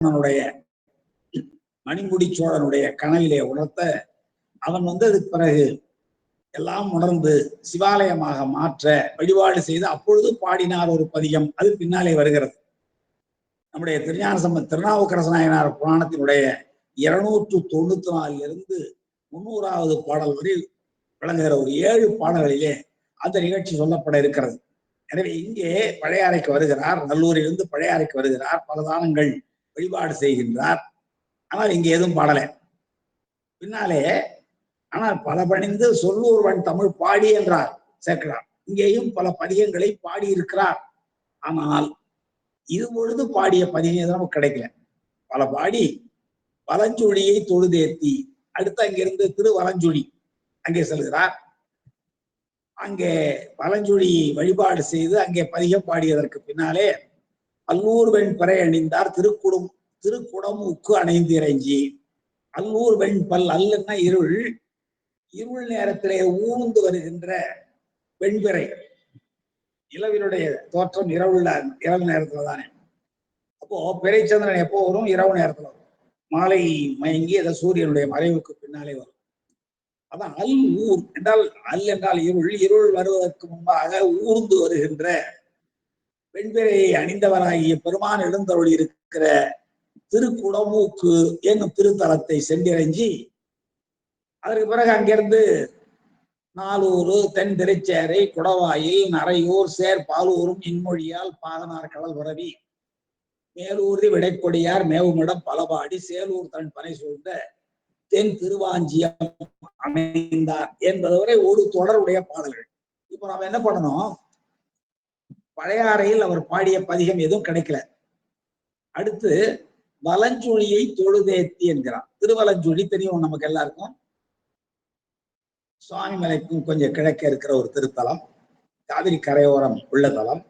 சோழனுடைய மணிமுடி சோழனுடைய கனவிலே உணர்த்த அவன் அதுக்கு பிறகு எல்லாம் உணர்ந்து சிவாலயமாக மாற்ற வழிபாடு செய்து அப்பொழுது பாடினார் ஒரு பதிகம். அது பின்னாலே வருகிறது. நம்முடைய திருஞான சம்பந்த திருநாவுக்கரசு நாயனார் புராணத்தினுடைய 294 300வது பாடல் வரை விளங்குகிற ஒரு 7 பாடல்களிலே அந்த நிகழ்ச்சி சொல்லப்பட இருக்கிறது. எனவே இங்கே பழையாறைக்கு வருகிறார், நல்லூரிலிருந்து பழையாறைக்கு வருகிறார், பல தானங்கள் வழிபாடு செய்கின்றார். ஆனால் இங்கே எதுவும் பாடலை. பின்னாலே ஆனால் பல பணிந்து சொல்லூர்வன் தமிழ் பாடி என்றார் சேர்க்கிறார். இங்கேயும் பல பதிகங்களை பாடி இருக்கிறார். ஆனால் இது பொழுது பாடிய பதிகம் நமக்கு கிடைக்கல. பல பாடி வலஞ்சுழியை தொழுதேத்தி அடுத்து அங்கிருந்து திருவலஞ்சுழி அங்கே செல்கிறார். அங்கே வலஞ்சுழி வழிபாடு செய்து அங்கே பதிகம் பாடியதற்கு பின்னாலே அல்லூர் வெண் பிறை அணிந்தார் திருக்குடமுக்கு அணைந்து இறைஞ்சி. அல்லூர் வெண் பல் அல்லன்னா இருள், இருள் நேரத்திலே ஊர்ந்து வருகின்ற வெண்பிறை. இளவினுடைய தோற்றம் இரவு நேரத்துல தானே. அப்போ பிறைச்சந்திரன் எப்போ வரும்? இரவு நேரத்துல வரும். மாலை மயங்கி அதை சூரியனுடைய மறைவுக்கு பின்னாலே வரும். அதான் அல் ஊர் என்றால், அல் என்றால் இருள், இருள் வருவதற்கு முன்பாக ஊர்ந்து வருகின்ற வெண்பிறையை அணிந்தவராகிய பெருமான் எழுந்தருள் இருக்கிற திருக்குடமூக்கு என்னும் திருத்தலத்தை சென்றிறைஞ்சி அதற்கு பிறகு அங்கிருந்து நாலூர், தென் திருச்சேரை, குடவாயில், நரையூர், பாலூரும் இன்மொழியால் பாதனார் கடல் உறவி மேலூரி விடைக்கொடியார் மேவுமிடம் பலபாடி சேலூர் தன் பனை சூழ்ந்த தென் திருவாஞ்சியம் அமைந்தார் என்பதுவரை ஒரு தொடருடைய பாடல்கள். இப்ப நாம என்ன பண்ணணும்? பழையாறையில் அவர் பாடிய பதிகம் எதுவும் கிடைக்கல. அடுத்து வலஞ்சுழியை தொழுதேத்தி என்கிறார். திருவலஞ்சுழி தெரியும் நமக்கு எல்லாருக்கும். சுவாமிமலைக்கும் கொஞ்சம் கிழக்க இருக்கிற ஒரு திருத்தலம், காவிரி கரையோரம் உள்ள தலம்.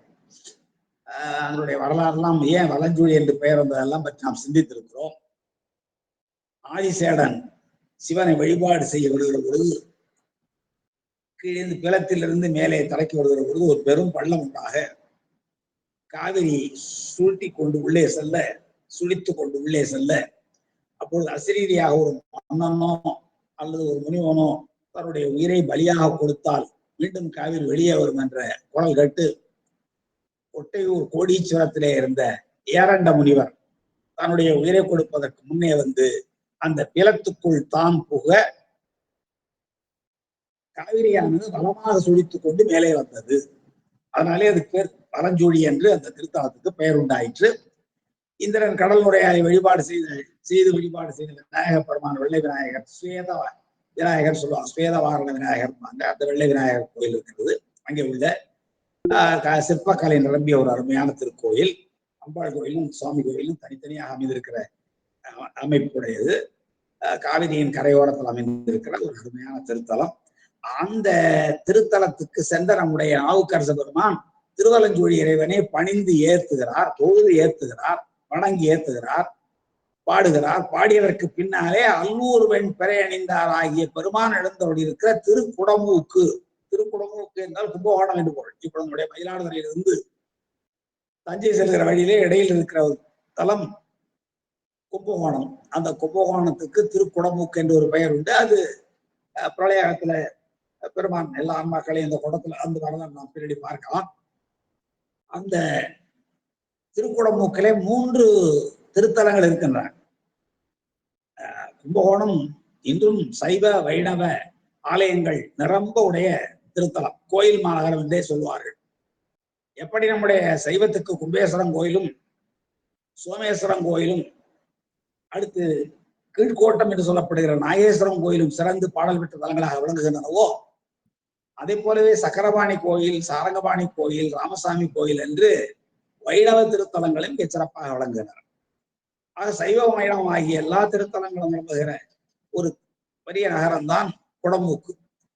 அதனுடைய வரலாறுலாம் ஏன் வலஞ்சுழி என்று பெயர் வந்ததெல்லாம் பற்றி நாம் சிந்தித்திருக்கிறோம். ஆதிசேடன் சிவனை வழிபாடு செய்ய விடுகிற பொழுது கீழே பிலத்திலிருந்து மேலே தரைக்கு வருகிற பொழுது ஒரு பெரும் பள்ளம் உண்டாக காவிரி சுருட்டி கொண்டு உள்ளே செல்ல, சுழித்து கொண்டு உள்ளே செல்ல, அப்பொழுது அசிரீரியாக ஒரு மன்னனோ அல்லது ஒரு முனிவனோ தன்னுடைய உயிரை பலியாக கொடுத்தால் மீண்டும் காவிரி வெளியே வரும் என்ற குரல் கேட்டு ஒட்டையூர் கோடீஸ்வரத்திலே இருந்த ஏரண்ட முனிவர் தன்னுடைய உயிரை கொடுப்பதற்கு முன்னே அந்த பிலத்துக்குள் தான் புக காவிரியானது பலமாக சுழித்துக் கொண்டு மேலே வந்தது. அதனாலே அதுக்கு பேர் பரஞ்சூழி என்று அந்த திருத்தலத்துக்கு பெயர் உண்டாயிற்று. இந்திரன் கடல் நுரையாய் வழிபாடு செய்து வழிபாடு செய்த விநாயகர் பெருமான் வெள்ளை விநாயகர், சுவேத விநாயகர் சொல்லுவாங்க, சுவேதவாரண விநாயகர். அந்த வெள்ளை விநாயகர் கோயில் இருக்கிறது. அங்கே உள்ள சிற்பக்கலை நிரம்பிய ஒரு அருமையான திருக்கோயில். அம்பாள் கோயிலும் சுவாமி கோயிலும் தனித்தனியாக அமைந்திருக்கிற அமைப்புடையது. காவிரியின் கரையோரத்தில் அமைந்திருக்கிற ஒரு அருமையான திருத்தலம். அந்த திருத்தலத்துக்கு சென்ற நம்முடைய நாவுக்கரச பெருமான் திருவலஞ்சூழி இறைவனை பணிந்து ஏத்துகிறார், தொழுது ஏத்துகிறார், வணங்கி ஏத்துகிறார், பாடுகிறார். பாடியதற்கு பின்னாலே அல்லூர் வெண் பிறை அணிந்தார் ஆகிய பெருமான் எழுந்தோடு இருக்கிற திருக்குடமூக்கு. திருக்குடமூக்கு என்றால் கும்பகோணம் என்று பொருள். இப்ப நம்முடைய மயிலாடுதுறையிலிருந்து தஞ்சை செல்கிற வழியிலே இடையில் இருக்கிற ஒரு தலம் கும்பகோணம். அந்த கும்பகோணத்துக்கு திருக்குடமூக்கு என்று ஒரு பெயர் உண்டு. அது பிரளயத்துல பெருமான் எல்லா ஆன்மாக்களையும் இந்த குடத்துல அந்த வரலாறு நாம் பின்னாடி பார்க்கலாம். அந்த திருக்குடமூக்கிலே 3 திருத்தலங்கள் இருக்கின்றன. கும்பகோணம் இன்றும் சைவ வைணவ ஆலயங்கள் நிரம்ப உடைய திருத்தலம், கோயில் மாநகரம் என்றே சொல்வார்கள். எப்படி நம்முடைய சைவத்துக்கு கும்பேஸ்வரம் கோயிலும் சோமேஸ்வரம் கோயிலும் அடுத்து கீழ்கோட்டம் என்று சொல்லப்படுகிற நாகேஸ்வரம் கோயிலும் சிறந்து பாடல் பெற்ற தலங்களாக விளங்குகின்றனவோ, அதே போலவே சக்கரபாணி கோயில், சாரங்கபாணி கோயில், ராமசாமி கோயில் என்று வைணவ திருத்தலங்களும் இங்கே சிறப்பாக விளங்குகின்றன. ஆக சைவ வைணவம் ஆகிய எல்லா திருத்தலங்களும் விளங்குகிற ஒரு பெரிய நகரம்தான் குடமூக்கு.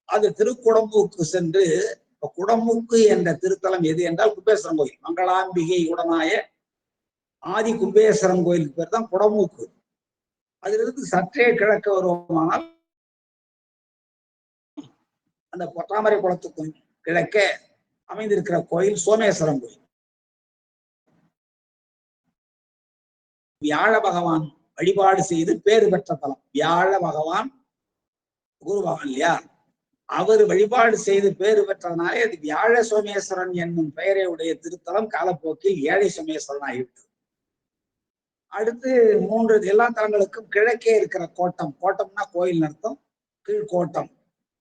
அது திருக்குடமூக்கு சென்று, குடமூக்கு என்ற திருத்தலம் எது என்றால் கும்பேஸ்வரம் கோயில், மங்களாம்பிகை உடனாய ஆதி கும்பேஸ்வரம் கோயிலுக்கு பேர் தான் குடமூக்கு. அதிலிருந்து சற்றே கிழக்க வருவோமானால் அந்த பொட்டாமரை குளத்துக்கும் கிழக்கே அமைந்திருக்கிற கோயில் சோமேஸ்வரம் கோயில். வியாழ பகவான் வழிபாடு செய்து பேறு பெற்ற தலம். வியாழ பகவான் குரு பகவான் இல்லையா, அவர் வழிபாடு செய்து பேறு பெற்றதனாலே அது வியாழ சோமேஸ்வரன் என்னும் பெயரை உடைய திருத்தலம் காலப்போக்கில் ஏழை சோமேஸ்வரன் ஆகிவிட்டது. அடுத்து 3 எல்லா தலங்களுக்கும் கிழக்கே இருக்கிற கோட்டம், கோட்டம்னா கோயில் அர்த்தம், கீழ்கோட்டம்,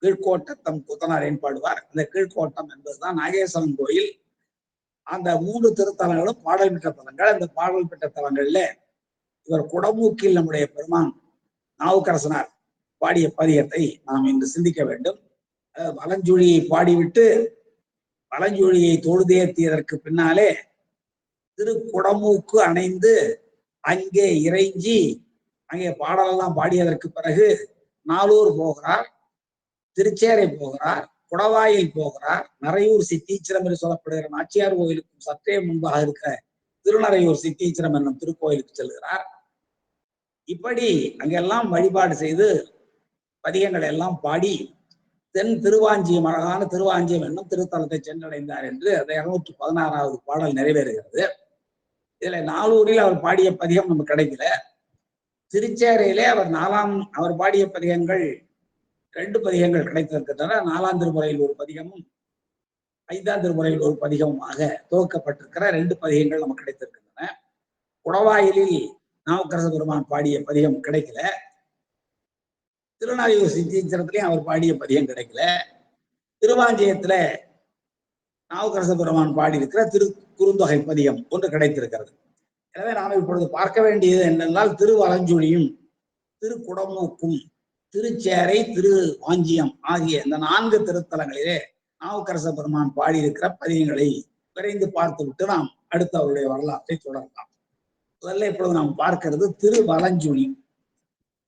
கீழ்கோட்டத்தம் குத்தனாரேன் பாடுவார். அந்த கீழ்கோட்டம் என்பதுதான் நாகேஸ்வரன் கோயில். அந்த 3 திருத்தலங்களும் பாடல் பெற்ற தலங்கள். அந்த பாடல் பெற்ற தலங்கள்ல இவர் குடமூக்கில் நம்முடைய பெருமான் நாவுக்கரசனார் பாடிய பதியத்தை நாம் இன்று சிந்திக்க வேண்டும். வலஞ்சுழியை பாடிவிட்டு வலஞ்சுழியை தொழுதேத்தியதற்கு பின்னாலே திருக்குடமூக்கு அணைந்து அங்கே இறைஞ்சி அங்கே பாடலெல்லாம் பாடியதற்கு பிறகு நாலூர் போகிறார், திருச்சேரை போகிறார், குடவாயில் போகிறார், நரையூர் சித்தீச்சிரம் என்று சொல்லப்படுகிற நாச்சியார் கோயிலுக்கும் சற்றே முன்பாக இருக்கிற திருநரையூர் சித்தீச்சிரம் என்னும் திருக்கோயிலுக்கு செல்கிறார். இப்படி அங்கெல்லாம் வழிபாடு செய்து பதிகங்களை எல்லாம் பாடி தென் திருவாஞ்சியம், அழகான திருவாஞ்சியம் என்னும் திருத்தலத்தை சென்றடைந்தார் என்று அந்த 216வது பாடல் நிறைவேறுகிறது. இதுல நாலூரில் அவர் பாடிய பதிகம் நமக்கு கிடைக்கல. திருச்சேரையிலே அவர் பாடிய பதிகங்கள் 2 பதிகங்கள் கிடைத்திருக்கின்றன. 4ஆம் திருமுறையில் ஒரு பதிகமும் 5ஆம் திருமுறையில் ஒரு பதிகமுமாக துவக்கப்பட்டிருக்கிற 2 பதிகங்கள் நமக்கு கிடைத்திருக்கின்றன. குடவாயிலில் நாவுக்கரச பெருமான் பாடிய பதிகம் கிடைக்கல. திருநாயூர் சித்தீச்சரத்திலையும் அவர் பாடிய பதிகம் கிடைக்கல. திருவாஞ்சியத்துல நாவுக்கரச பெருமான் பாடியிருக்கிற குறுந்தொகை பதிகம் ஒன்று கிடைத்திருக்கிறது. எனவே நாம் இப்பொழுது பார்க்க வேண்டியது என்னென்றால் திருவலஞ்சுழியும் திருக்குடமூக்கும் திருச்சேரை திருவாஞ்சியம் ஆகிய இந்த 4 திருத்தலங்களிலே நாவுக்கரச பெருமான் பாடியிருக்கிற பதிகங்களை விரைந்து பார்த்துவிட்டு நாம் அடுத்த அவருடைய வரலாற்றை தொடரலாம். முதல்ல இப்பொழுது நாம் பார்க்கிறது திருவலஞ்சுழி.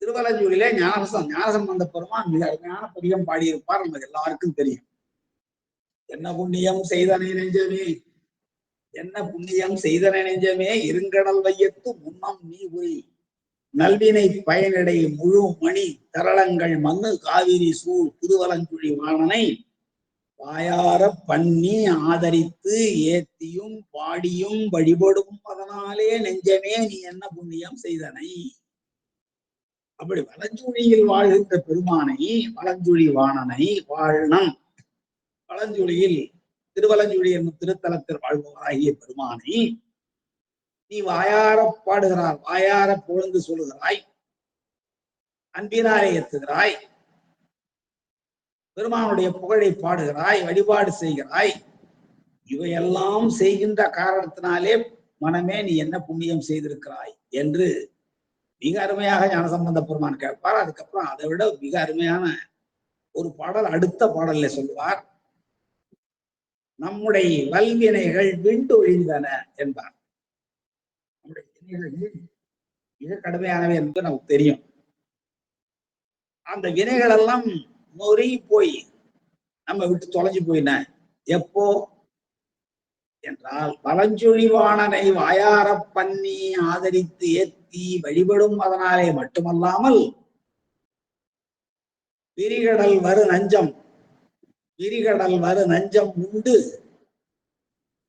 திருவலஞ்சூரிலே ஞானசம்பந்த பெருமான் மிக அருமையான பதிகம் பாடியிருப்பார், நமக்கு எல்லாருக்கும் தெரியும். என்ன புண்ணியம் செய்தனை நெஞ்சமே, என்ன புண்ணியம் செய்தனை நெஞ்சமே, இருங்கடல் வையத்து முன்னம் நீ உரி, நல்வினை பயனடை முழு மணி தரளங்கள் மண்ணு காவிரி சூழ் திருவலஞ்சுழி வாணனை வாயார பண்ணி ஆதரித்து ஏத்தியும் பாடியும் வழிபடும் அதனாலே நெஞ்சமே நீ என்ன புண்ணியம் செய்தனை. அப்படி வலஞ்சுழியில் வாழ்கின்ற பெருமானை, வலஞ்சுழி வாணனை வாழ்னம், வலஞ்சுழியில் திருவலஞ்சுழி என்னும் திருத்தலத்தில் வாழ்பவராகிய பெருமானை நீ வாயார பாடுகிறாய், வாயார பொழுது சொல்லுகிறாய், அன்பினாலே ஏத்துகிறாய், பெருமானுடைய புகழை பாடுகிறாய், வழிபாடு செய்கிறாய். இவையெல்லாம் செய்கின்ற காரணத்தினாலே மனமே நீ என்ன புண்ணியம் செய்திருக்கிறாய் என்று மிக அருமையாக ஞானசம்பந்த பெருமான் கேட்பார். அதுக்கப்புறம் அதை விட மிக அருமையான ஒரு பாடல் அடுத்த பாடல்ல சொல்லுவார். நம்முடைய வல்வினைகள் விண்டொழிந்தன என்பார். நம்முடைய வினைகள் மிக கடுமையானவை என்று நமக்கு தெரியும். அந்த வினைகள் எல்லாம் முறி போய் நம்ம விட்டு தொலைஞ்சு போயின. எப்போ என்றால் வலஞ்சொழிவாணனை வாயார பண்ணி ஆதரித்து ஏத்தி வழிபடும் அதனாலே மட்டுமல்லாமல் விரிகடல் வரு நஞ்சம், விரிகடல் வரு நஞ்சம் உண்டு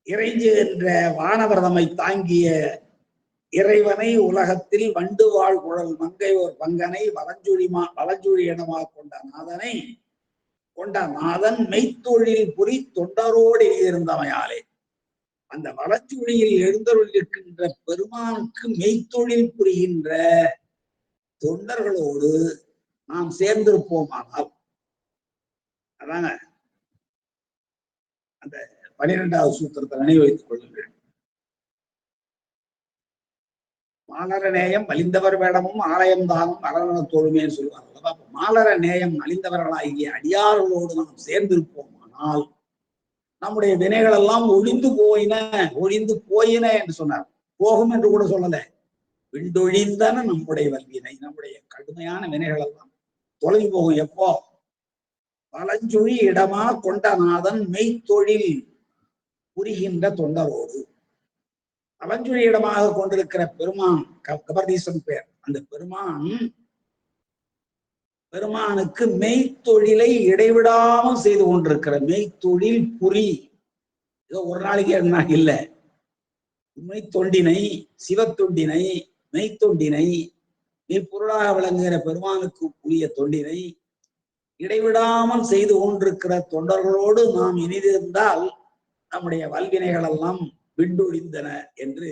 இறைஞ்சுகின்ற வானவரதமை தாங்கிய இறைவனை உலகத்தில் வண்டு வாழ் குழல் மங்கையோர் பங்கனை வலஞ்சுழி இடமாக கொண்ட நாதன் மெய்த்தொழில் புரி தொண்டரோடு இருந்தமையாலே அந்த வலச்சுழியில் எழுந்தருளிருக்கின்ற பெருமானுக்கு மெய்த்தொழில் புரிகின்ற தொண்டர்களோடு நாம் சேர்ந்திருப்போமானால், அதாங்க அந்த 12வது சூத்திரத்தை நினைவு வைத்துக் கொள்ளுங்கள். மாலர நேயம் அழிந்தவர் வேடமும் ஆலயம் தானும் அரண தோழுமேன்னு சொல்லுவாங்க. மாலர நேயம் அழிந்தவர்களாகிய அடியார்களோடு நாம் சேர்ந்திருப்போமானால் நம்முடைய வினைகள் எல்லாம் ஒழிந்து போயின என்று சொன்னார். போகும் என்று கூட சொல்லல, விண்டொழிந்தன நம்முடைய வல்வினை, நம்முடைய கடுமையான வினைகள் எல்லாம் தொலைஞ்சு போகும். எப்போ? வலஞ்சுழி இடமா கொண்ட நாதன் மெய்த்தொழில் புரிகின்ற தொண்டரோடு. வலஞ்சுழி இடமாக கொண்டிருக்கிற பெருமான் கபர்தீசன் பேர். அந்த பெருமானுக்கு மெய்த்தொழிலை இடைவிடாமல் செய்து கொண்டிருக்கிற மெய்த்தொழில் புரி. ஏதோ ஒரு நாளைக்கு 2 நாள் இல்லை, உண்மை தொண்டினை, சிவத்தொண்டினை, மெய்த்தொண்டினை மெய்ப்பொருளாக விளங்குகிற பெருமானுக்கு உரிய தொண்டினை இடைவிடாமல் செய்து கொண்டிருக்கிற தொண்டர்களோடு நாம் இணைந்திருந்தால் நம்முடைய வல்வினைகள் எல்லாம் விண்டொழிந்தன என்று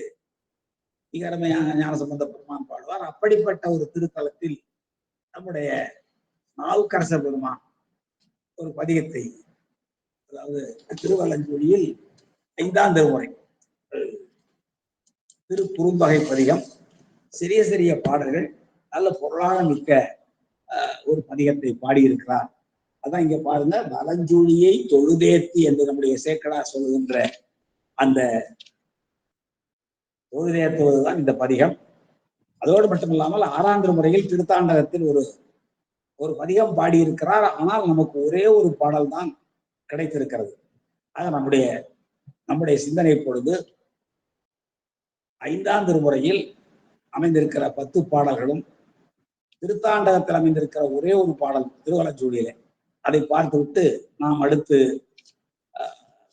மிக அருமையாக ஞானசம்பந்த பெருமான் பாடுவார். அப்படிப்பட்ட ஒரு திருத்தலத்தில் நம்முடைய நாவுக்கரச பெருமான் ஒரு பதிகத்தை, அதாவது திருவலஞ்சொலியில் 5ஆம் திருமுறை திருக்குறுந்தொகை பதிகம், சிறிய சிறிய பாடல்கள், நல்ல பொருளாக மிக்க ஒரு பதிகத்தை பாடியிருக்கிறார். அதான் இங்க பாருங்க, வலஞ்சூழியை தொழுதேத்தி என்று நம்முடைய சேக்கடார் சொல்லுகின்ற அந்த தொழுதேத்துவதுதான் இந்த பதிகம். அதோடு மட்டுமில்லாமல் 6ஆம் திருமுறையில் திருத்தாண்டகத்தில் ஒரு பதிகம் பாடியிருக்கிறார். ஆனால் நமக்கு ஒரே ஒரு பாடல் தான் கிடைத்திருக்கிறது. ஆக நம்முடைய சிந்தனை பொழுது 5ஆம் திருமுறையில் அமைந்திருக்கிற 10 பாடல்களும் திருத்தாண்டகத்தில் அமைந்திருக்கிற ஒரே ஒரு பாடல் திருவலஞ்சூழியில, அதை பார்த்துவிட்டு நாம் அடுத்து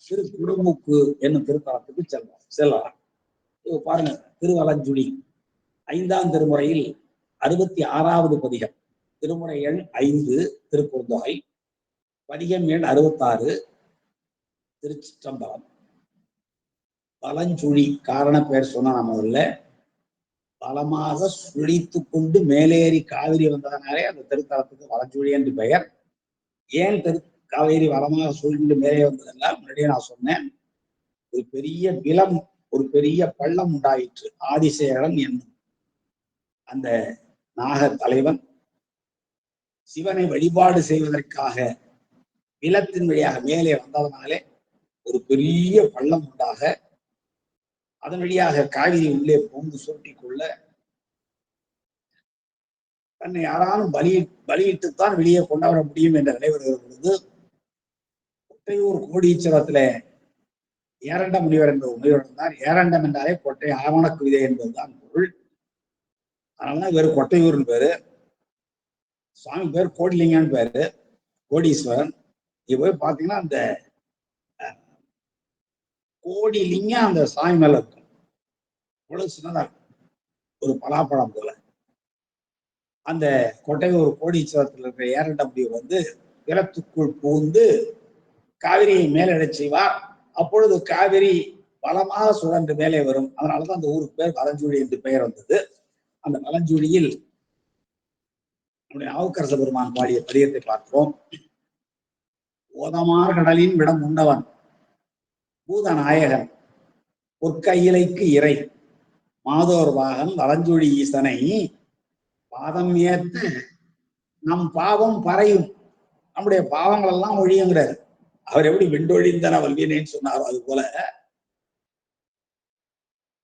திருக்குடுமுக்கு என்னும் திருத்தலத்துக்கு செல்லலாம். பாருங்க, திருவலஞ்சுழி 5ஆம் திருமுறையில் 66வது பதிகம், திருமுறை எண் 5 திருக்குறுந்தொகை, பதிகம் எண் 66 திருச்சிற்றம்பலம். பலஞ்சுழி காரண பெயர் சொன்ன முதல்ல பலமாக சுழித்து கொண்டு மேலேறி காவிரி வந்ததனாலே அந்த திருத்தலத்துக்கு வலஞ்சுழி என்று பெயர். ஏன் காவேரி வளமாக சுழிந்து மேலே வந்ததெல்லாம் முன்னாடியே நான் சொன்னேன். ஒரு பெரிய நிலம், ஒரு பெரிய பள்ளம் உண்டாயிற்று. ஆதிசேகரன் என்னும் அந்த நாக தலைவன் சிவனை வழிபாடு செய்வதற்காக நிலத்தின் வழியாக மேலே வந்ததனாலே ஒரு பெரிய பள்ளம் உண்டாக, அதன் வழியாக காவிரி உள்ளே புகுந்து சுருட்டி கொள்ள தன்னை யாராலும் பலியிட்டுத்தான் வெளியே கொண்டாட முடியும் என்ற நிலைவருகிற பொழுது கொட்டையூர் கோடீச்சரத்துல ஏரண்ட முனிவர் என்ற முனிவர் இருந்தார். ஏரண்டம் என்றாலே கொட்டை ஆவணக்கு விதை என்பதுதான் பொருள். அதனாலதான் இவர் கொட்டையூர்னு பேரு. சுவாமி பேர் கோடிலிங்கன்னு பேரு, கோடீஸ்வரன். இங்க போய் பாத்தீங்கன்னா அந்த கோடிலிங்கம் அந்த சாமி மேல இருக்கும். அவ்வளவு சின்னதா இருக்கும், ஒரு பலாப்பழம் போல. அந்த கொட்டையூர் கோடீஸ்வரத்தில் இருக்கிற ஏரண்ட முனிவர் நிலத்துக்குள் புகுந்து காவிரியை மேலெழச் செய்வார். அப்பொழுது காவிரி பலமாக சுழன்று மேலே வரும். அதனாலதான் அந்த ஊருக்கு பேர் வலஞ்சூழி என்று பெயர் வந்தது. அந்த வலஞ்சூழியில் நம்முடைய நாவுக்கரச பெருமான் பாடிய பதிகத்தை பார்க்கிறோம். ஓதமார் கடலின் விடம் உண்டவன் பூதநாயகன் பொற்கையிலைக்கு இறை மாதோர் வாகன் வலஞ்சூழி ஈசனை பாதம் ஏத்த நம் பாவம் பறையும். நம்முடைய பாவங்கள் எல்லாம் ஒழியுங்கிறார். அவர் எப்படி விண்டொழிந்தன வல்வினேன்னு சொன்னாரோ அது போல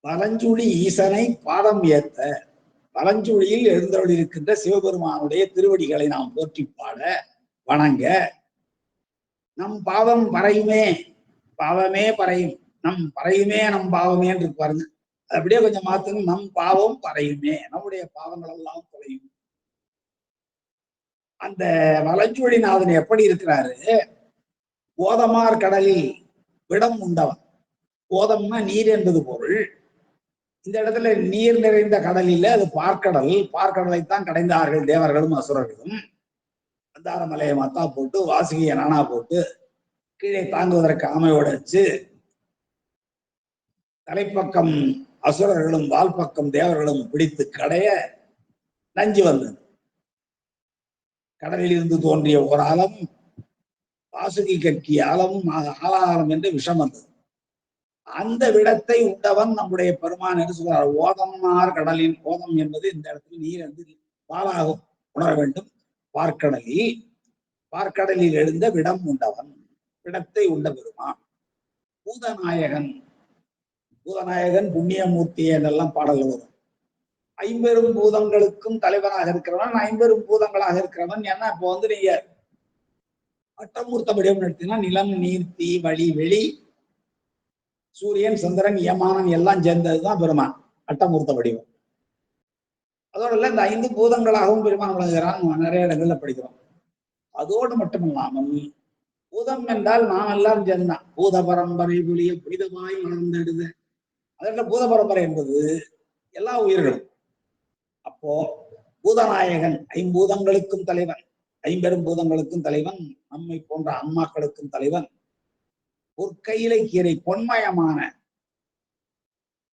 வலஞ்சூழி ஈசனை பாதம் ஏத்த, வலஞ்சூழியில் எழுந்தருளிருக்கின்ற சிவபெருமானுடைய திருவடிகளை நாம் போற்றி பாட வணங்க, நம் பாவம் பறையுமே, பாவமே பறையும், நம் பறையுமே நம் பாவமே என்று பாருங்க. அப்படியே கொஞ்சம் மாத்துங்க, நம் பாவம் பறையுமே, நம்முடைய பாவங்கள் எல்லாம் குறையும். அந்த வலஞ்சூழிநாதன் எப்படி இருக்கிறாரு? ஓதமார் கடலில் விடம் உண்டவன். ஓதம்னா நீர் என்பது பொருள். இந்த இடத்துல நீர் நிறைந்த கடல் இல்லை, அது பார்க்கடல். பார்க்கடலைத்தான் கடைந்தார்கள் தேவர்களும் அசுரர்களும். அந்தாரமலையை மத்தா போட்டு வாசுகிய நானா போட்டு கீழே தாங்குவதற்கு ஆமையோட வச்சு தலைப்பக்கம் அசுரர்களும் வால்பக்கம் தேவர்களும் பிடித்து கடைய நஞ்சு வந்தது. கடலில் இருந்து தோன்றிய ஒரு ஆழம் வாசுகி கக்கிய ஆழமும் ஆலாரம் என்று விஷம் வந்தது. அந்த விடத்தை உண்டவன் நம்முடைய பெருமான் என்று சொல்றார். ஓதமார் கடலின், ஓதம் என்பது இந்த இடத்துல நீர் என்று பாலாக உணர வேண்டும். பார்க்கடலில் எழுந்த விடம் உண்டவன், விடத்தை உண்ட பெருமான். பூதநாயகன், பூதநாயகன் புண்ணியமூர்த்தி என்றெல்லாம் பாடல்கள் வரும். ஐம்பெரும் பூதங்களுக்கும் தலைவனாக இருக்கிறவன், ஐம்பெரும் பூதங்களாக இருக்கிறவன். ஏன்னா இப்போ நீங்க அட்டமூர்த்த வடிவம் நடத்தினா நிலம், நீர், தீ, வழி, வெளி, சூரியன், சந்திரன், யமானன் எல்லாம் சேர்ந்ததுதான் பெருமான் அட்டமூர்த்த வடிவம். அதோட இல்ல, இந்த 5 பூதங்களாகவும் பெருமான் விளங்குகிறான். நிறைய இடங்கள்ல படிக்கிறோம். அதோடு மட்டுமில்லாமல் பூதம் என்றால் நாம் எல்லாம் சேர்ந்தான். பூத பரம்பரை புலிய புனிதமாய் வளர்ந்தெடுது. அதனால பூத பரம்பரை என்பது எல்லா உயிர்களும். அப்போ பூதநாயகன் ஐம்பூதங்களுக்கும் தலைவன், ஐம்பெரும் பூதங்களுக்கும் தலைவன், நம்மை போன்ற அம்மாக்களுக்கும் தலைவன். ஒரு கையிலை கீரை பொன்மயமான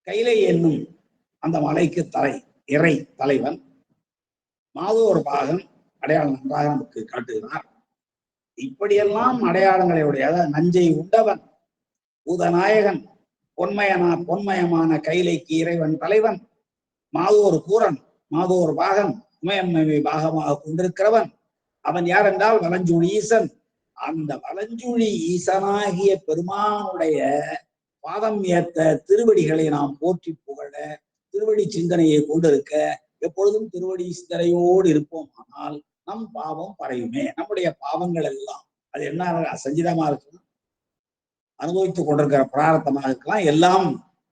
கைலை என்னும் அந்த மலைக்கு இறை தலைவன். மாதோர் பாகன் அடையாளம் நன்றாக நமக்கு காட்டுகிறார். இப்படியெல்லாம் அடையாளங்களை உடைய நஞ்சை உண்டவன் பூதநாயகன், பொன்மயமான கைலைக்கு இறைவன் தலைவன், மாதோர் பூரன், மாதோர் பாகன், உமையம்மை பாகமாக கொண்டிருக்கிறவன். அவன் யார் என்றால் வலஞ்சுழி ஈசன். அந்த வலஞ்சுழி ஈசனாகிய பெருமானுடைய பாதம் ஏத்த திருவடிகளை நாம் போற்றி புகழ, திருவடி சிந்தனையை கொண்டிருக்க, எப்பொழுதும் திருவடி சிந்தனையோடு இருப்போம். ஆனால் நம் பாவம் பறையுமே. நம்முடைய பாவங்கள் எல்லாம் அது என்ன சஞ்சிதமா இருக்கலாம், அனுபவித்துக் கொண்டிருக்கிற பிராரத்தமாக இருக்கலாம், எல்லாம்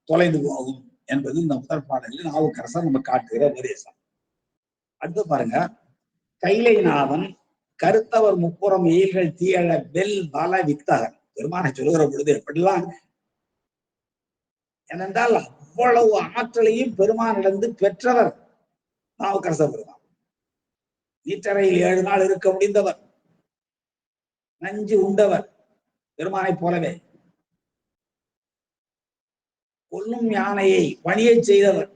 தொலைந்து போகும் என்பது இந்த முதல் பாடலில் நாவுக்கரசர் நம்ம காட்டுகிற உபதேசம். அடுத்து பாருங்க, கைலைநாதன் கருத்தவர் முப்புறம் எயில்கள் தீயழ வெல் பல வித்தகன். பெருமானை சொல்லுகிற பொழுது எப்படிலாம் ஏனென்றால் அவ்வளவு ஆற்றலையும் பெருமானிடந்து பெற்றவர் நாவுக்கரசர் பெருமான். நீற்றறையில் 7 நாள் இருக்க முடிந்தவர், நஞ்சு உண்டவர் பெருமானை போலவே, கொல்லும் யானையை பணியை செய்தவர்,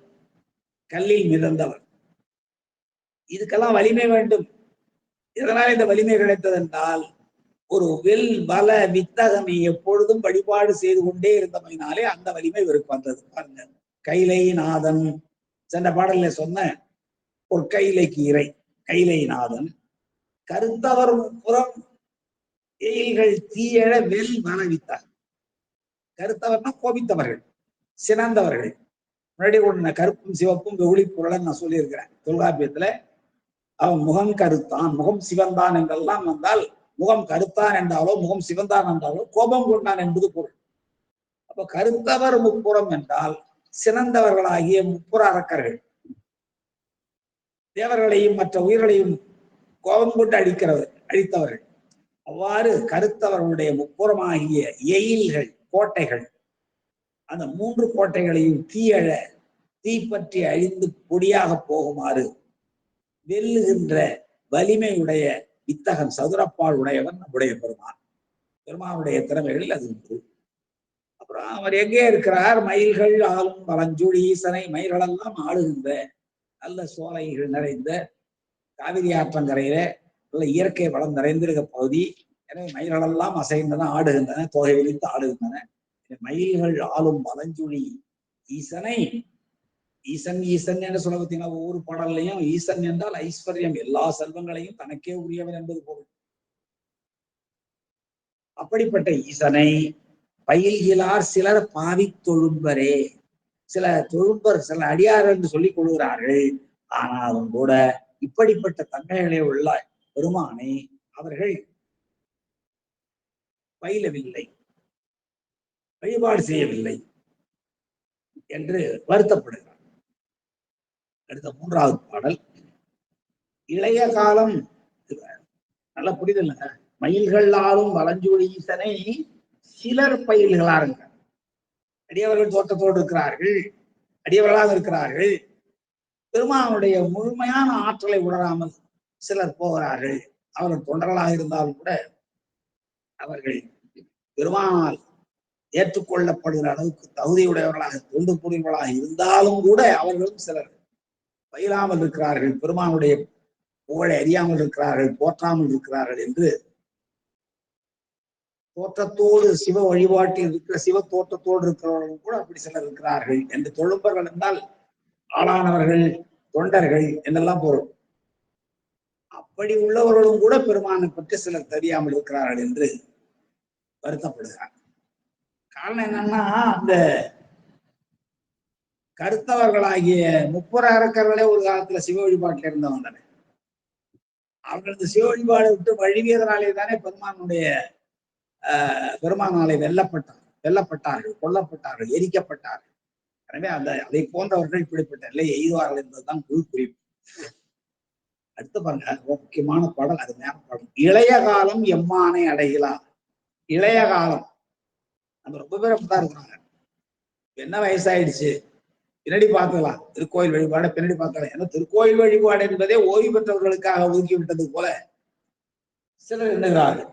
கல்லில் மிதந்தவர். இதுக்கெல்லாம் வலிமை வேண்டும். இதனால் இந்த வலிமை கிடைத்தது என்றால் ஒரு வெல் பல வித்தகனை எப்பொழுதும் வழிபாடு செய்து கொண்டே இருந்தமையினாலே அந்த வலிமை இவருக்கு வந்தது. பாருங்க, கைலைநாதன் சென்ற பாடல்ல சொன்ன ஒரு கைலைக்கு இறை கைலைநாதன் கருத்தவர் புறம் எயில்கள் தீயழ வெல் பல வித்தகன். கருத்தவர்னா கோபித்தவர்கள், சினந்தவர்கள். முன்னாடி ஒண்ணு கருப்பும் சிவப்பும் வெகுளி பொருளன் நான் சொல்லியிருக்கிறேன் தொல்காப்பியத்துல. அவன் முகம் கருத்தான், முகம் சிவந்தான் என்றெல்லாம் வந்தால், முகம் கருத்தான் என்றாலோ முகம் சிவந்தான் என்றாலோ கோபம் கொண்டான் என்பது பொருள். அப்ப கருத்தவர் முப்புறம் என்றால் சினந்தவர்களாகிய முப்புற அரக்கர்கள், தேவர்களையும் மற்ற உயிர்களையும் கோபம் கொண்டு அழித்தவர்கள். அவ்வாறு கருத்தவர்களுடைய முப்புறமாகிய எயில்கள் கோட்டைகள், அந்த 3 கோட்டைகளையும் தீயழ தீப்பற்றி அழிந்து பொடியாக போகுமாறு வெல்லுகின்ற வலிமையுடைய வித்தகன், சதுரப்பால் உடையவன் நம்முடைய பெருமான். பெருமானுடைய திறமைகளில் அது உண்டு. அப்புறம் அவர் எங்கே இருக்கிறார்? மயில்கள் ஆளும் வலஞ்சுழி ஈசனை. மயில்களெல்லாம் ஆளுகின்ற நல்ல சோலைகள் நிறைந்த காவிரி ஆற்றங்கரையில நல்ல இயற்கை வளம் நிறைந்திருக்க பகுதி. எனவே மயில்களெல்லாம் அசைகின்றன, ஆடுகின்றன, தொகை விரித்து ஆடுகின்றன. மயில்கள் ஆளும் வலஞ்சுழி ஈசனை, ஈசன் ஈசன் என்று சொல்ல பார்த்தீங்கன்னா ஒவ்வொரு பாடல்லையும் ஈசன் என்றால் ஐஸ்வர்யம், எல்லா செல்வங்களையும் தனக்கே உரியவன் என்பது பொருள். அப்படிப்பட்ட ஈசனை பயில்கிறார் சிலர் பாவி தொழும்பரே. சில தொழும்பர், சில அடியார் என்று சொல்லிக் கொள்கிறார்கள். ஆனாலும் கூட இப்படிப்பட்ட தன்மைகளே உள்ள பெருமானை அவர்கள் பயிலவில்லை, வழிபாடு செய்யவில்லை என்று வருத்தப்படுகிறார். அடுத்த 3வது பாடல், இளைய காலம். நல்ல புரிதல். மயில்கள் ஆளும் வலஞ்சுழி ஈசனை சிலர் பயில்களாருங்க. அடியவர்கள் தோட்டத்தோடு இருக்கிறார்கள், அடியவர்களாக இருக்கிறார்கள். பெருமானுடைய முழுமையான ஆற்றலை உணராமல் சிலர் போகிறார்கள். அவர்கள் தொண்டர்களாக இருந்தாலும் கூட அவர்கள் பெருமானால் ஏற்றுக்கொள்ளப்படுகிற அளவுக்கு தகுதியுடையவர்களாக, தொண்டு புரிவர்களாக இருந்தாலும் கூட அவர்களும் சிலர் பயிலாமல் இருக்கிறார்கள், பெருமானுடைய புகழை அறியாமல் இருக்கிறார்கள், போற்றாமல் இருக்கிறார்கள் என்று தோற்றத்தோடு சிவ வழிபாட்டில் இருக்கிற சிவ தோற்றத்தோடு இருக்கிறவர்கள் கூட அப்படி சிலர் இருக்கிறார்கள் என்று. தொழும்பர்கள் என்றால் ஆளானவர்கள், தொண்டர்கள் என்னெல்லாம் பொருள். அப்படி உள்ளவர்களும் கூட பெருமானை பற்றி சிலர் தெரியாமல் இருக்கிறார்கள் என்று வருத்தப்படுகிறார். காரணம் என்னன்னா, அந்த கருத்தவர்களாகிய முப்புற அரக்கர்களே ஒரு காலத்துல சிவ வழிபாட்டில் இருந்தவங்க தானே. அவர்களது சிவ வழிபாடு விட்டு வழிவியதனாலே தானே பெருமானாலே வெல்லப்பட்டார்கள், கொல்லப்பட்டார்கள், எரிக்கப்பட்டார்கள். எனவே அதை போன்றவர்கள் இப்படிப்பட்ட நிலை எய்துவார்கள் என்பதுதான் குறிப்பு. அடுத்து பாருங்க, முக்கியமான பாடல், அது மேல பாடல். இளைய காலம் எம்மானை அடையலாம். இளைய காலம் நம்ம ரொம்ப பேர் அப்படித்தான் இருக்கிறாங்க. என்ன வயசாயிடுச்சு, பின்னாடி பார்க்கலாம். திருக்கோயில் வழிபாடை பின்னாடி பார்க்கலாம். ஏன்னா திருக்கோயில் வழிபாடு என்பதே ஓய்வு பெற்றவர்களுக்காக ஒதுக்கிவிட்டது போல சிலர் எண்ணுகிறார்கள்.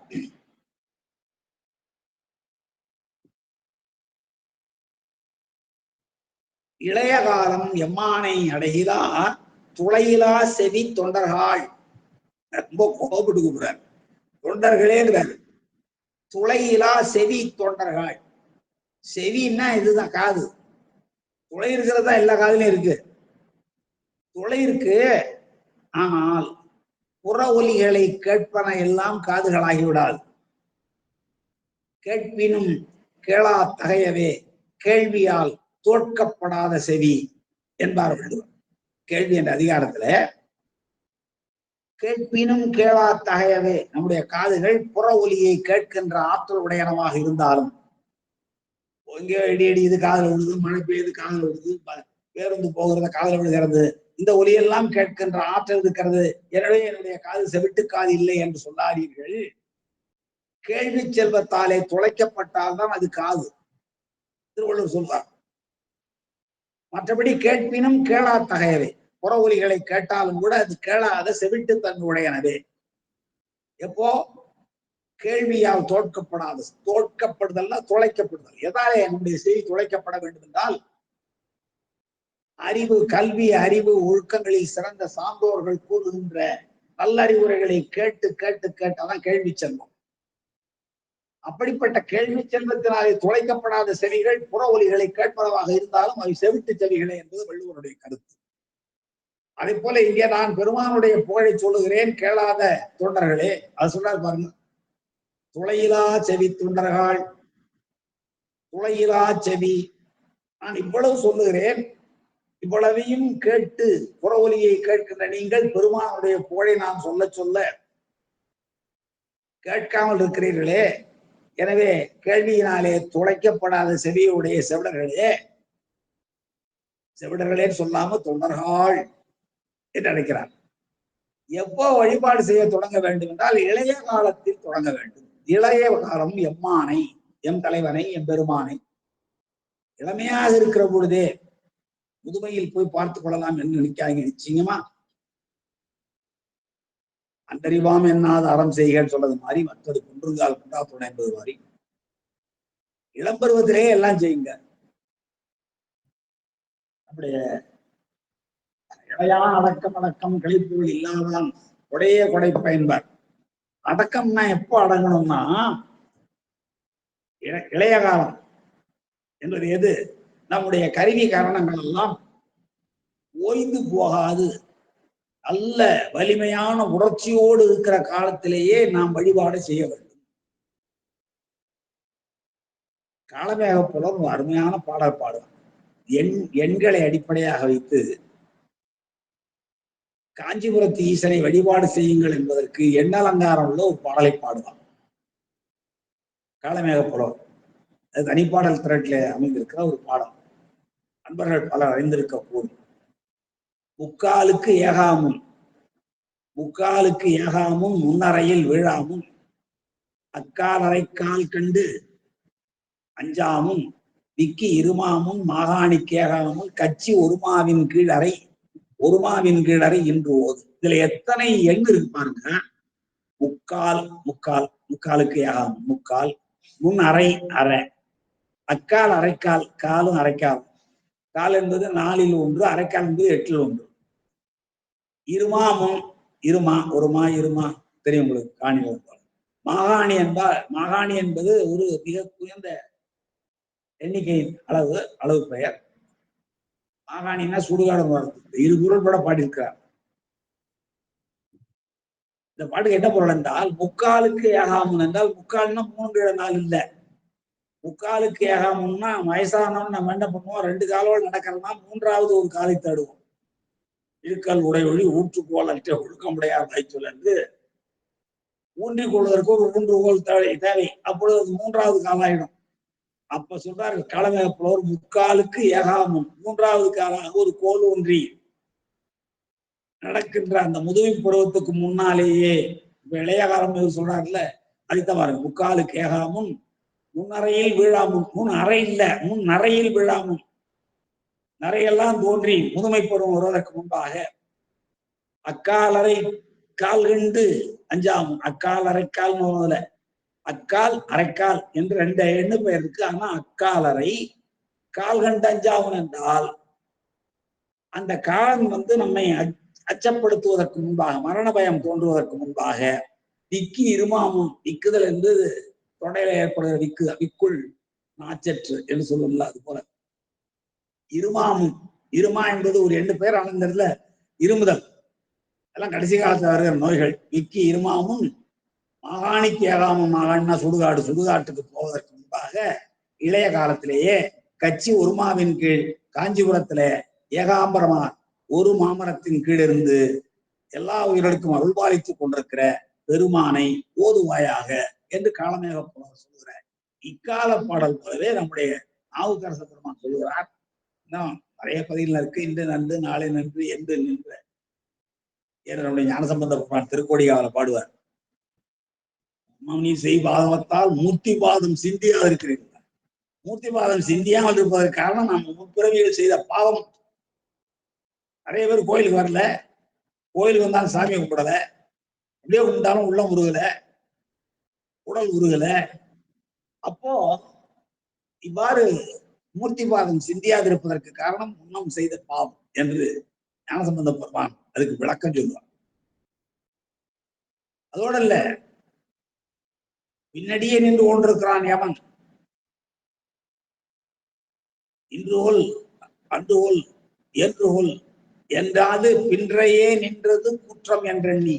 இளைய காலம் எம்மானை அடைகிறார் துளையிலா செவி தொண்டர்கள். ரொம்ப கோபப்பட்டு கூப்பிடுறார். தொண்டர்களேங்கிறார். துளையிலா செவி தொண்டர்கள். செவின்னா இதுதான் காது. துளை இருக்கிறது தான் எல்லா காதுலயும் இருக்கு. துளை இருக்கு. ஆனால் புற ஒலிகளை கேட்பன எல்லாம் காதுகளாகிவிடாது. கேட்பினும் கேளா தகையவே கேள்வியால் தோற்கப்படாத செவி என்பார் வள்ளுவர். கேள்வி என்ற அதிகாரத்துல கேட்பினும் கேளா தகையவே, நம்முடைய காதுகள் புற ஒலியை கேட்கின்ற ஆற்றல் உடையனவாக இருந்தாலும், எங்கேயோ இடி இடியுது காதல விழுது, மழை பெய்யுது காதல விழுது, பேருந்து போகிறத காதல விழுகிறது, இந்த ஒலியெல்லாம் கேட்கின்ற ஆற்றல் இருக்கிறது, எனவே என்னுடைய காது செவிட்டு காது இல்லை என்று சொல்லாதீர்கள். கேள்வி செல்வத்தாலே துளைக்கப்பட்டால்தான் அது காது. திருவள்ளுவர் சொல்றார். மற்றபடி கேட்பினும் கேளா தகையவே, புற ஒலிகளை கேட்டாலும் கூட அது கேளாத செவிட்டு தன்மையுடையனவே. எப்போ கேள்வியால் தோற்கப்படாது. தோற்கப்படுதல்னா துளைக்கப்படுதல். எதாலே என்னுடைய செய்தி துளைக்கப்பட வேண்டும் என்றால், அறிவு, கல்வி, அறிவு, ஒழுக்கங்களில் சிறந்த சான்றோர்கள் கூறுகின்ற நல்லறிவுரைகளை கேட்டு கேட்டு கேட்டாதான் கேள்வி செல்வம். அப்படிப்பட்ட கேள்வி செல்வத்தினாலே துளைக்கப்படாத செவிகள் புற ஒலிகளை கேட்பதாக இருந்தாலும் அவை செவிட்டு செவிகளே என்பது வள்ளுவருடைய கருத்து. அதே போல இங்கே நான் பெருமானுடைய புகழை சொல்லுகிறேன், கேளாத தொண்டர்களே. அது சொல்றாரு பாருங்க. துளையிலா செவி தொண்டர்கள், துளையிலா செவி. நான் இவ்வளவு சொல்லுகிறேன், இவ்வளவையும் கேட்டு புற ஒலியை கேட்கின்ற நீங்கள் பெருமானுடைய புகழை நான் சொல்ல சொல்ல கேட்காமல் இருக்கிறீர்களே. எனவே கேள்வியினாலே துளைக்கப்படாத செவியுடைய செவிடர்களே, செவிடர்களே சொல்லாம தொண்டர்கள் என்று அழைக்கிறார். எப்போ வழிபாடு செய்ய தொடங்க வேண்டும் என்றால் இளைய காலத்தில் தொடங்க வேண்டும். இளைய காலம் எம்மானை, எம் தலைவனை, எம் பெருமானை. இளமையாக இருக்கிற பொழுதே முதுமையில் போய் பார்த்துக் கொள்ளலாம் என்று நினைக்காங்க. நிச்சயமா அந்தறிவாம் என்னாத அறம் செய்கன்னு சொல்றது மாதிரி, மற்றது குன்றுங்கால் குன்றாத்துணை என்பது மாதிரி இளம்பருவத்திலே எல்லாம் செய்யுங்க. அப்படியே இளையான் அடக்கம் அடக்கம் கழிப்புகள் இல்லாதான் கொடைய கொடை பயன்பார். அடக்கம்னா எப்போ அடங்கணும்னா இளைய காலம் என்பது எது? நம்முடைய கருவி காரணங்கள் எல்லாம் ஓய்ந்து போகாது, நல்ல வலிமையான உணர்ச்சியோடு இருக்கிற காலத்திலேயே நாம் வழிபாடு செய்ய வேண்டும். காலமேக புலர் ஒரு அருமையான பாடல் பாடுவார். எண்களை அடிப்படையாக வைத்து காஞ்சிபுரத்து ஈசனை வழிபாடு செய்யுங்கள் என்பதற்கு எண்ணலங்காரம் உள்ள ஒரு பாடலை பாடுவார் காலமேக புலவர். அது தனிப்பாடல் திரட்டில அமைந்திருக்கிற ஒரு பாடம். நண்பர்கள் பலர் அறிந்திருக்க கூடும். முக்காலுக்கு ஏகாமும், முக்காலுக்கு ஏகாமும் முன்னறையில் வீழாமும், அக்கால் அரைக்கால் கண்டு அஞ்சாமும், விக்கி இருமாமும் மாகாணிக்கு ஏகாமும், கட்சி ஒருமாவின் கீழறை, ஒருமாவின் கீழறை இன்று ஓது. இதுல எத்தனை எண் இருக்கு பாருங்க. முக்கால், முக்கால், முக்காலுக்கு ஏகாமும் முக்கால், முன் அரை அரை, அக்கால் அரைக்கால், காலும் அரைக்காலும். கால் என்பது 4ல் 1, அரைக்கால் என்பது 8ல் 1. இருமாமும், இருமா, ஒருமா இருமா தெரியும் உங்களுக்கு. காணி மாகாணி என்பால், மாகாணி என்பது ஒரு மிக குறைந்த எண்ணிக்கையின் அளவு பெயர். மாகாணின்னா சுடுகாடு. இரு குரல் பட பாடியிருக்கிறார். இந்த பாட்டுக்கு என்ன பொருள் என்றால், முக்காலுக்கு ஏகாமுன் என்றால், முக்கால்னா 3 நாள் இல்ல. முக்காலுக்கு ஏகாமுன்னா வயசானவன் நம்ம என்ன பண்ணுவோம், 2 காலோடு நடக்கிறோம்னா 3வது ஒரு காலை தேடுவோம். இருக்கல் உடை ஒளி ஊற்றுக்கோள் அற்ற ஒழுக்கமுடையார் தைச்சொல் என்று ஊன்றிக் கொள்வதற்கு ஒரு ஊன்றுகோல் தேவை. அப்பொழுது 3வது காலாயிடும். அப்ப சொல்றாரு காலமேக புலவர், முக்காலுக்கு ஏகாமும், 3வது காலாக ஒரு கோல் ஊன்றி நடக்கின்ற அந்த முதுமை பருவத்துக்கு முன்னாலேயே, இப்ப இளைய காலம் சொல்றாருல்ல, அடித்த பாருங்க. முக்காலுக்கு ஏகாமும் முன்னறையில் வீழாமும், முன் அறை இல்ல, முன் நரையில் வீழாமும். நிறையெல்லாம் தோன்றி முதுமை பருவம் வருவதற்கு முன்பாக அக்காலரை கால் கண்டு அஞ்சாமும். அக்கால் அரைக்கால் முதல்ல அக்கால் அரைக்கால் என்று ரெண்டு எண்ணு பெயர் இருக்கு. ஆனா அக்காலரை கால் கண்டு அஞ்சாவும் என்றால் அந்த காலன் நம்மை அச்சப்படுத்துவதற்கு முன்பாக, மரண பயம் தோன்றுவதற்கு முன்பாக விக்கி இருமாமும். விக்குதல் என்று தொடையில ஏற்படுகிற விக்கு, விக்குள் நாச்சற்று என்று சொல்லும்ல, அது போல இருமாமும். இருமா என்பது ஒரு எண்ணு பெயர். ஆனந்தத்துல இருமுதல் எல்லாம் கடைசி காலத்துல வருகிற நோய்கள். விக்கி இருமாமும் மாகாணிக்கு ஏகாமும். மாகாணினா சுடுகாடு. சுடுகாட்டுக்கு போவதற்கு முன்பாக இளைய காலத்திலேயே கட்சி உருமாவின் கீழ் காஞ்சிபுரத்துல ஏகாம்பரமா ஒரு மாமரத்தின் கீழ் இருந்து எல்லா உயிர்களுக்கும் அருள்பாலித்துக் கொண்டிருக்கிற பெருமானை ஓதுவாயாக என்று காலமேக புலவர் சொல்லுகிறார். இக்கால பாடல் போலவே நம்முடைய நாவுக்கரச பெருமான் சொல்லுகிறார். இன்னும் நிறைய பதிகள் இருக்கு. இன்று நன்று, நாளை நன்று, என்று நின்ற நம்முடைய ஞானசம்பந்த பெருமான் திருக்கோடிகால பாடுவார். மௌனி செய் பாதவத்தால் மூர்த்தி பாதம் சிந்தியாக இருக்கிறீர்கள். மூர்த்தி பாதம் சிந்தியாமல் இருப்பதற்கு காரணம் நாம் முற்பிறவியில் செய்த பாவம். நிறைய பேர் கோயிலுக்கு வரல, கோயிலுக்கு வந்தாலும் சாமியை கும்பிடல, அப்படியே கும்பிட்டாலும் உள்ளம் உருகல, உடல் உருகல. அப்போ இவ்வாறு மூர்த்தி பாதம் சிந்தியாது இருப்பதற்கு காரணம் முன்னம் செய்த பாவம் என்று ஞானசம்பந்த பெருமான் அதுக்கு விளக்கம் சொல்லுவார். அதோட இல்ல, பின்னடியே நின்று கொண்டிருக்கிறான் யமன். இன்றுகொல் அன்றுகொல் ஏற்றுகொல் என்றாது பின்றையே நின்றது குற்றம் என்றெண்ணி.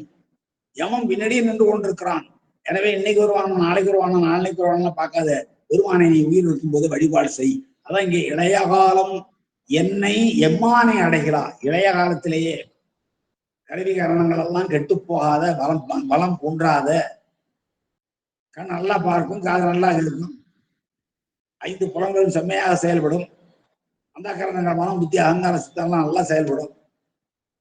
யமன் பின்னடியே நின்று கொண்டிருக்கிறான். எனவே இன்னைக்கு வருவானா, நாளைக்கு வருவானா, நாளைக்கு வருவானா பார்க்காத, பெருமானை நீ உயிர் இருக்கும் போது வழிபாடு செய். அதான் இங்கே இளைய காலம் என்னை எம்மானை அடைகிறா. இளைய காலத்திலேயே கருவி கரணங்கள் எல்லாம் கெட்டு போகாத, பலம் குன்றாத, கண் நல்லா பார்க்கும், காது நல்லா இருக்கும், 5 புலங்களும் செம்மையாக செயல்படும், அந்த கரணங்கள் மனம் புத்தி அகங்கார சித்தம்லாம் நல்லா செயல்படும்.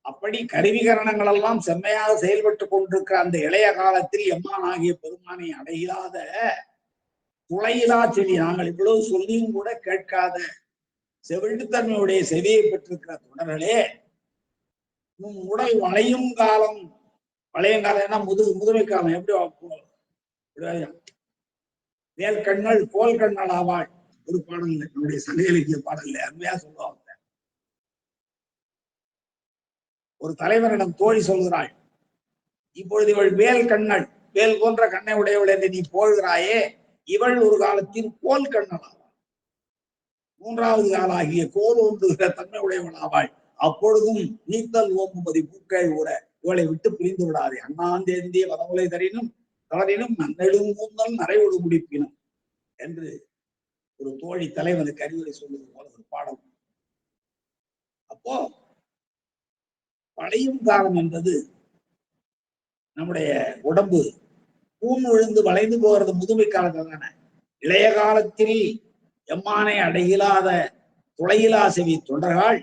அப்படி கருவிகரணங்கள் எல்லாம் செம்மையாக செயல்பட்டு கொண்டிருக்கிற அந்த இளைய காலத்தில் எம்மான் ஆகிய பெருமானை அடையிலாத துளையிலா செவி, நாங்கள் இவ்வளவு சொல்லியும் கூட கேட்காத செவிட்டுத்தன்மையுடைய செவியை பெற்றிருக்கிற தொடர்களே, உடல் வளையும் காலம். வளையும் காலம் என்ன? முதுமை காலம். எப்படி வேல் கண்கள் கோல் கண்ணால் ஆவாள். ஒரு பாடல் நம்முடைய சங்க இலக்கிய பாடல்ல அருமையா சொல்லுவாங்க. ஒரு தலைவரிடம் தோழி சொல்கிறாள், இப்பொழுது இவள் வேல் கண்ணள், வேல் போன்ற கண்ணை உடையவள் என்று நீ போகிறாயே, இவள் ஒரு காலத்தில் கோல் கண்ணல், 3வது காலாகிய கோல் ஒன்றுகிற தன்மை உடையவள் ஆவாள். அப்பொழுதும் நீத்தல் ஓம்புமதி பூக்கள் கூட இவளை விட்டு பிரிந்து விடாதே. அண்ணாந்தேந்திய வதமுலை தளரினும் நன்னெடுங்கூந்தல் நரைவொடு முடிப்பினும் என்று ஒரு தோழி தலைவனுக்கு அறிவுரை சொல்வது போல ஒரு பாடம். அப்போ வளையும் காலம் என்பது நம்முடைய உடம்பு பூன் விழுந்து வளைந்து போகிறது முதுமை காலத்தில் தானே. இளைய காலத்தில் எம்மானை அடையிலாத துளையிலா செவி தொண்டர்கள்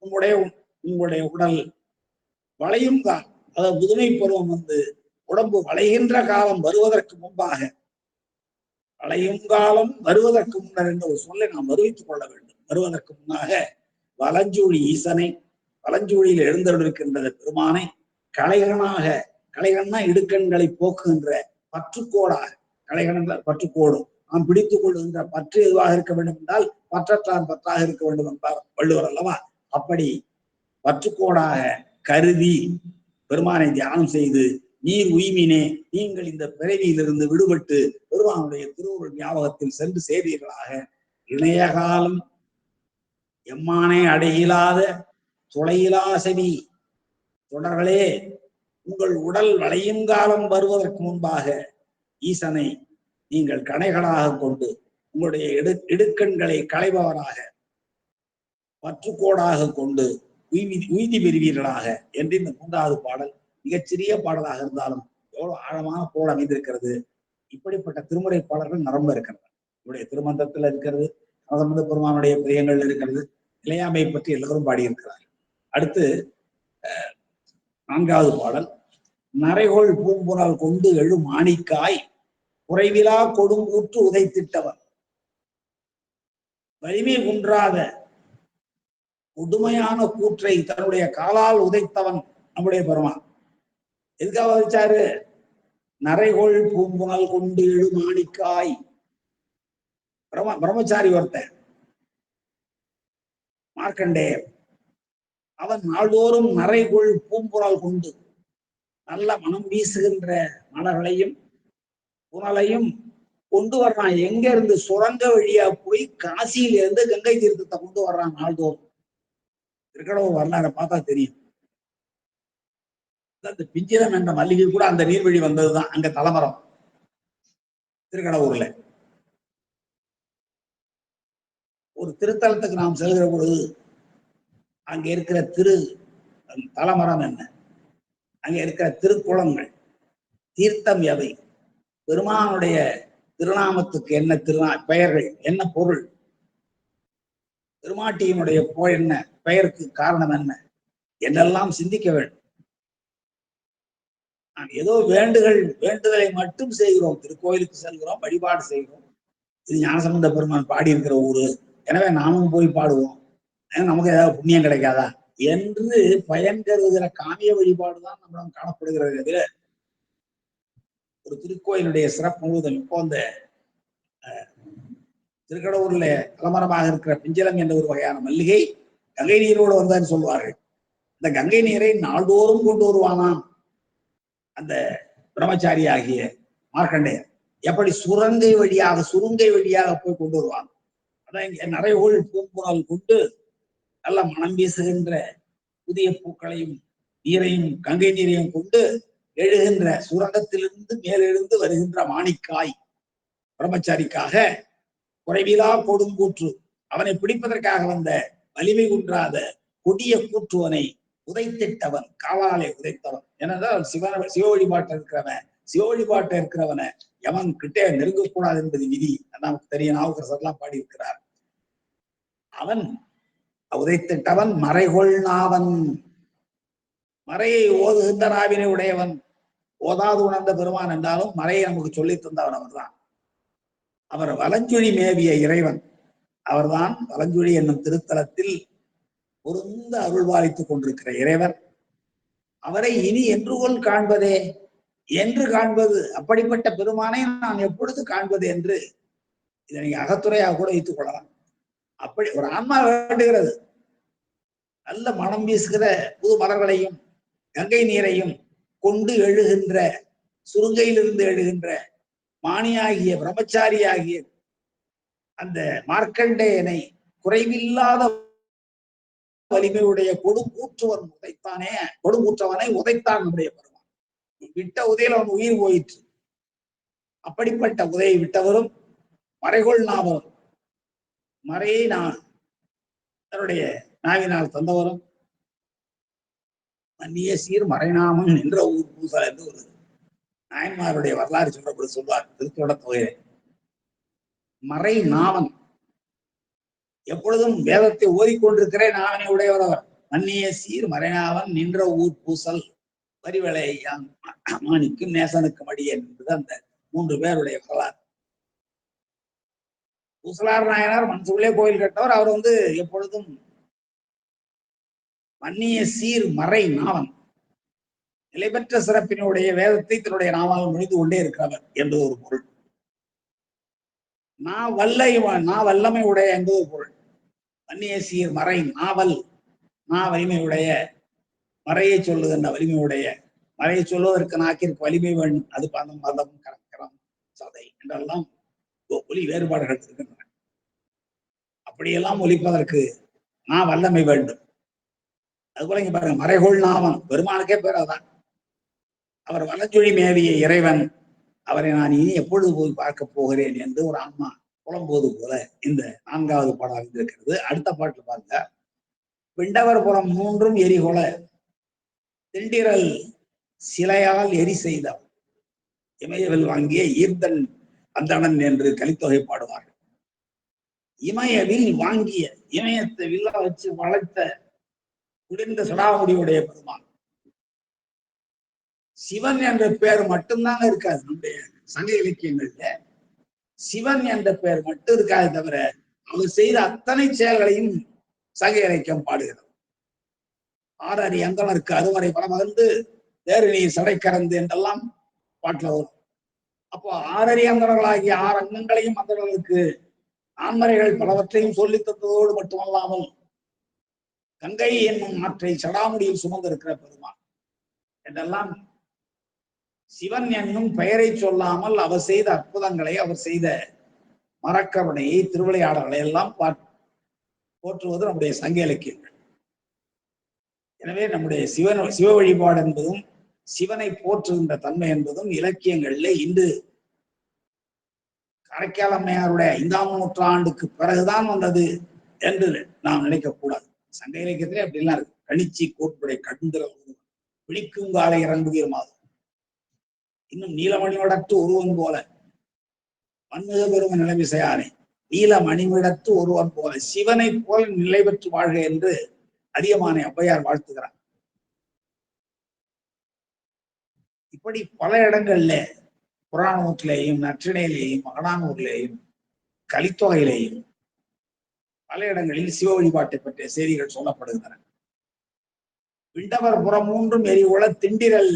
உங்களுடைய உடல் வளையும் காலம், அதாவது முதுமை பருவம் உடம்பு வளைகின்ற காலம் வருவதற்கு முன்பாக, வளையும் காலம் வருவதற்கு முன்னர் என்ற ஒரு சொல்லை நாம் வருவித்துக் கொள்ள வேண்டும். வருவதற்கு முன்னாக வலஞ்சூழி ஈசனை, வலஞ்சூழியில் எழுந்தருக்கின்ற பெருமானை கலைகனாக, கலைகன்னா இடுக்கண்களை போக்குகின்ற பற்றுக்கோடாக, கலைகன் பற்றுக்கோடு, நாம் பிடித்துக் கொள்ளுகின்ற பற்று எதுவாக இருக்க வேண்டும் என்றால் பற்றற்றான் பற்றாக இருக்க வேண்டும் என்றார் வள்ளுவர் அல்லவா. அப்படி பற்றுக்கோடாக கருதி பெருமானை தியானம் செய்து, நீர் உய்மினே நீங்கள் இந்த பிறவியிலிருந்து விடுபட்டு பெருமானுடைய திருவுருள் ஞாபகத்தில் சென்று சேர்வீர்களாக. இணைய காலம் எம்மானை அடையிலாத துளையிலா செவி தொடர்களே, உங்கள் உடல் வளையும் காலம் வருவதற்கு முன்பாக ஈசனை நீங்கள் கணைகளாக கொண்டு உங்களுடைய இடுக்கண்களை களைபவராக பற்றுக்கோடாக கொண்டு உய்தி பெறுவீர்களாக என்று இந்த 3வது பாடல் மிகச்சிறிய பாடலாக இருந்தாலும் எவ்வளவு ஆழமான பொருள் அமைந்திருக்கிறது. இப்படிப்பட்ட திருமுறை பாடல்கள் நிரம்ப இருக்கிறது. இவருடைய திருமந்திரத்தில் இருக்கிறது, நவசம்பந்த பெருமானுடைய பிரியங்கள் இருக்கிறது, நிலையாமை பற்றி எல்லோரும் பாடியிருக்கிறார். அடுத்து 4வது பாடல், நரைகொள் பூம்புணல் கொண்டு எழும் ஆணிக்காய் குறைவிலா கொடுங்கூற்று உதைத்திட்டவர். வலிமை குன்றாத உடுமையான கூற்றை தன்னுடைய காலால் உதைத்தவன் நம்முடைய பெருமான். எதுக்காக வச்சாரு? நரைகொள் பூம்புணல் கொண்டு எழு மாணிக்காய். பிரம்மச்சாரி ஒருத்தன் மார்க்கண்டேயர். அவன் நாள்தோறும் நரைகொள் பூம்புணல் கொண்டு நல்ல மனம் வீசுகின்ற மலர்களையும் புனலையும் கொண்டு வர்றான். எங்க இருந்து? சுரங்க வழியா போய் காசியில இருந்து கங்கை தீர்த்தத்தை கொண்டு வர்றான் நாள்தோறும். திருக்கடவுர் வரலாறு பார்த்தா தெரியும். அந்த பிஞ்சிலம் என்ற மல்லிகை கூட அந்த நீர்வழி வந்ததுதான். அங்க தலைமரம் திருக்கடவுர்ல. ஒரு திருத்தலத்துக்கு நாம் செல்கிற பொழுது அங்க இருக்கிற தலைமரம் என்ன, அங்க இருக்கிற திருக்குளங்கள், தீர்த்தம் எவை, பெருமானுடைய திருநாமத்துக்கு என்ன பெயர்கள், என்ன பொருள், திருமாட்டியினுடைய என்ன பெயருக்கு காரணம் என்ன என்றெல்லாம் சிந்திக்க வேண்டும். நாம் ஏதோ வேண்டுதலை மட்டும் செய்கிறோம். திருக்கோயிலுக்கு செல்கிறோம், வழிபாடு செய்கிறோம். இது ஞானசம்பந்த பெருமான் பாடி இருக்கிற ஊரு, எனவே நாமும் போய் பாடுவோம், நமக்கு ஏதாவது புண்ணியம் கிடைக்காதா என்று பயன் கருதுகிற காமிய வழிபாடுதான் நம்மளும் காணப்படுகிறது. ஒரு திருக்கோயிலுடைய சிறப்பு முழுவதும் இப்போ இந்த திருக்கடவுர்ல தலைமரமாக இருக்கிற பிஞ்சலம் என்ற ஒரு வகையான மல்லிகை கங்கை நீரோடு வந்தான்னு சொல்வார்கள். இந்த கங்கை நீரை நாள்தோறும் கொண்டு வருவானாம் அந்த பிரம்மச்சாரி ஆகிய மார்க்கண்டேயர். எப்படி சுருங்கை வழியாக போய் கொண்டு வருவாங்க. அதான் இங்க நரைகொள் பூம்புணல் கொண்டு நல்ல மனம் வீசுகின்ற புதிய பூக்களையும் நீரையும் கங்கை நீரையும் கொண்டு எழுகின்ற சுரங்கத்திலிருந்து மேலெழுந்து வருகின்ற மாணிக்காய் பிரம்மச்சாரிக்காக குறைவிலா கொடுங்கூற்று, அவனை பிடிப்பதற்காக வந்த வலிமை குன்றாத கொடிய கூற்றுவனை உதைத்திட்டவன், காலாலே உதைத்தவன். ஏனென்றால் சிவ வழிபாட்டை இருக்கிறவனை எவன் கிட்டே நெருங்கக்கூடாது என்பது விதி. நமக்கு தெரியும், நாவுக்கரசர்லாம் பாடி இருக்கிறார். அவன் உதைத்திட்டவன் மறைகொள் நாவன், மறையை ஓதுகின்ற நாவினை உடையவன். ஓதாது உணர்ந்த பெருமான் என்றாலும் மறையை நமக்கு சொல்லித் தந்தவன் அவர்தான். அவர் வலஞ்சுழி மேவிய இறைவன் அவர்தான். வலஞ்சுழி என்னும் திருத்தலத்தில் பொருந்த அருள்வாளித்துக் கொண்டிருக்கிற இறைவர். அவரை இனி என்றுகொள் காண்பதே, என்று காண்பது, அப்படிப்பட்ட பெருமானை நான் எப்பொழுது காண்பது என்று இதை நீங்க அகத்துறையாக கூட வைத்துக் கொள்ளலாம். அப்படி ஒரு ஆன்மா வேண்டுகிறது. நல்ல மனம் வீசுகிற புது மலர்களையும் கங்கை நீரையும் கொண்டு எழுகின்ற, சுருங்கையிலிருந்து எழுகின்ற மாணியாகிய பிரம்மச்சாரியாகிய அந்த மார்க்கண்டேயனை குறைவில்லாத வலிமையுடைய கொடுங்கூற்றுவன் உதைத்தானே, கொடுங்கூற்றவனை உதைத்தான் நம்முடைய பெருமான். விட்ட உதையில அவன் உயிர் போயிற்று. அப்படிப்பட்ட உதையை விட்டவரும் மறைகொள் நாவரும், மறையை நான் தன்னுடைய நாவினால் தந்தவரும், மன்னிய சீர் மறைநாமன் என்ற ஊர் பூசா என்று ஒரு நாயன்மாருடைய வரலாறு சொல்லப்படி சொல்வார் திருத்தோட தொகையை. மறை நாவன், எப்பொழுதும் வேதத்தை ஓதிக்கொண்டிருக்கிறேன் நாவனை உடையவர். மன்னிய சீர் மறைநாவன் நின்ற ஊர் பூசல் வரிவளையான் மாணிக்கும் நேசனுக்கும் அடியேன் என்பது அந்த 3 பேருடைய வரலாறு. பூசலார் நாயனார் மனசுக்குள்ளே கோயில் கட்டவர். அவர் எப்பொழுதும் மன்னிய சீர் மறை நாவன், நிலைபெற்ற சிறப்பினுடைய வேதத்தை தன்னுடைய நாவால் மொழிந்து கொண்டே இருக்கிறவர் என்பது ஒரு பொருள். நான் வல்லமை உடைய என்பது ஒரு பொருள். மன்னிய சீர் மறை நாவல், வலிமையுடைய, மறையை சொல்லுகின்ற வலிமையுடைய, மறையை சொல்வதற்கு நாக்கிற்கு வலிமை வேண்டும். அது பதம் மதம் கரக்கரம் சதை என்றெல்லாம் ஒலி வேறுபாடுகள் இருக்கின்றன. அப்படியெல்லாம் ஒலிப்பதற்கு வல்லமை வேண்டும். அதுபோல இங்க பாருங்க, மறைகொள் நாவன், பெருமானுக்கே பேர் அதான். அவர் வலஞ்சுழி மேவிய இறைவன், அவரை நான் இனி எப்பொழுது போய் பார்க்க போகிறேன் என்று ஒரு ஆன்மா புலம்போது போல இந்த 4வது பாடல் இருக்கிறது. அடுத்த பாட்டுல பாருங்க, விண்டவர் புறம் 3 எரிகொல திண்டிரல் சிலையால் எரி செய்தவன், இமயவில் வாங்கிய ஈர்த்தன் அந்தணன் என்று கலித்தொகை பாடுவார்கள். இமயவில் வாங்கிய, இமயத்தை வில்லா வச்சு வளைத்த குடிந்த சடாமுடியுடைய பெருமான். சிவன் என்ற பெயர் மட்டும்தாங்க இருக்காது நம்முடைய சங்க இலக்கியங்கள்ல. சிவன் என்ற பெயர் மட்டும் இருக்காது தவிர அவர் செய்த அத்தனை செயல்களையும் சங்க இலக்கியம் பாடுகிறது. ஆறறி அந்தனருக்கு அருமறை பலமகந்து வேறு நீ சடை கறந்து என்றெல்லாம் பாட்டுல வரும். அப்போ ஆறறி அந்தனர்களாகிய 6 அங்கங்களையும் அந்தனர்களுக்கு ஆண்மறைகள் பலவற்றையும் சொல்லி தந்ததோடு மட்டுமல்லாமல் கங்கை என்னும் ஆற்றை சடாமுடியில் சுமந்திருக்கிற பெருமான் என்றெல்லாம் சிவன் என்னும் பெயரை சொல்லாமல் அவர் செய்த அற்புதங்களை, அவர் செய்த மரக்கருணையை, திருவிளையாடல்களை எல்லாம் போற்றுவது நம்முடைய சங்க இலக்கியங்கள். எனவே நம்முடைய சிவ வழிபாடு என்பதும் சிவனை போற்றுகின்ற தன்மை என்பதும் இலக்கியங்கள்ல இன்று காரைக்கால் அம்மையாருடைய 5ஆம் நூற்றாண்டுக்கு பிறகுதான் வந்தது என்று நாம் நினைக்கக்கூடாது. சங்க இலக்கியத்திலே அப்படிலாம் இருக்கு. கணிச்சி கோட்புடை கடுந்திர விழிக்கும் காலை இறங்குவீர் மாதம், இன்னும் நீலமணிவடத்து ஒருவன் போல மன்மிக பெரும நிலைமிசையானே, நீல மணிமிடத்து ஒருவன் போல சிவனை போல நிலை பெற்று வாழ்க என்று அதிகமான ஔவையார் வாழ்த்துகிறார். இப்படி பல இடங்கள்ல புறாணத்திலேயும், நற்றிணையிலேயும், மகனானூர்லேயும், கலித்தொகையிலேயும் பல இடங்களில் சிவ வழிபாட்டை பற்றிய செய்திகள் சொல்லப்படுகின்றன. விண்டவர் புறம் 3 எரிவுள திண்டிரல்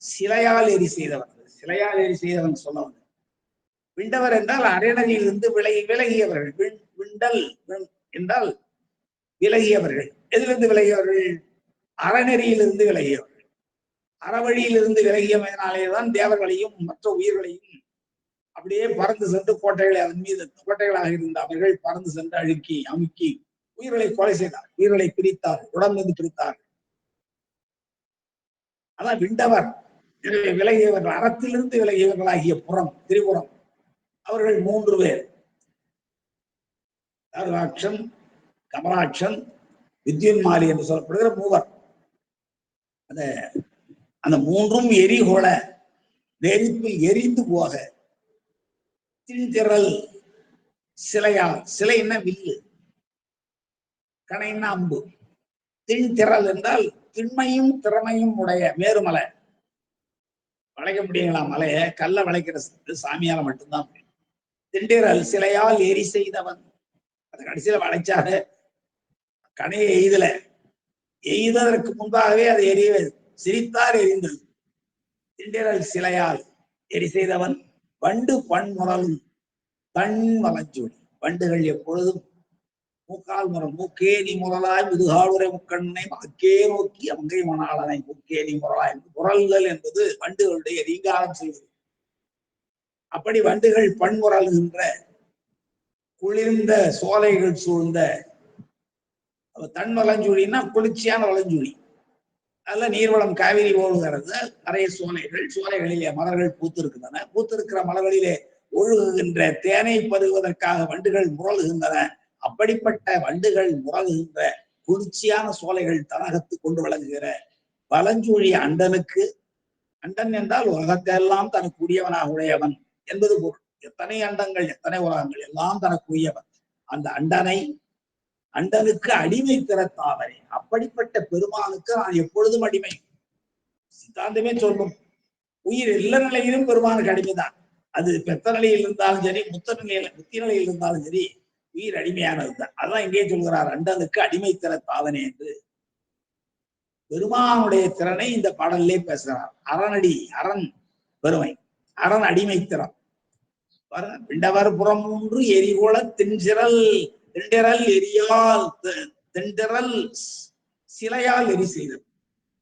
சிலையால் எரி செய்தவன். சிலையால் எரி செய்தவன் சொல்லவன். விண்டவர் என்றால் அரணரிலிருந்து விலகியவர்கள். விண்டல் என்றால் விலகியவர்கள். எதிலிருந்து விலகியவர்கள்? அறநெறியிலிருந்து விலகியவர்கள். அறவழியிலிருந்து விலகியமையினாலேதான் தேவர்களையும் மற்ற உயிர்களையும் அப்படியே பறந்து சென்று கோட்டைகளை, அதன் மீது கோட்டைகளாக இருந்த அவர்கள் பறந்து சென்று அழுக்கி அமுக்கி உயிர்களை கொலை செய்தார், உயிர்களை பிரித்தார், உடம்பிருந்து பிரித்தார். அதான் விண்டவர். விலகியவர்கள், அறத்திலிருந்து விலகியவர்களாகிய புறம், திரிபுரம், அவர்கள் 3 பேர். தாரகாட்சன், கமலாட்சன், வித்யுன்மாலி என்று சொல்லப்படுகிற 3. அந்த 3ம் எரிகொள நெருப்பில் எரிந்து போக திண்திரல் சிலையால், சிலைன்னா வில்லு, கணைன்னா அம்பு, திண்திரல் என்றால் திண்மையும் திறமையும் உடைய மேருமலை. வளைக்க முடியுங்களா மலையை? கல்ல வளைக்கிற சாமியால மட்டும்தான். திண்டிரல் சிலையால் எரி செய்தவன். அது கடைசியில வளைச்சாக கணையை எய்தல, எய்ததற்கு முன்பாகவே அது எரிய சிரித்தார் எரிந்தது. திண்டிரல் சிலையால் எரி செய்தவன் வண்டு பன்முரலும் தன் வலஞ்சொலி. வண்டுகள் எப்பொழுதும் மூக்கால் முறம், மூக்கே நீ முரலாய் முதுகாலுரை முக்கண்ணனை மக்கே நோக்கி அங்கை மணாளனை மூக்கே நீ முரலாய். முரல்கள் என்பது வண்டுகளுடைய ரீங்காரம் செய்வது. அப்படி வண்டுகள் பன்முரல்கின்ற குளிர்ந்த சோலைகள் சூழ்ந்த தன் வலஞ்சொலின்னா குளிர்ச்சியான வலஞ்சொலி. அதுல நீர்வளம் காவிரி ஓடுகிறது, நிறைய சோலைகள், சோலைகளிலே மலர்கள் பூத்திருக்கின்றன. பூத்திருக்கிற மலர்களிலே ஒழுகுகின்ற தேனை பருகுவதற்காக வண்டுகள் முரல்கின்றன. அப்படிப்பட்ட வண்டுகள் முரல்கின்ற குளிர்ச்சியான சோலைகள் தனகத்து கொண்டு விளங்குகிற வலஞ்சூழி அண்டனுக்கு, அண்டன் என்றால் உலகத்தெல்லாம் தனக்கு உரியவனாக உடையவன் என்பது பொருள். எத்தனை அண்டங்கள், எத்தனை உலகங்கள் எல்லாம் தனக்கு உரியவன். அந்த அண்டனுக்கு அடிமை திறத்தாவனே. அப்படிப்பட்ட பெருமானுக்கு நான் எப்பொழுதும் அடிமை. சித்தாந்தமே சொல்லும், உயிர் எல்லா நிலையிலும் பெருமானுக்கு அடிமைதான். அது பெத்த நிலையில் இருந்தாலும் சரி, முத்தி நிலையில் இருந்தாலும் சரி, உயிர் அடிமையானதுதான். அதான் இங்கே சொல்கிறார், அண்டனுக்கு அடிமை திறத்தாவனே என்று பெருமானுடைய திறனை இந்த பாடலிலே பேசுகிறார். அரணடி, அரண் பெருமை, அரண் அடிமை திறம். விண்டவர் புறம் 3 எரிகோள திண்டிரல் எரியால் திண்டிரல் சிலையால் எரி செய்தது.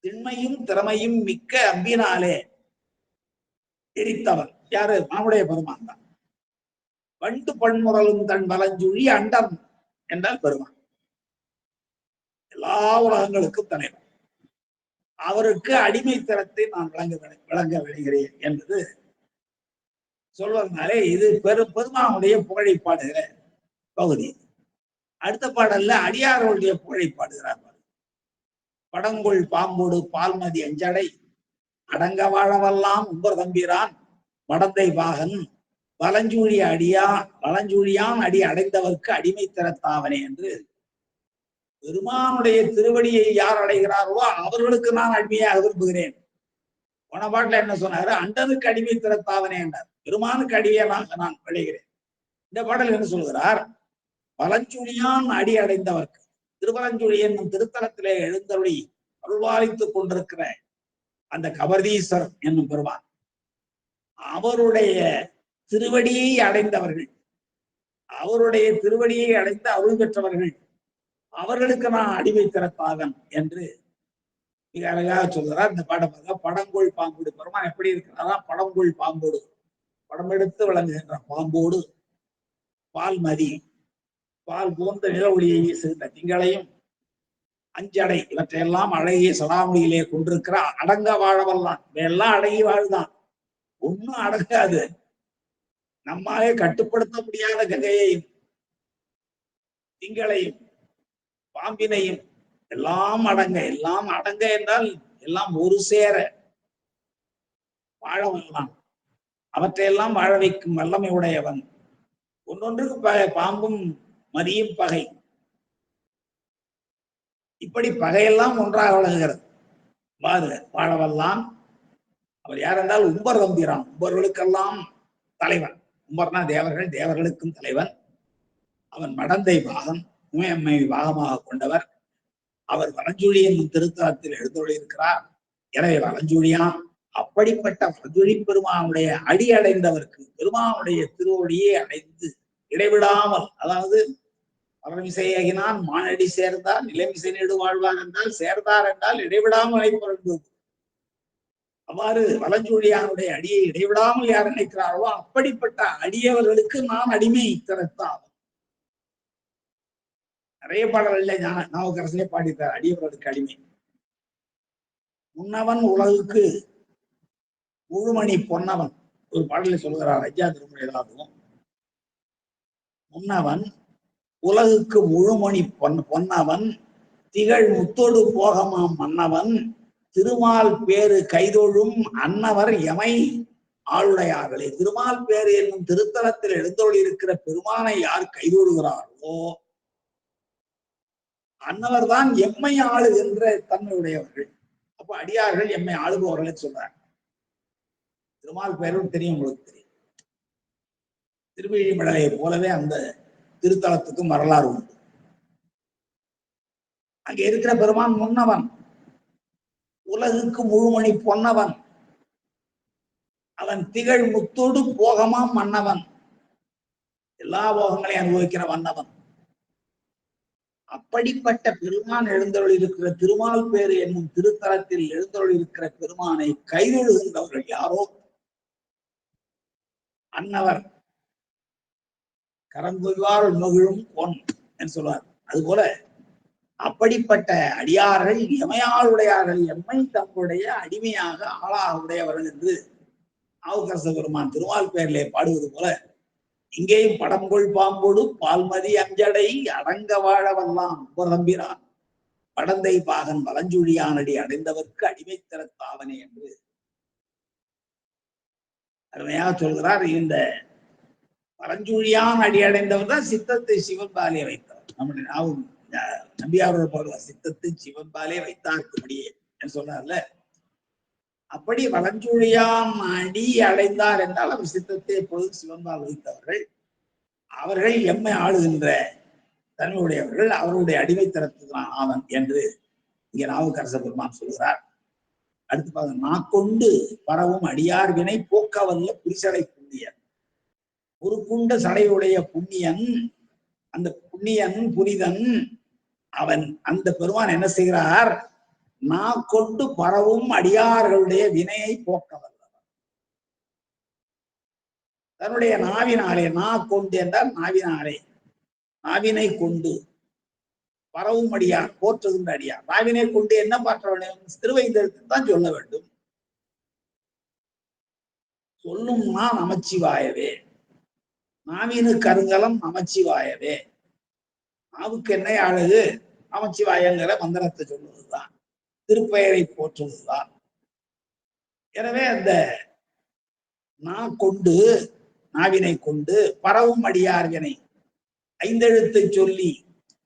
திண்மையும் திறமையும் மிக்க அம்பினாலே எரித்தவன் யாரு? மாவுடைய பெருமான் தான். வண்டு பன்முரலும் தன் வலஞ்சுழி அண்டம் என்றால் பெருமான், எல்லா உலகங்களுக்கும் தலைவர். அவருக்கு அடிமை திறத்தை நான் விளங்க விடுகிறேன் என்பது சொல்வதனாலே இது பெருமானுடைய புகழை பாடுகிற பகுதி. அடுத்த பாடல்ல அடியார்களுடைய புகழை பாடுகிறார். படங்குள் பாம்போடு பால்மதி அஞ்சடை அடங்க வாழவெல்லாம் உம்பர் தம்பிரான் மடந்தை பாகன் வலஞ்சூழியான் அடி அடைந்தவர்க்கு அடிமை திறத்தாவனே என்று பெருமானுடைய திருவடியை யார் அடைகிறார்களோ அவர்களுக்கு நான் அடிமையாக விரும்புகிறேன். போன பாட்டுல என்ன சொன்னாரு? அண்டனுக்கு அடிமை திறத்தாவனே என்றார். பெருமானுக்கு அடிமையாக நான் விளைகிறேன். இந்த பாடல் என்ன சொல்கிறார்? வலஞ்சூழியான் அடி அடைந்தவர்க்கு, திருவலஞ்சுழி என்னும் திருத்தலத்திலே எழுந்தருளி அருள்வாளித்துக் கொண்டிருக்கிற அந்த கபர்தீஸ்வரர் என்னும் பெருமான், அவருடைய திருவடியை அடைந்தவர்கள், அவருடைய திருவடியை அடைந்து அருள் பெற்றவர்கள், அவர்களுக்கு நான் அடிமை திறப்பாகன் என்று மிக அழகாக சொல்கிறார். இந்த பாடம் படங்கொள் பாம்போடு பெருமான் எப்படி இருக்கிறாரா? படங்கொள் பாம்போடு, படம் எடுத்து விளங்குகின்ற பாம்போடு, பால் மதி, பால் போன்ற நில ஒளியை வீசுகின்ற திங்களையும், அஞ்சடை, இவற்றையெல்லாம் அழகிய சடாமொழியிலே கொண்டிருக்கிற அடங்க வாழவல்லாம், எல்லாம் அடங்கி வாழ்தான், ஒன்னும் அடங்காது. நம்மாலே கட்டுப்படுத்த முடியாத கங்கையையும் திங்களையும் பாம்பினையும் எல்லாம் அடங்க, எல்லாம் அடங்க என்றால் எல்லாம் ஒரு சேர வாழ வல்லான், அவற்றையெல்லாம் வாழ வைக்கும் வல்லமை உடையவன். ஒன்னொன்றுக்கு பாம்பும் மதியும் பகை, இப்படி பகையெல்லாம் ஒன்றாக வழங்குகிறது. வாழவல்லான் அவர் யார் என்றால் உம்பர் தம்பிரான், உம்பர்களுக்கெல்லாம் தலைவன். உம்பர்னா தேவர்கள், தேவர்களுக்கும் தலைவன். அவன் மடந்தை பாகன், உமையம்மை பாகமாக கொண்டவர். அவர் வலஞ்சுழி என்னும் திருத்தலத்தில் எழுந்தொழியிருக்கிறார். எனவே வலஞ்சுழியான், அப்படிப்பட்ட வலஞ்சுழி பெருமானுடைய அடி அடைந்தவர்க்கு, பெருமானுடைய திருவடியை அடைந்து இடைவிடாமல், அதாவது பரமிசையாகினான் மானடி சேர்ந்தார் நிலைமிசை நீடு வாழ்வார் என்றால், சேர்ந்தார் என்றால் இடைவிடாமல் அழைப்பது. அவ்வாறு வலஞ்சூழியானுடைய அடியை இடைவிடாமல் யார் நினைக்கிறார்களோ அப்படிப்பட்ட அடியவர்களுக்கு நான் அடிமை திறத்தாகும். நிறைய பாடல்கள் நாவுக்கரசே பாடித்தார் அடியவர்களுக்கு அடிமை. முன்னவன் உலகுக்கு முழுமணி பொன்னவன், ஒரு பாடலை சொல்கிறார் ஐயா திருமுறைகளாகவும். முன்னவன் உலகுக்கு முழுமணி பொன்னவன், திகழ் முத்தோடு போகமாம் மன்னவன், திருமால் பேரு கைதொழும் அன்னவர் எமை ஆளுடையார்களே. திருமால் பேரு என்னும் திருத்தலத்தில் எழுந்தோடு இருக்கிற பெருமானை யார் கைதொழுகிறார்களோ அன்னவர் தான் எம்மை ஆளுகின்ற தன்மையுடையவர்கள். அப்ப அடியார்கள் எம்மை ஆளுபவர்களை சொல்றாங்க. திருமால் பேரும் தெரியும், உங்களுக்கு தெரியும். திருவிழிமலையை போலவே அந்த திருத்தலத்துக்கும் வரலாறு உண்டு. அங்க இருக்கிற பெருமான் முன்னவன், உலகுக்கு முழுமணி பொன்னவன், அவன் திகழ் முத்தோடு போகமாம் மன்னவன், எல்லா போகங்களையும் அனுபவிக்கிற மன்னவன். அப்படிப்பட்ட பெருமான் எழுந்தருள் இருக்கிற திருமால் பேரு என்னும் திருத்தலத்தில் எழுந்தருள் இருக்கிற பெருமானை கைதொழுகின்றவர்கள் யாரோ அன்னவர் கரங்குவார் மகிழும் பொன் என்று சொல்வார். அதுபோல அப்படிப்பட்ட அடியார்கள் எமையாளுடையார்கள், எம்மை தம்முடைய அடிமையாக ஆளாக உடையவர்கள் என்று நாவுக்கரச பெருமான் திருமால் பேரிலே பாடுவது போல, இங்கேயும் படங்கொள் பாம்போடு பால்மதி அஞ்சடை அடங்க வாழ வல்லாம் உபரம்பிரான், படந்தை பாகன் வலஞ்சுழியானடி அடைந்தவர்க்கு அடிமை திறத்தாவனே என்று அருமையாக சொல்கிறார். இந்த வலஞ்சுழியான் அடி அடைந்தவர் தான் சித்தத்தை சிவன்பாலே வைத்தவர். நம்முடைய நம்பியாரோட பாடுவார், சித்தத்தை சிவன்பாலே வைத்தார்க்கு முடியே என்று சொன்னார்ல. அப்படி வலஞ்சுழியான் அடி அடைந்தார் என்றால் அவர் சித்தத்தை எப்பொழுது சிவன்பால் வைத்தவர்கள், அவர்கள் எம்மை ஆளுகின்ற தன்மையுடையவர்கள், அவருடைய அடிமைத்தனத்துக்கு ஆவன் என்று இங்கே நாவுக்கரச பெருமான் சொல்கிறார். அடுத்து பாருங்க, நாக்கொண்டு பரவும் அடியார் வினை போக்கவல்ல புரிசடை புண்ணியன். ஒரு குண்ட சடையுடைய புண்ணியன், அந்த புண்ணியன் புனிதன் அவன், அந்த பெருமான் என்ன செய்கிறார்? நாக்கொண்டு பரவும் அடியார்களுடைய வினையை போக்கவல்லவன். தன்னுடைய நாவினாலே, நாக்கொண்டு என்றால் நாவினாலே, நாவினை கொண்டு பரவும் அடியார், போற்றுகின்ற அடியார். நாவினை கொண்டு என்ன பாற்ற வேண்டும்? திருவைந்தெழுத்து தான் சொல்ல வேண்டும். சொல்லும்னா நமச்சிவாயவே, நாவினு கருங்கலம் நமச்சிவாயவே. நாவுக்கு என்ன அழகு? நமச்சிவாயங்கிற மந்திரத்தை சொல்லுவதுதான், திருப்பெயரை போற்றுவதுதான். எனவே அந்த கொண்டு, நாவினை கொண்டு பரவும் அடியார் வினை, ஐந்தெழுத்தை சொல்லி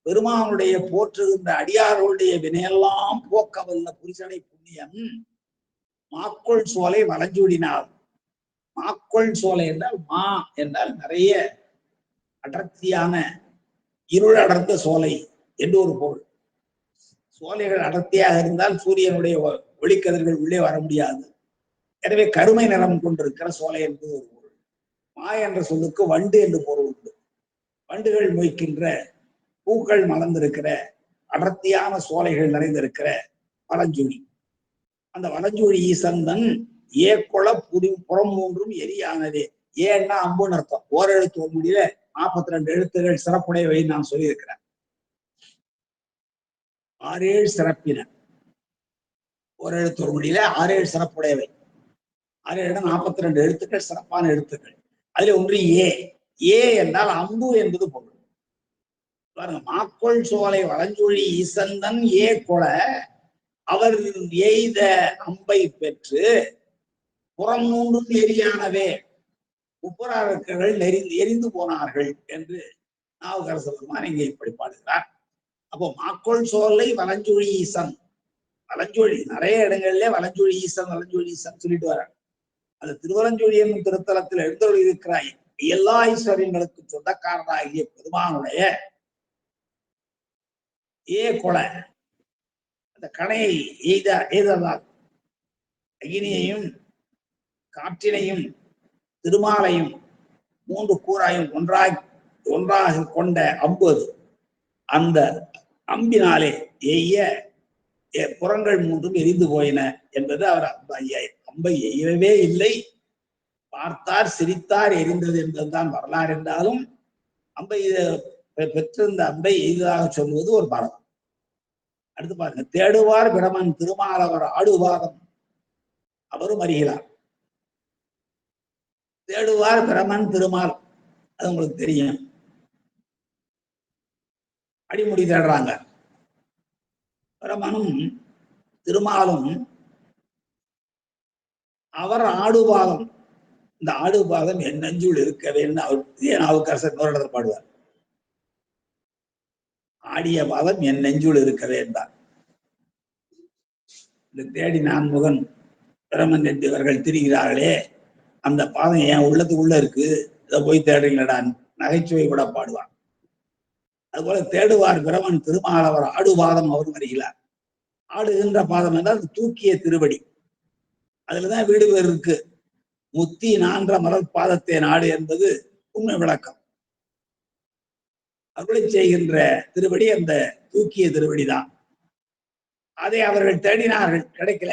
பெருமானுடைய போற்றுகின்ற அடியார்களுடைய வினையெல்லாம் போக்கவல்ல புரிசடை புண்ணியன் மாக்கொள் சோலை வலஞ்சூடினார். மாக்கொள் சோலை என்றால் மா என்றால் நிறைய அடர்த்தியான இருள் அடர்ந்த சோலை என்று ஒரு பொருள். சோலைகள் அடர்த்தியாக இருந்தால் சூரியனுடைய ஒளிக்கதிர்கள் உள்ளே வர முடியாது. எனவே கருமை நிறம் கொண்டிருக்கிற சோலை என்பது ஒரு பொருள். மா என்ற சொல்லுக்கு வண்டு என்று பொருள் உண்டு. வண்டுகள் மொய்க்கின்ற பூக்கள் மலர்ந்திருக்கிற அடர்த்தியான சோலைகள் நிறைந்திருக்கிற வலஞ்சொலி. அந்த வலஞ்சொலி ஈசந்தன் ஏக்கொள புறம் மூன்றும் எரியானதே. ஏன்னா அம்புன்னு அர்த்தம். ஓரெழுத்து முடியல 42 எழுத்துகள் சிறப்புடையவை நான் சொல்லியிருக்கிறேன். 6 சிறப்பின. ஓரெழுத்து முடியல 6 சிறப்புடையவை. 6 42 எழுத்துக்கள் சிறப்பான எழுத்துக்கள். அதுல ஒன்று ஏ. ஏ என்றால் அம்பு என்பது பொருள். மாக்கொள் சோலை வலஞ்சொலி ஈசந்தன் ஏ கொள அவர் எய்த அம்பை பெற்று புறம் மூன்றும் எரியானவே முப்புறார்கள் எரிந்து போனார்கள் என்று நாவுக்கரசர் பெருமான் இங்கே இப்படி பாடுகிறார். அப்போ மாக்கொள் சோலை வலஞ்சொலி ஈசன், வலஞ்சொலி நிறைய இடங்கள்ல வலஞ்சொலி ஈசன் வலஞ்சொலி ஈசன் சொல்லிட்டு வர. அது திருவலஞ்சொலி என்னும் திருத்தலத்தில் எழுந்தொழி இருக்கிறாய் எல்லா ஐஸ்வர்யங்களுக்கு சொந்தக்காரனாகிய பெருமானுடைய ஏ கொலை அந்த கணையை எய்ததால் அகினியையும் காற்றினையும் திருமாலையும் 3 கூறாயும் ஒன்றாக கொண்ட அம்பு அது. அந்த அம்பினாலே எய்ய புறங்கள் 3 எரிந்து போயின என்பது அவர் அம்பை எய்யவே இல்லை, பார்த்தார் சிரித்தார் எரிந்தது என்பதுதான் வரலாறு. என்றாலும் அம்பை பெற்றிருந்த அம்பை எய்ததாக சொல்வது ஒரு பலம். அடுத்து பாருங்க, தேடுவார் பிரமன் திருமாலவர் ஆடுவாதம் அவரும் அறிகிறார். தேடுவார் பிரமன் திருமால், அது உங்களுக்கு தெரியும். அடிமுடி தேடுறாங்க. பிரமனும் திருமாலும் அவர் ஆடுபாதம், இந்த ஆடுபாதம் என் நெஞ்சுள் இருக்கவேன்னு அவர் நாவுக்கரசர் ஒரு இடத்துல பாடுவார். ஆடிய பாதம் என் நெஞ்சுள் இருக்கவே என்றார். இந்த தேடி நான்முகன் பிரமன் என்பவர்கள் திரிகிறார்களே, அந்த பாதம் என் உள்ளத்துக்குள்ள இருக்கு, இதை போய் தேடுறீங்களடா நகைச்சுவை கூட பாடுவார். அதுபோல தேடுவார் பிரமன் திருமாலவர் ஆடுபாதம் அவரும் வருகிறார். ஆடுகின்ற பாதம் என்றால் தூக்கிய திருவடி, அதுலதான் வீடு பேர் இருக்கு. முத்தி நான்ற மலர் பாதத்தை நாடு என்பது உண்மை விளக்கம். அருளை செய்கின்ற திருவடி அந்த தூக்கிய திருவடிதான். அதை அவர்கள் தேடினார்கள், கிடைக்கல.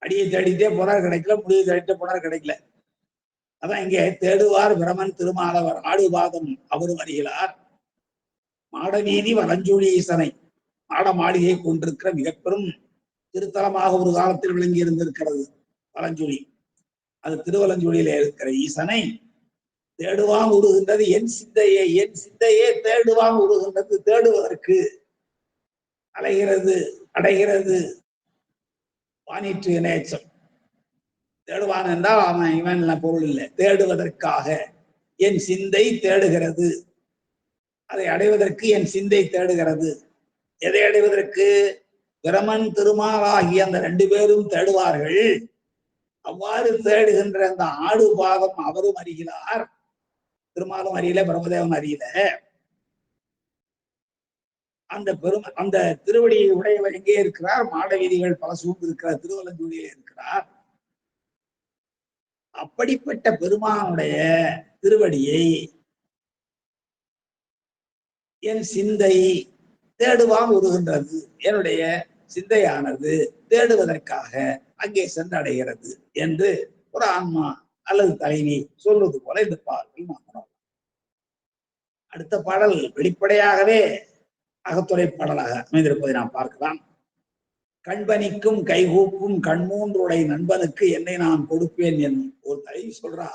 அடியை தேடிட்டே போனார், கிடைக்கல. முடிவு தேடிட்டே போனார், கிடைக்கல. அதான் இங்கே தேடுவார் பிரமன் திருமாலவர் ஆடுபாதம் அவரும் அறிகிறார். மாடவீதி வலஞ்சொலி ஈசனை, மாட மாளிகை கொண்டிருக்கிற மிகப்பெரும் திருத்தலமாக ஒரு காலத்தில் விளங்கி இருந்திருக்கிறது வலஞ்சொலி. அது திருவலஞ்சொலியில இருக்கிற ஈசனை தேடுவான் உருகின்றது என் சிந்தையே, என் சிந்தையே தேடுவான் உருகின்றது. தேடுவதற்கு அலைகிறது, அடைகிறது. வானிற்று நேச்சம். தேடுவான் என்றால் அவன் இவன் பொருள் இல்லை, தேடுவதற்காக என் சிந்தை தேடுகிறது. அதை அடைவதற்கு என் சிந்தை தேடுகிறது. எதை அடைவதற்கு? பிரமன் திருமால் ஆகிய அந்த 2 பேரும் தேடுவார்கள். அவ்வாறு தேடுகின்ற அந்த ஆடு பாதம் அவரும் அறிகிறார். திருமாலும் அறியல, பிரம்மதேவன் அறியல. அந்த திருவடியை உடையவர் எங்கே இருக்கிறார்? மாட வீதிகள் பல சூழ்ந்து இருக்கிறார், திருவலஞ்சூரியில் இருக்கிறார். அப்படிப்பட்ட பெருமானுடைய திருவடியை என் சிந்தை தேடுவான் உருகின்றது. என்னுடைய சிந்தையானது தேடுவதற்காக அங்கே சென்றடைகிறது என்று ஒரு ஆன்மா அல்லது தலைவி சொல்வது போல இந்த பாடல் மாத்திரம். அடுத்த பாடல் வெளிப்படையாகவே அகத்துறை பாடலாக அமைந்திருப்பதை நாம் பார்க்கலாம். கண்பனிக்கும் கைகூப்பும் கண்மூன்றுடை நண்பனுக்கு என்னை நான் கொடுப்பேன் என்று ஒரு தலைவி சொல்றா.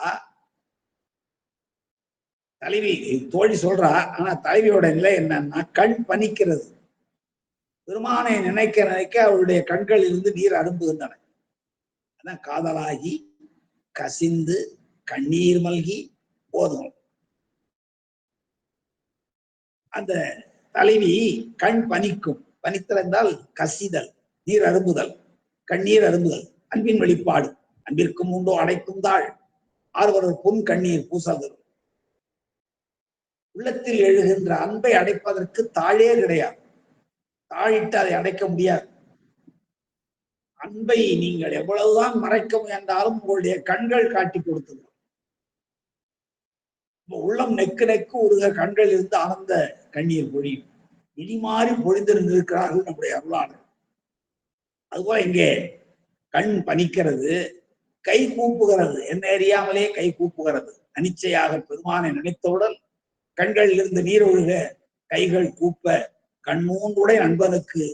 தலைவி தோழி சொல்றா. ஆனா தலைவியோட நிலை என்னன்னா, கண் பனிக்கிறது. பெருமானை நினைக்க நினைக்க அவருடைய கண்களில் இருந்து நீர் அரும்புகின்றன. அதான் காதலாகி கசிந்து கண்ணீர் மல்கி போதும். அந்த தலைவி கண் பனிக்கும், பனித்தல் என்றால் கசிதல், நீர் அரும்புதல், கண்ணீர் அரும்புதல், அன்பின் வெளிப்பாடு. அன்பிற்கும் உண்டோ அடைக்கும் தாழ் ஆர்வலர் பொன் கண்ணீர் பூசல். உள்ளத்தில் எழுகின்ற அன்பை அடைப்பதற்கு தாழே கிடையாது. தாழிட்டு அதை அடைக்க முடியாது. அன்பை நீங்கள் எவ்வளவுதான் மறைக்க முயன்றாலும் உங்களுடைய கண்கள் காட்டி கொடுத்தது. உள்ளம் நெக்கு நெக்கு உருக கண்கள் இருந்து ஆனந்த கண்ணீர் பொழியும். இனிமாறி பொழிந்திருந்திருக்கிறார்கள் நம்முடைய அருளாளர். அதுபோல இங்கே கண் பனிக்கிறது, கை கூப்புகிறது, என்ன அறியாமலே கை கூப்புகிறது. அனிச்சையாக பெருமானை நினைத்தவுடன் கண்களில் இருந்து நீர் ஒழுக கைகள் கூப்ப, கண் மூன்றுடைய நண்பனுக்கு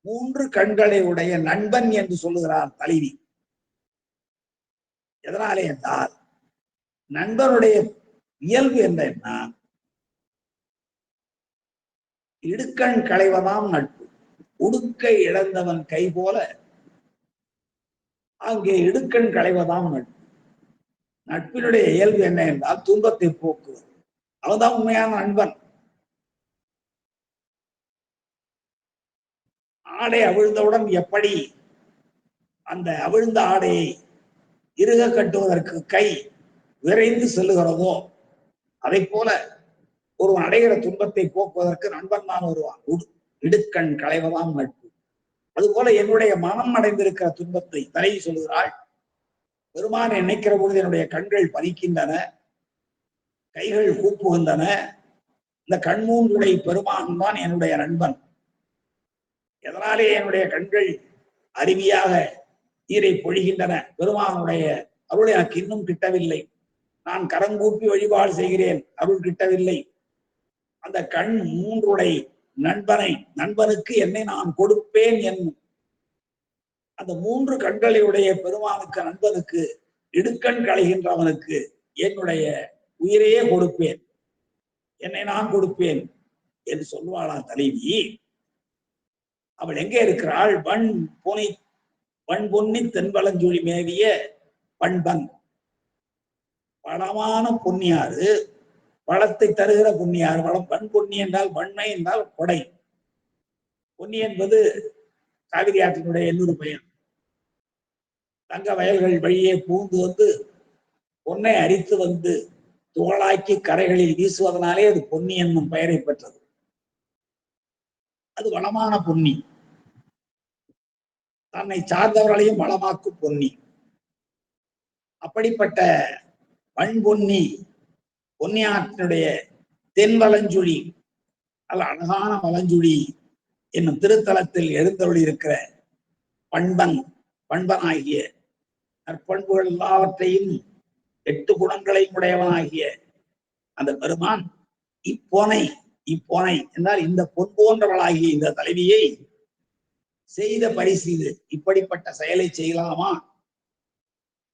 மூன்று கண்களை உடைய நண்பன் என்று சொல்லுகிறார் தலைவி. எதனாலே என்றால் நண்பனுடைய இயல்பு என்ன? இடுக்கண் களைவதாம் நட்பு. உடுக்கை இழந்தவன் கை போல அங்கே இடுக்கண் களைவதாம் நட்பு. நட்பினுடைய இயல்பு என்ன என்றால் துன்பத்தை போக்குவது. அவன்தான் உண்மையான நண்பன். ஆடை அவிழ்ந்தவுடன் எப்படி அந்த அவிழ்ந்த ஆடையை இறுக கட்டுவதற்கு கை விரைந்து செல்லுகிறதோ அதை போல ஒருவன் அடைகிற துன்பத்தை போக்குவதற்கு நண்பன் தான் வருவான். இடுக்கண் களைவதாம் நட்பு. அதுபோல என்னுடைய மனம் அடைந்திருக்கிற துன்பத்தை தலைவி சொல்லுகிறாள். பெருமானை நினைக்கிற பொழுது என்னுடைய கண்கள் பறிக்கின்றன, கைகள் கூப்புகின்றன. இந்த கண்மூன்றுடைய பெருமான் தான் என்னுடைய நண்பன். எதனாலே என்னுடைய கண்கள் அருவியாக நீரை பொழிகின்றன? பெருமானுடைய அருள் எனக்கு இன்னும் கிட்டவில்லை. நான் கரங்கூப்பி வழிபாடு செய்கிறேன், அருள் கிட்டவில்லை. அந்த கண் மூன்றுடைய நண்பனுக்கு என்னை நான் கொடுப்பேன் என்னும் அந்த மூன்று கண்களையுடைய பெருமானுக்கு நண்பனுக்கு இடுக்கண் களைகின்றவனுக்கு என்னுடைய உயிரையே கொடுப்பேன், என்னை நான் கொடுப்பேன் என்று சொல்வாளா தலைவி. அவள் எங்கே இருக்கிறாள்? வன் பொன்னி தென்பலஞ்சொலி மேவிய பண்பன். வளமான பொன்னியாறு, வளத்தை தருகிற பொன்னியாறு. வன் பொன்னி என்றால் வன்மை என்றால் கொடை. பொன்னி என்பது காவிரி ஆற்றினுடைய இன்னொரு பெயர். தங்க வயல்கள் வழியே பூந்து வந்து பொன்னை அரித்து வந்து துகளாக்கி கரைகளில் வீசுவதனாலே அது பொன்னி என்னும் பெயரை பெற்றது. அது வளமான பொன்னி. தன்னை சார்ந்தவர்களையும் வளமாக்கும் பொன்னி. அப்படிப்பட்ட பொன்னி பொன்னியாற்றினுடைய தென்வலஞ்சுழி, அல்ல அழகான வலஞ்சுழி என்னும் திருத்தலத்தில் எழுந்தருளி இருக்கிற பண்பனாகிய நற்பண்புகள் எல்லாவற்றையும் 8 குணங்களையும் உடையவனாகிய அந்த பெருமான் இப்போனை என்றால் இந்த பொன் போன்றவளாகிய இந்த தலைவியை செய்த பரிசு இது. இப்படிப்பட்ட செயலை செய்யலாமா?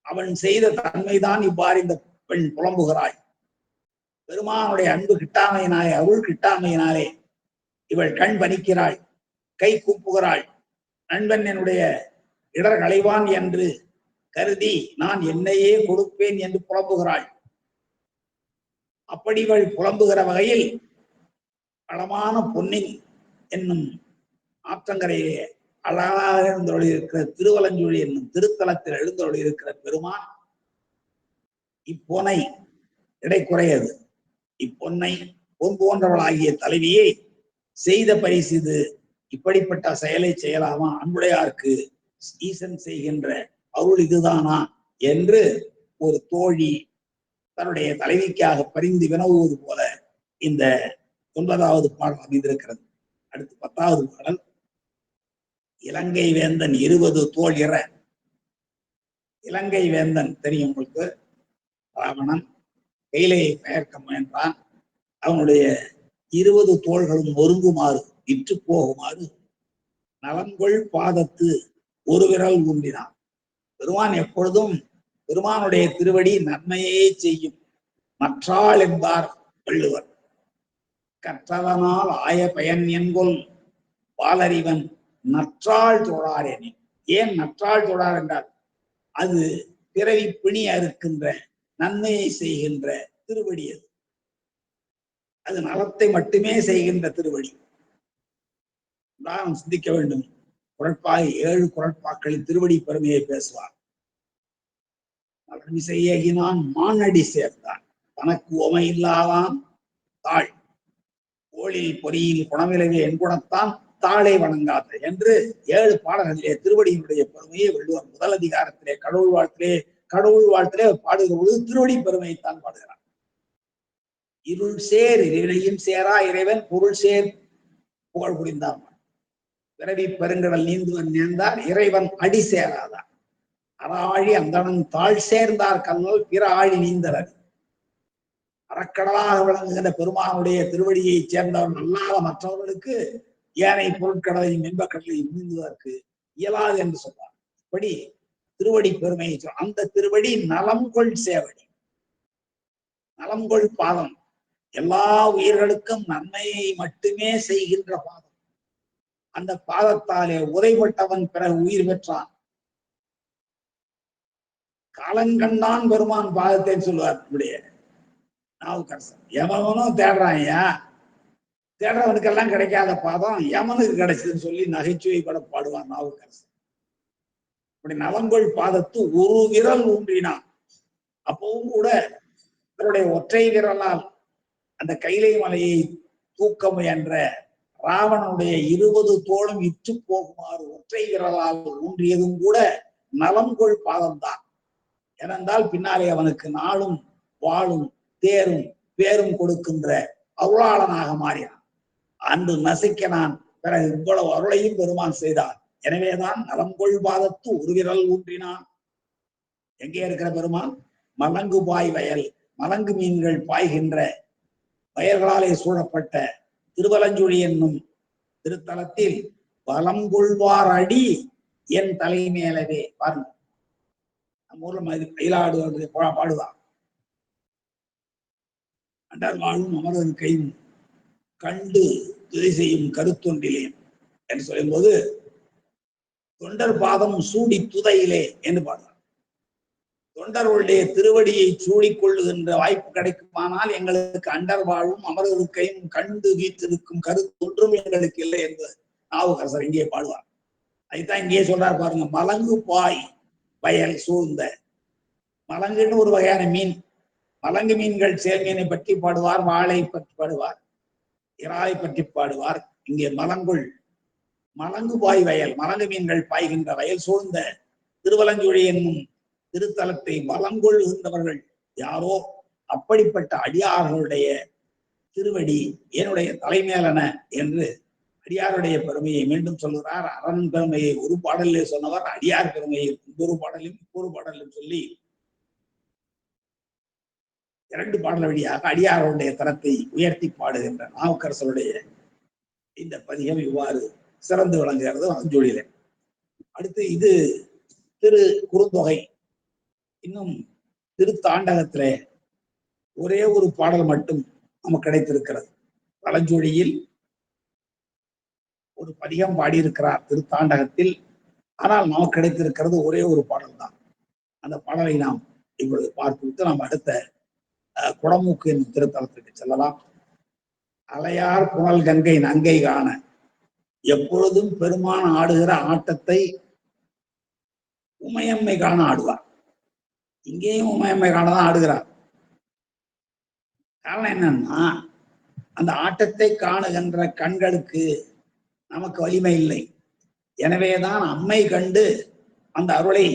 அவன் செய்த தன்மைதான் இவ்வாறு இந்த பெண் புலம்புகிறாள். பெருமானுடைய அன்பு கிட்டாமையினாலே, அருள் கிட்டாமையினாலே இவள் கண் பனிக்கிறாள், கை கூப்புகிறாள். நண்பன் என்னுடைய இடர் களைவான் என்று கருதி நான் என்னையே கொடுப்பேன் என்று புலம்புகிறாள். அப்படி இவள் புலம்புகிற வகையில் வளமான பொன்னின் என்னும் ஆற்றங்கரையிலே அழகாக எழுந்தொழி இருக்கிற திருவலஞ்சொழி என்னும் திருத்தலத்தில் எழுந்தொழி இருக்கிற பெருமான் இப்பொன்னை இடைக்குறையது. இப்பொன்னை பொன் போன்றவளாகிய தலைவியை செய்த பரிசு இது. இப்படிப்பட்ட செயலை செய்யலாமா? அன்புடையாருக்கு ஈசன் செய்கின்ற அருள் இதுதானா என்று ஒரு தோழி தன்னுடைய தலைவிக்காக பரிந்து வினவுவது போல இந்த 9வது பாடல் அமைந்திருக்கிறது. அடுத்து 10வது பாடல். இலங்கை வேந்தன் 20 தோள் இற. இலங்கை வேந்தன் தெரியும் உங்களுக்கு. ராவணன் கையிலையை பெயர்க்க முயன்றான். அவனுடைய 20 தோள்களும் ஒருங்குமாறு, இற்று போகுமாறு நலன்கொள் பாதத்து ஒரு விரல் ஊன்றினான். பெருமான் எப்பொழுதும் பெருமானுடைய திருவடி நன்மையே செய்யும். நற்றாள் என்பார் வள்ளுவர். கற்றதனால் ஆய பயன் என்கொள் பாலறிவன் நற்றாள் தொழாரேனே. ஏன் நற்றாள் தொழார் என்றால் அது பிறவி பிணி அறுக்கின்ற நன்மையை செய்கின்ற திருவடி. அது நலத்தை மட்டுமே செய்கின்ற திருவடி. நாம் சிந்திக்க வேண்டும். குரட்பாய் 7 குரட்பாக்களில் திருவடி பெருமையை பேசுவார். நலமிசையகினான் மானடி சேர்த்தான், தனக்கு உமை இல்லாதான் தாள் தோளில் பொறியில் குணவிலவே என் குணத்தான் தாளை வணங்காத என்று 7 பாடல்களிலே திருவடியினுடைய பெருமையை வள்ளுவர் முதல் அதிகாரத்திலே கடவுள் வாழ்த்திலே பாடுகிற பொழுது திருவடி பெருமையைத்தான் பாடுகிறார். இருள் சேர் இறைவனையும் சேரா இறைவன் பொருள் சேர் புகழ் புரிந்தான். பிறவி பெருங்கடல் நீந்துவன் நேர்ந்தார் இறைவன் அடி சேராதார். அறாழி அந்தணன் தாழ் சேர்ந்தார் கல்லல் பிற ஆழி நீந்தனர். அறக்கடலாக விளங்குகின்ற பெருமானுடைய திருவடியை சேர்ந்தவன் அல்லாத மற்றவர்களுக்கு ஏனை பொருட்கடலையும் இன்பக்கடலையும் நீந்துவதற்கு இயலாது என்று சொல்வார். இப்படி திருவடி பெருமையை அந்த திருவடி நலம்கொள் சேவடி, நலம்கொள் பாதம், எல்லா உயிர்களுக்கும் நன்மையை மட்டுமே செய்கின்ற பாதம். அந்த பாதத்தாலே உதைப்பட்டவன் பிறகு உயிர் பெற்றான். காலங்கண்டான் பெருமான் பாதத்தை சொல்லுவார் இப்படியே நாவுக்கரசர். எவனும் தேடுறான் ஐயா, தேடுறவனுக்கெல்லாம் கிடைக்காத பாதம் யமனுக்கு கிடைச்சதுன்னு சொல்லி நகைச்சுவை கூட பாடுவான் நாவுக்கரசர். இப்படி நலங்கொள் பாதத்து ஒரு விரல் ஊன்றினான். அப்பவும் கூட தன்னுடைய ஒற்றை விரலால் அந்த கைலை மலையை தூக்க முயன்ற ராவணனுடைய 20 தோளும் இற்று போகுமாறு ஒற்றை விரலால் ஊன்றியதும் கூட நலங்கொள் பாதம்தான். ஏனென்றால் பின்னாலே அவனுக்கு நாளும் வாழும் தேரும் பேரும் கொடுக்கின்ற அருளாளனாக மாறினான். அன்று நசிக்கனான். பிறகு இவ்வளவு அருளையும் பெருமான் செய்தார். எனவேதான் நலங்கொள் பாதத்து ஒரு விரல் ஊன்றினான். எங்கே இருக்கிற பெருமான்? மலங்கு பாய் வயல், மலங்கு மீன்கள் பாய்கின்ற வயல்களாலே சூழப்பட்ட திருவலஞ்சுழி என்னும் திருத்தலத்தில் வலம் கொள்வார் அடி என் தலைமேலவே. பாருங்க, நம்ம ஊர்ல மயிலாடு பாடுவான். அண்டர் வாழும் அமரது கையும் கண்டு துதி செய்யும் கருத்தொன்றிலேன் என்று சொல்லும் போது தொண்டர் பாதம் சூடி துதையிலே என்று பாடுவார். தொண்டர்களுடைய திருவடியை சூடிக்கொள்ளுகின்ற வாய்ப்பு கிடைக்குமானால் எங்களுக்கு அண்டர் வாழும் அமரது கையும் கண்டு வீற்றிருக்கும் கருத்தொன்றும் எங்களுக்கு இல்லை என்று நாவுக்கரசர் இங்கே பாடுவார். அதுதான் இங்கே சொல்றார் பாருங்க. மலங்கு பாய் வயல் சூழ்ந்த, மலங்குன்னு ஒரு வகையான மீன். மலங்கு மீன்கள் சேர்மீனை பற்றி பாடுவார், வாழை பற்றி பாடுவார், இறாலை பற்றி பாடுவார். இங்கே மலங்கு பாய் வயல், மலங்கு மீன்கள் பாய்கின்ற வயல் சூழ்ந்த திருவலஞ்சுழி என்னும் திருத்தலத்தை வலம் கொள்கின்றவர்கள் யாரோ அப்படிப்பட்ட அடியார்களுடைய திருவடி என்னுடைய தலைமையிலன என்று அடியாருடைய பெருமையை மீண்டும் சொல்கிறார். அரண் பெருமையை ஒரு பாடலிலே சொன்னவர் அடியார் பெருமையை இன்னொரு பாடலிலும் சொல்லி 2 பாடல் வழியாக அடியாருடைய தரத்தை உயர்த்தி பாடுகின்ற நாவுக்கரசருடைய இந்த பதிகம் இவ்வாறு சிறந்து விளங்குகிறது அஞ்சொலியில. அடுத்து இது திரு குறுந்தொகை. இன்னும் திருத்தாண்டகத்திலே ஒரே ஒரு பாடல் மட்டும் நமக்கு கிடைத்திருக்கிறது. பழஞ்சொலியில் ஒரு பதிகம் பாடியிருக்கிறார் திருத்தாண்டகத்தில். ஆனால் நமக்கு கிடைத்திருக்கிறது ஒரே ஒரு பாடல் தான். அந்த பாடலை நாம் இப்பொழுது பார்த்துவிட்டு நாம் அடுத்த குடமூக்கு என்னும் திருத்தலத்திற்கு செல்லலாம். அலையார் புனல் கங்கை நங்கை காண எப்பொழுதும் பெருமான் ஆடுகிற ஆட்டத்தை உமையம்மை காண ஆடுவார். இங்கேயும் உமையம்மை காணதான் ஆடுகிறார். காரணம் என்னன்னா, அந்த ஆட்டத்தை காணுகின்ற கண்களுக்கு நமக்கு வலிமை இல்லை. எனவேதான் அம்மை கண்டு அந்த அருளை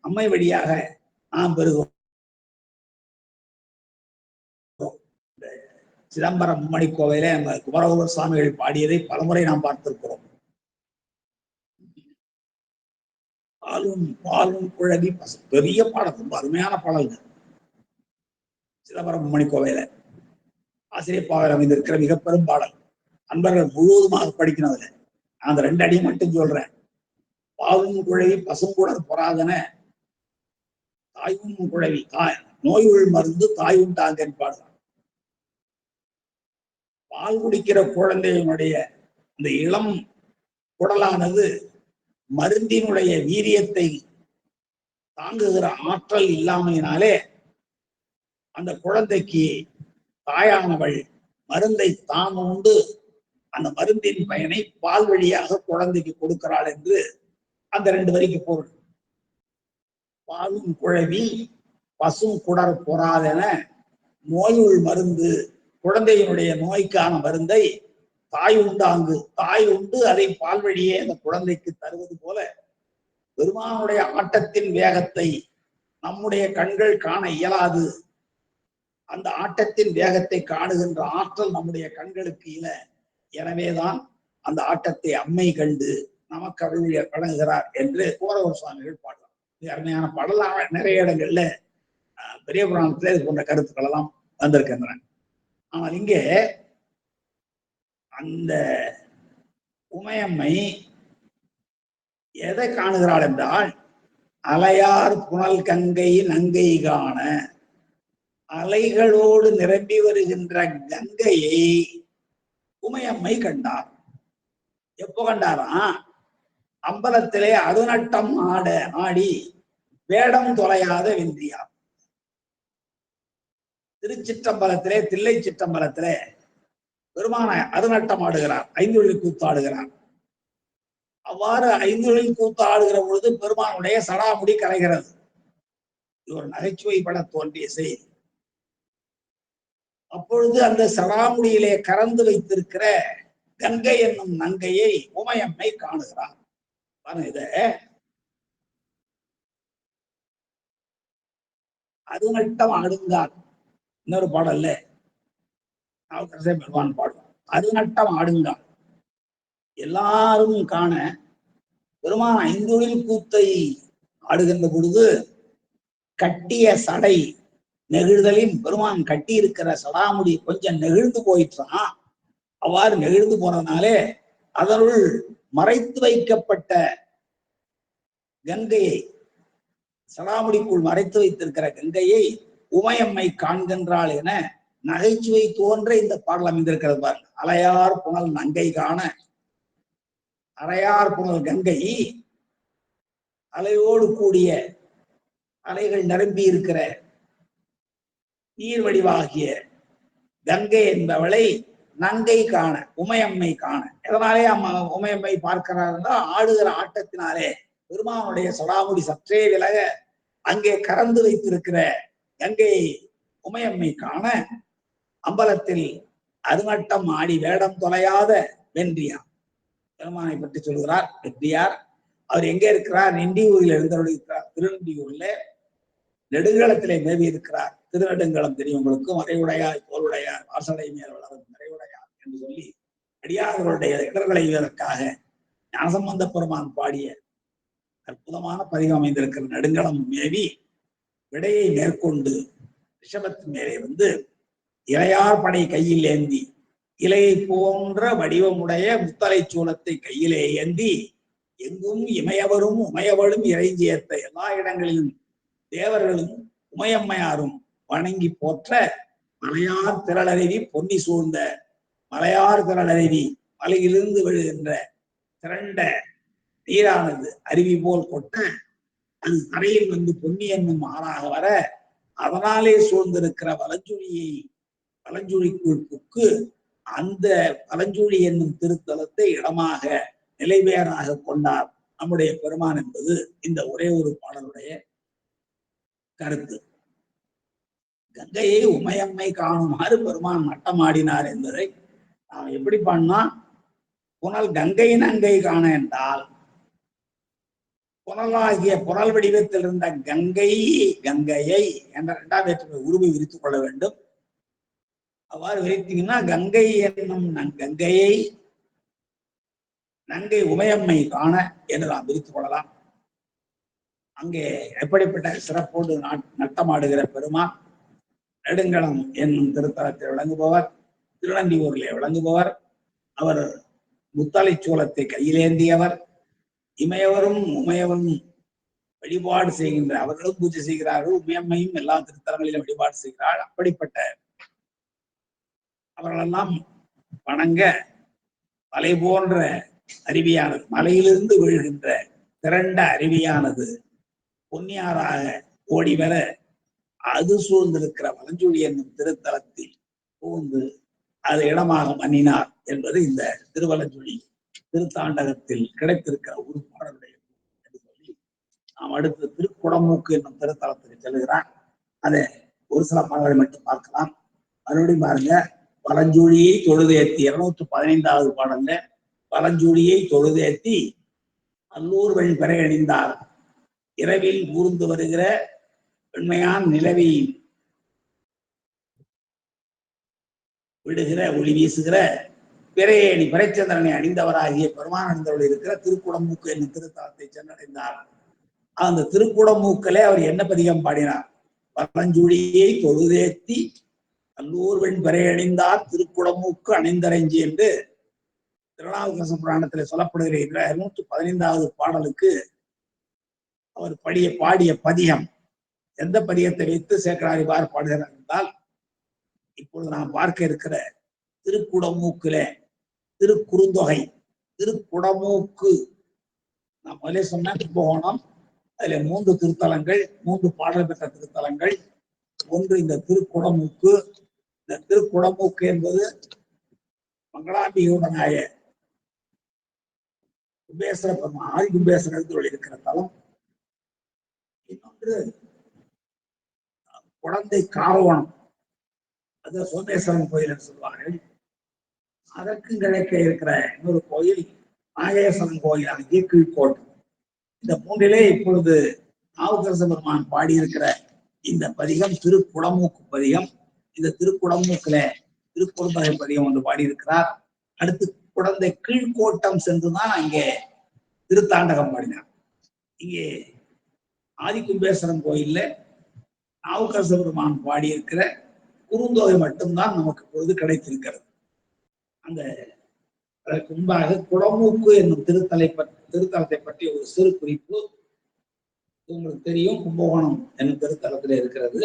அம்மை வழியாக நாம் பெறுகிறோம். சிதம்பரம் மும்மணி கோவையில நம்ம குமரகுரு சுவாமிகள் பாடியதை பலமுறை நாம் பார்த்திருக்கிறோம். பாலும் குழவி பெரிய பாடல், ரொம்ப அருமையான பாடல்கள். சிதம்பரம் மும்மணி கோவையில ஆசிரியப்பாவில் அமைந்திருக்கிற மிக பெரும் பாடல். அன்பர்கள் முழுவதுமாக படிக்கணும். அந்த 2 அடி மட்டும் சொல்றேன். பாலும் குழவி பசுங்குடர் பொறாதன தாயும் குழவி நோயுள் மருந்து தாயுண்டாங்க பாடலாம். பால் குடிக்கிற குழந்தையினுடைய இந்த இளம் குடலானது மருந்தினுடைய வீரியத்தை தாங்குகிற ஆற்றல் இல்லாமையினாலே அந்த குழந்தைக்கு தாயானவள் மருந்தை தாம் உண்டு அந்த மருந்தின் பயனை பால் வழியாக குழந்தைக்கு கொடுக்கிறாள் என்று அந்த 2 வரிக்கு பொருள். பாலும் குழவி பசும் குடர் பொறாதென நோயுள் மருந்து, குழந்தையினுடைய நோய்க்கான மருந்தை தாய் உண்டாங்கு, தாய் உண்டு அதை பால் வழியே அந்த குழந்தைக்கு தருவது போல பெருமானுடைய ஆட்டத்தின் வேகத்தை நம்முடைய கண்கள் காண இயலாது. அந்த ஆட்டத்தின் வேகத்தை காணுகின்ற ஆற்றல் நம்முடைய கண்களுக்கு இல்லை. எனவேதான் அந்த ஆட்டத்தை அம்மை கண்டு நமக்கு அருள் வழங்குகிறார் என்று கோரவர் சுவாமிகள் பாடலாம். இது அருமையான பாடலாம். நிறைய இடங்கள்ல பெரிய புராணத்துல இது போன்ற கருத்துக்கள் எல்லாம் வந்திருக்கின்றன. ஆனால் இங்கே அந்த உமையம்மை எதை காணுகிறாள் என்றால், அலையார் புனல் கங்கை நங்கை காண, அலைகளோடு நிரம்பி வருகின்ற கங்கையை உமையம்மை கண்டார். எப்போ கண்டாராம்? அம்பலத்திலே அருநட்டம் ஆடி வேடம் தொலையாத வென்றியார். திருச்சிற்றம்பலத்திலே, தில்லை சிற்றம்பலத்திலே பெருமான அருநட்டம் ஆடுகிறார், ஐந்தொழில் கூத்தாடுகிறார். அவ்வாறு ஐந்தொழில் கூத்தாடுகிற பொழுது பெருமானுடைய சடாமுடி கரைகிறது. இது ஒரு நகைச்சுவை பட தோன்றிய செய்தி. அப்பொழுது அந்த சடாமுடியிலே கறந்து வைத்திருக்கிற கங்கை என்னும் நங்கையை உமையம்மை காணுகிறார். இத அருநட்டம் ஆடுங்கார் இன்னொரு பாடல்ல பெருமான் பாடுவார். அருநட்டம் ஆடுங்கார் எல்லாரும் காண பெருமான் ஐந்தொழில் கூத்தை ஆடுகின்ற பொழுது கட்டிய சடை நெகிழ்தலின் பெருமான் கட்டி இருக்கிற சடாமுடி கொஞ்சம் நெகிழ்ந்து போயிட்டான். அவ்வாறு நெகிழ்ந்து போனதுனாலே அதனுள் மறைத்து வைக்கப்பட்ட கங்கையை, சடாமுடிக்குள் மறைத்து வைத்திருக்கிற கங்கையை உமையம்மை காண்கின்றாள் என நகைச்சுவை தோன்ற இந்த பாடல் அமைந்திருக்கிறது பாருங்க. அலையார் புனல் நங்கை காண, அலையார் புனல் கங்கை அலையோடு கூடிய அலைகள் நிரம்பி இருக்கிற நீர் வடிவாகிய கங்கை என்பவளை நங்கை காண, உமையம்மை காண. எதனாலே உமையம்மை பார்க்கிறார்னா, ஆடுகிற ஆட்டத்தினாலே பெருமானுடைய சடாமுடி சற்றே விலக அங்கே கறந்து வைத்திருக்கிற கங்கையை உமையம்மை காண அம்பலத்தில் அருநட்டம் ஆடி வேடம் தொலையாத வென்றியார். பெருமானை பற்றி சொல்கிறார் வெற்றியார். அவர் எங்கே இருக்கிறார்? நெண்டியூரில் எழுந்தருளிருக்கிறார். திருநெண்டியூர்ல நெடுங்களத்திலே மேவி இருக்கிறார். திருநெடுங்களம் தெரியும் உங்களுக்கு. மறைவுடையார் தோளுடையார் வாசலை மேல் வளரும் மறைவுடையார் என்று சொல்லி அடியார்களுடைய இடர்களை இதற்காக ஞானசம்பந்த பெருமான் பாடிய அற்புதமான பதிவு அமைந்திருக்கிற நெடுங்களம் மேவி விடையை மேற்கொண்டு ரிஷபத்தின் மேலே வந்து இளையார் படை கையில் ஏந்தி இலையை போன்ற வடிவமுடைய முத்தலை சூலத்தை கையிலே ஏந்தி எங்கும் இமயவரும் உமையவளும் இறைஞ்சியத்த எல்லா இடங்களிலும் தேவர்களும் உமையம்மையாரும் வணங்கி போற்ற மலையார் திரளருவி பொன்னி சூழ்ந்த மலையார் திரளருவி மலையிலிருந்து விழுகின்ற திரண்ட நீரானது அருவி போல் கொட்ட அது தரையில் வந்து பொன்னி என்னும் ஆறாக வர அதனாலே சூழ்ந்திருக்கிற வலஞ்சுழிக்குள் புக்கு அந்த வலஞ்சுழி என்னும் திருத்தலத்தை இடமாக நிலைபெயராக கொண்டார் நம்முடைய பெருமான் என்பது இந்த ஒரே ஒரு பாடலுடைய கருத்து. கங்கையை உமையம்மை காணுமாறு பெருமான் மட்டமாடினார் என்பதை நாம் எப்படி பண்ணா, புனல் கங்கை நங்கை காண என்றால் புனலாகிய புனல் வடிவத்தில் இருந்த கங்கையை என்ற இரண்டாம் வேற்றுமை உருவை விரித்துக் கொள்ள வேண்டும். அவ்வாறு விரித்தீங்கன்னா கங்கை என்னும் கங்கையை நங்கை உமையம்மை காண என்று நாம் விரித்துக் கொள்ளலாம். அங்கே எப்படிப்பட்ட சிறப்போடு நட்டமாடுகிற பெருமான் நெடுங்களம் என்னும் திருத்தலத்தில் விளங்குபவர், திருநெண்டியூரிலே விளங்குபவர். அவர் முத்தலை சூலத்தை கையிலேந்தியவர். இமையவரும் உமையவரும் வழிபாடு செய்கின்ற அவர்களும் பூஜை செய்கிறார்கள். உமையம்மையும் எல்லா திருத்தலங்களிலும் வழிபாடு செய்கிறாள். அப்படிப்பட்ட அவர்களெல்லாம் வணங்க மலை போன்ற அருவியானது, மலையிலிருந்து விழுகின்ற திரண்ட அருவியானது பொன்னியாராக ஓடிவர அது சூழ்ந்திருக்கிற வலஞ்சுழி என்னும் திருத்தலத்தில் புகுந்து அது இடமாக மன்னினார் என்பது இந்த திருவலஞ்சுழி திருத்தாண்டகத்தில் கிடைத்திருக்கிற ஒரு பாடலுடைய என்று சொல்லி நாம் அடுத்து திருக்குடமூக்கு என்னும் திருத்தலத்துக்கு செல்கிறான். அதை ஒரு சில பாடல்களை மட்டும் பார்க்கலாம். மறுபடியும் பாருங்க, பரஞ்சூழியை தொழுதேத்தி 215வது பாடல்ல பரஞ்சூழியை தொழுதேத்தி அல்லூர் வெண் பெறை அணிந்தார். இரவில் ஊர்ந்து வருகிற வெண்மையான் நிலவை விடுகிற ஒளி வீசுகிற பிறையேணி பிறைச்சந்திரனை அணிந்தவராகிய பெருமானந்தோடு இருக்கிற திருக்குடமூக்கு என்னும் திருத்தலத்தை சென்றடைந்தார். அந்த திருக்குடமூக்கிலே அவர் என்ன பதிகம் பாடினார்? பரஞ்சூழியை தொழுதேத்தி அல்லூர் வெண் பெறை அணிந்தார் திருக்குடமூக்கு அணிந்தரைஞ்சி என்று திருநாவுக்கரசு புராணத்தில் சொல்லப்படுகிற 215வது பாடலுக்கு அவர் பாடிய பதிகம். எந்த பதிகத்தை வைத்து சேக்கரார் இவ்வாறு பாடுகிறார் என்றால், இப்பொழுது நாம் பார்க்க இருக்கிற திருக்குடமூக்கிலே திருக்குறுந்தொகை திருக்குடமூக்கு நான் முதலே சொன்ன கும்பகோணம். அதுல 3 திருத்தலங்கள், 3 பாடல் பெற்ற திருத்தலங்கள். ஒன்று இந்த திருக்குடமூக்கு. இந்த திருக்குடமூக்கு என்பது மங்களாம்பிகையுடனாய கும்பேஸ்வர பெருமான் ஆதி கும்பேஸ்வரத்தில் இருக்கிற தலம். இன்னொன்று குழந்தை காரவணம், அது சோமேஸ்வரன் கோயில் என்று சொல்வார்கள். அதற்கு கிழக்க இருக்கிற இன்னொரு கோயில் நாகேஸ்வரன் கோயில், அங்கே கீழ்கோட்டம். இந்த 3லே இப்பொழுது நாவுக்கரசு பெருமான் பாடியிருக்கிற இந்த பதிகம் திருக்குடமூக்கு பதிகம். இந்த திருக்குடமூக்குல திருக்குறுந்தொகை பதிகம் ஒன்று பாடியிருக்கிறார். அடுத்து குழந்தை கீழ்கோட்டம் சென்றுதான் அங்கே திருத்தாண்டகம் பாடினார். இங்கே ஆதிகும்பேஸ்வரன் கோயில்ல நாவுக்கரசு பெருமான் பாடியிருக்கிற குறுந்தொகை மட்டும்தான் நமக்கு பொழுது கிடைத்திருக்கிறது. அந்த அதற்கு முன்பாக குடமூக்கு என்னும் திருத்தலத்தை பற்றி ஒரு சிறு குறிப்பு. உங்களுக்கு தெரியும், கும்பகோணம் என்னும் திருத்தலத்தில் இருக்கிறது.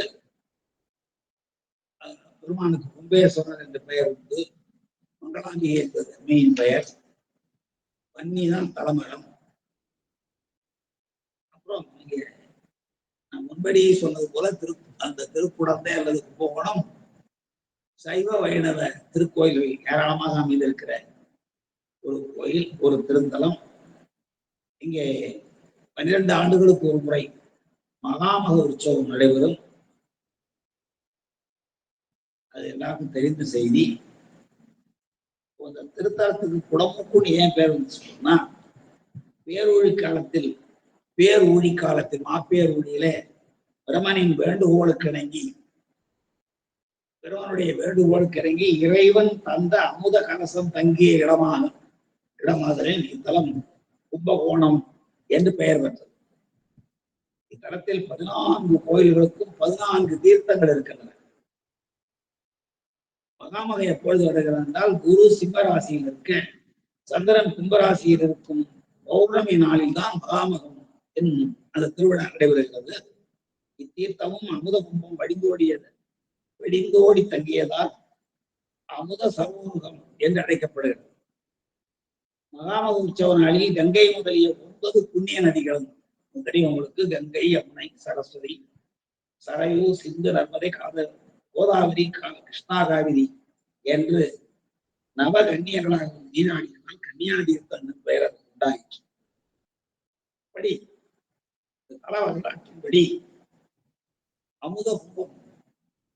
பெருமானுக்கு கும்பேஸ்வரர் என்ற பெயர் உண்டு. மங்களாம்பிகை என்பது அம்மையின் பெயர். வன்னிதான் தலைமரம். அப்புறம் இங்கே நான் முன்படி சொன்னது போல அந்த திருக்குடந்தை அல்லது கும்பகோணம் சைவ வைணவ திருக்கோயில்கள் ஏராளமாக அமைந்திருக்கிற ஒரு கோயில், ஒரு திருத்தலம். இங்கே 12 ஆண்டுகளுக்கு ஒரு முறை மகாமக உற்சவம் நடைபெறும். அது எல்லாருக்கும் தெரிந்த செய்தி. அந்த திருத்தலத்துக்கு குடமூக்குன்னு ஏன் பேர் வந்து சொன்னா, பேரூழி காலத்தில் மாப்பேரூழியிலே பிரமனின் வேண்டுகோளுக்கு இணங்கி இறைவன் தந்த அமுத கலசம் தங்கிய இடமாதலில் இத்தலம் கும்பகோணம் என்று பெயர் பெற்றது. இத்தலத்தில் 14 கோயில்களுக்கும் 14 தீர்த்தங்கள் இருக்கின்றன. மகாமகம் எப்பொழுது வருகிறது என்றால், குரு சிம்மராசியில் இருக்க சந்திரன் கும்பராசியில் இருக்கும் பௌர்ணமி நாளில் தான் மகாமகம் என்னும் அந்த திருவிழா நடைபெறுகிறது. இத்தீர்த்தமும் அமுத கும்பம் வெடிந்தோடி தங்கியதால் அமுத சமூகம் என்று அழைக்கப்படுகிறது. மகாமக உற்சவ நாளில் கங்கை முதலிய 9 புண்ணிய நதிகளும் தெரியும் உங்களுக்கு. கங்கை, யமுனை, சரஸ்வதி, சரையு, சிந்து, நர்மதை, கோதாவரி, கிருஷ்ணா, காவிரி என்று நவகன்னியர்களாக நீராடினால் கன்னியாதீர்த்தம் என்ற பெயர் உண்டாயிற்று. படி தல வரலாற்றின்படி அமுத கும்பம்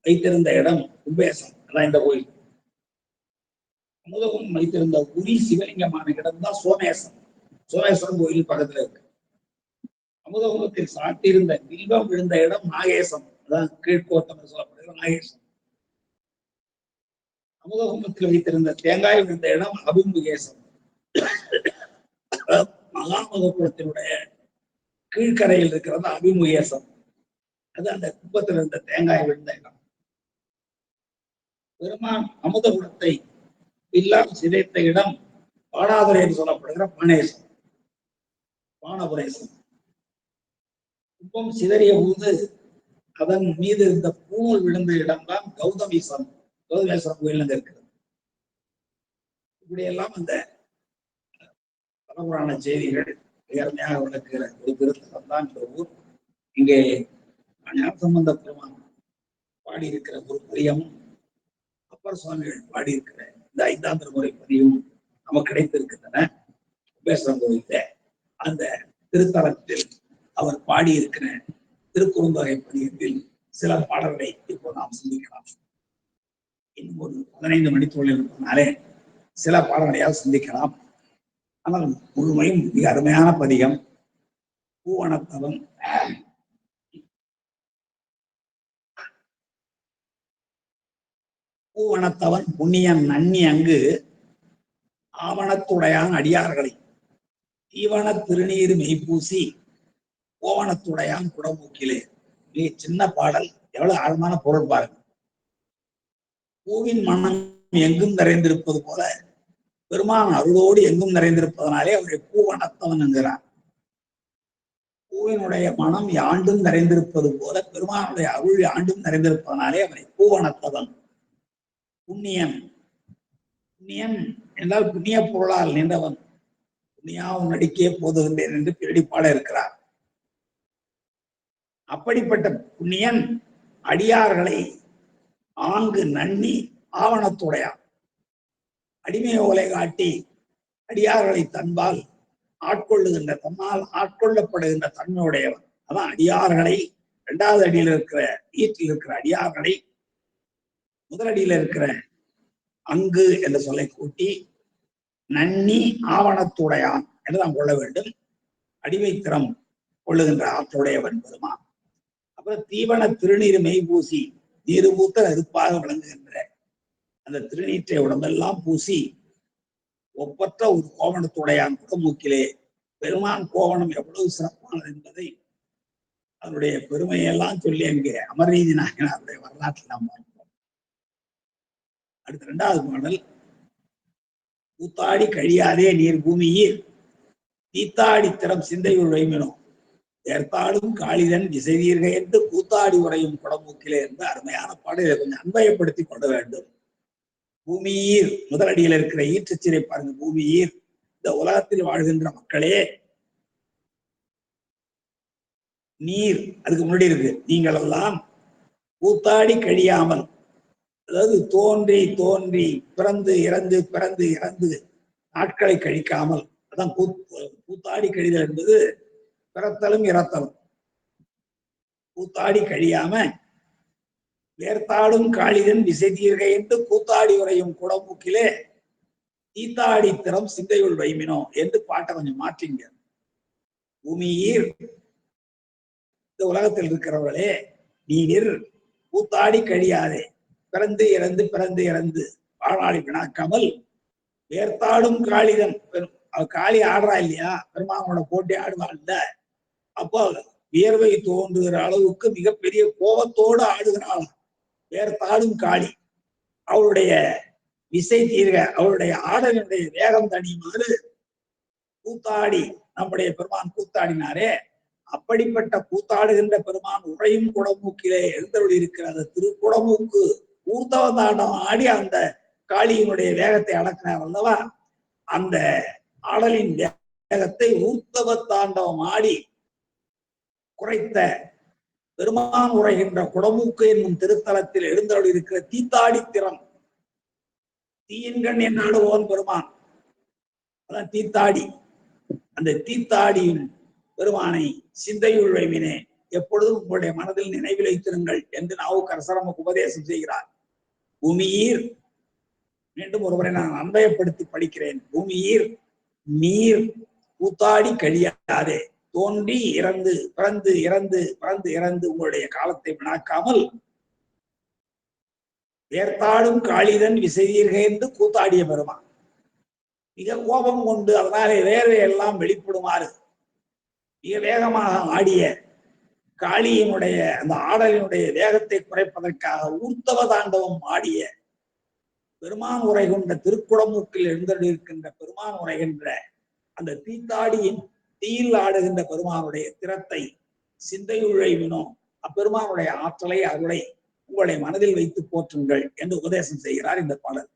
வைத்திருந்த இடம் கும்பேசம், அதான் இந்த கோயில். அமுதகும்பம் வைத்திருந்த உரி சிவலிங்கமான இடம் தான் சோமேஸ்வரன் கோயில் பக்கத்துல இருக்கு. அமுதகும்பத்தில் சாட்டியிருந்த வில்வம் விழுந்த இடம் நாகேசம், அதான் கீழ்கோட்டம் சொல்லப்படுகிற நாகேசம். அமுதகும்பத்தில் வைத்திருந்த தேங்காய் விழுந்த இடம் அபிமுகேசம். மகாமகபுரத்தினுடைய கீழ்கரையில் இருக்கிறது அபிமுகேசம். அது அந்த கும்பத்தில் இருந்த தேங்காய் விழுந்த இடம். பெருமான் அமுதகுணத்தை இல்லாம் சிதைத்த இடம் பாடாதுரை என்று சொல்லப்படுகிற பானபுரேசம். கும்பம் சிதறிய போது அதன் மீது இருந்த பூணூல் விழுந்த இடம்தான் கௌதமேஸ்வரம் கோயில் இருக்கிறது. இப்படியெல்லாம் அந்த பரபுராண செய்திகள் நேர்மையாக விளக்குகிற ஒரு திருத்தலம் தான் இந்த ஊர். இங்கே ஞானசம்பந்த பெருமான் பாடியிருக்கிற ஒரு பதியமும் அப்பர் சுவாமிகள் பாடியிருக்கிற இந்த 5ஆம் திருமுறை பதிவும் நமக்கு கிடைத்திருக்கின்றன. கும்பேஸ்வரன் கோயில அந்த திருத்தலத்தில் அவர் பாடியிருக்கிற திருக்குறுந்தொகை பதியத்தில் சில பாடல்களை இப்போ நாம் சிந்திக்கலாம். இன்னும் ஒரு 15 மணித்துகள் இருப்பதனாலே சில பாடங்களையாவது சிந்திக்கலாம். ஆனால் முழுமையும் மிக அருமையான பதிகம். பூவனத்தவன் பூவனத்தவன் புண்ணியன் நன்னி அங்கு ஆவணத்துடையான் அடியார்களை தீவன திருநீர் மெய்ப்பூசி ஓவனத்துடையான் குடமூக்கிலே. மிக சின்ன பாடல், எவ்வளவு ஆழமான பொருள் பாருங்க. பூவின் மனம் எங்கும் நிறைந்திருப்பது போல பெருமான் அருளோடு எங்கும் நிறைந்திருப்பதனாலே அவரை பூவனத்தவன் என்கிறார். பூவினுடைய மனம் யாண்டும் நிறைந்திருப்பது போல பெருமானுடைய அருள் யாண்டும் நிறைந்திருப்பதனாலே அவரை பூவனத்தவன். புண்ணியன், புண்ணியன் என்றால் புண்ணிய பொருளால் நின்றவன். புண்ணியாவும் நடிக்கே போதுகின்றேன் என்று பிடிப்பாட இருக்கிறார். அப்படிப்பட்ட புண்ணியன் அடியார்களை ஆங்கு நன்னி ஆவணத்துடையான். அடிமை ஓலை காட்டி அடியார்களை தன்பால் ஆட்கொள்ளுகின்ற, தன்னால் ஆட்கொள்ளப்படுகின்ற தன்மையுடையவன். அதான் அடியார்களை, இரண்டாவது அடியில் இருக்கிற ஈட்டில் இருக்கிற அடியார்களை முதலடியில் இருக்கிற அங்கு என்ற சொல்லை கூட்டி நன்னி ஆவணத்துடையான் என்று நாம் கொள்ள வேண்டும். அடிமைத்திறம் கொள்ளுகின்ற ஆற்றுடையவன் பெருமான். அப்புறம் தீவன திருநீர் மெய்பூசி, நீருபூத்த நெருப்பாக விளங்குகின்ற அந்த திருநீற்றை உடம்பெல்லாம் பூசி ஒப்பற்ற ஒரு கோவணத்துடையான் குடமூக்கிலே. பெருமான் கோவணம் எவ்வளவு சிறப்பானது என்பதை அதனுடைய பெருமையெல்லாம் சொல்லி அங்கே அமர்நீதி நாயனாருடைய வரலாற்றில் நாம் பார்ப்போம். அடுத்த இரண்டாவது பாடல், கூத்தாடி கழியாதே நீர் பூமியில் தீத்தாடி திறம் சிந்தையுள் வைமினோ ஏற்பாடும் காளிதன் திசைவீர்க என்று கூத்தாடி உரையும் குடமூக்கிலே என்று அருமையான பாடல். இதை கொஞ்சம் அன்பயப்படுத்தி கொள்ள வேண்டும். பூமியீர், முதலடியில் இருக்கிற ஈற்றுச்சிறை பாருங்க. பூமியீர், இந்த உலகத்தில் வாழ்கின்ற மக்களே. நீர் அதுக்கு முன்னாடி இருக்கு, நீங்கள் எல்லாம் கூத்தாடி கழியாமல், அதாவது தோன்றி தோன்றி பிறந்து இறந்து பிறந்து இறந்து நாட்களை கழிக்காமல். அதான் கூத்தாடி கழிதல் என்பது பிறத்தலும் இறத்தலும். கூத்தாடி கழியாம வேர்த்தாடும் காளிதன் விசை தீர்க என்று கூத்தாடி உரையும் குடமூக்கிலே தீத்தாடி திறம் சிந்தையுள் வைமினோ என்று பாட்டை கொஞ்சம் மாற்றிங்க. பூமியீர், இந்த உலகத்தில் இருக்கிறவர்களே, நீர் கூத்தாடி கழியாதே, பிறந்து இறந்து பிறந்து இறந்து வாழ்நாளை வினாக்காமல் வேர்த்தாடும் காளிதன், காளி ஆடுறா இல்லையா, பெருமானோட போட்டி ஆடுவா இல்ல, அப்போ வியர்வை தோன்றுகிற அளவுக்கு மிகப்பெரிய கோபத்தோடு ஆடுகிறாள் வேர்த்தாடும் காளி. அவளுடைய விசை தீர்க, அவளுடைய ஆடலினுடைய வேகம் தனியுமாறு கூத்தாடி நம்முடைய பெருமான் கூத்தாடினாரே, அப்படிப்பட்ட கூத்தாடுகின்ற பெருமான் உரையும் குடமூக்கிலே எழுந்தருள் இருக்கிற அந்த திருக்குடமூக்கு ஊர்த்தவ தாண்டம் ஆடி அந்த காளியினுடைய வேகத்தை அடக்கினார் அல்லவா. அந்த ஆடலின் வேகத்தை ஊர்த்தவ தாண்டவம் ஆடி குறைத்த பெருமான் உரைகின்ற குடமூக்கு என்னும் திருத்தலத்தில் எழுந்தருள் இருக்கிற தீத்தாடி திறம். தீயின்கண் என் ஆடுவோன் பெருமான், அதான் தீத்தாடி. அந்த தீத்தாடியின் பெருமானை சிந்தையுள் வைமினே, எப்பொழுதும் உங்களுடைய மனதில் நினைவில் வைத்திருங்கள் என்று நாவுக்கரசர் நமக்கு உபதேசம் செய்கிறார். பூமியீர், மீண்டும் ஒருவரை நான் அன்பயப்படுத்தி படிக்கிறேன். பூமியீர் நீர் கூத்தாடி கழியாதே, தோன்றி இறந்து பிறந்து இறந்து பிறந்து இறந்து உங்களுடைய காலத்தை வினாக்காமல் வேர்த்தாடும் காளிதன் விசைதீர்க என்று கூத்தாடிய பெருமான் மிக கோபம் கொண்டு அதனாலே வேர்வை எல்லாம் வெளிப்படுமாறு மிக வேகமாக ஆடிய காளியினுடைய அந்த ஆடலினுடைய வேகத்தை குறைப்பதற்காக ஊர்த்தவ தாண்டவம் ஆடிய பெருமான் உரை கொண்ட திருக்குடமூக்கில் எழுந்திருக்கின்ற பெருமான் உரைகின்ற அந்த தீத்தாடியின் தீயில் ஆடுகின்ற பெருமானுடைய திறத்தை சிந்தையுள் வைமினோ, அப்பெருமானுடைய ஆற்றலை அருளை உங்களை மனதில் வைத்து போற்றுங்கள் என்று உபதேசம் செய்கிறார் இந்த பாடல்.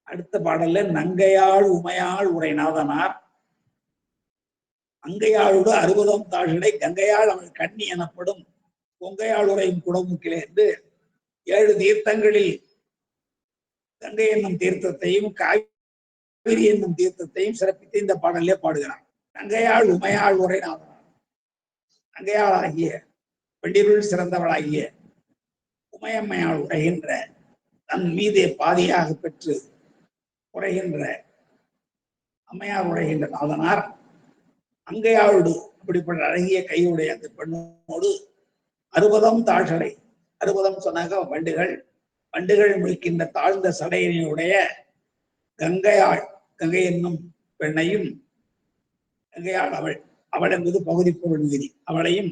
அடுத்த பாடல்ல நங்கையாள் உமையாள் உரைநாதனார் அங்கையாளோடு 60 தாழ்களை கங்கையாள் அவள் கண்ணி எனப்படும் கொங்கையாள் உரையும் குடமுக்கிலே என்று 7 தீர்த்தங்களில் கங்கை என்னும் தீர்த்தத்தையும் காவிரி என்னும் தீர்த்தத்தையும் சிறப்பித்து இந்த பாடலே பாடுகிறார். கங்கையாள் உமையாள் உரைநாதனார், கங்கையாள் ஆகிய பெண்டிருள் சிறந்தவளாகிய உமையம்மையாள் உரைகின்ற தன் மீதே பாதியாக பெற்று உரைகின்ற அம்மையார் உரைகின்ற நாதனார் அங்கையாளோடு அப்படிப்பட்ட அழகிய கையுடைய அந்த பெண்ணோடு அறுபதம் தாழ்சடை, அறுபதம் சொன்னாங்க வண்டுகள், வண்டுகள் முடிக்கின்ற தாழ்ந்த சடையினுடைய கங்கையாள், கங்கை என்னும் பெண்ணையும், கங்கையாள் அவள், அவள் என்பது பகுதி பொருள் விதி, அவளையும்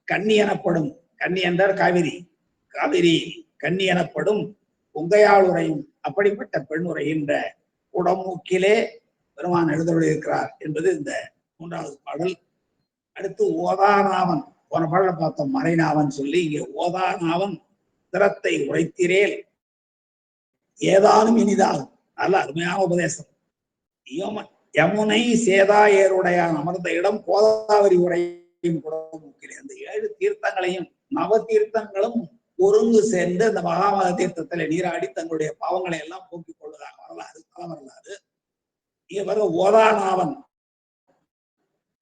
கன்னி எனப்படும், கன்னி என்றால் காவிரி, காவிரி கன்னி எனப்படும் உங்கையாள் உரையும் அப்படிப்பட்ட பெண் உரைகின்ற உடம்பூக்கிலே பெருமான் எழுதொழியிருக்கிறார் என்பது இந்த 3வது பாடல். அடுத்து ஓதானாவன், போன பாடல பார்த்தோம் மறைநாவன் சொல்லி, இங்கே ஓதானாவன் திறத்தை உரைத்திரேல் ஏதானும் இனிதாகும். நல்ல அருமையான உபதேசம். யமுனை சேதாயருடையான் அமர்ந்த இடம் கோதாவரி உரையும் குடமூக்கிலே. அந்த 7 தீர்த்தங்களையும் நவ தீர்த்தங்களும் ஒருங்கு சேர்ந்து அந்த மகாமக தீர்த்தத்திலே நீராடி தங்களுடைய பாவங்களை எல்லாம் போக்கிக் கொள்வதாக வரலாறு, தல வரலாறு. இவர் ஓதானாவன்,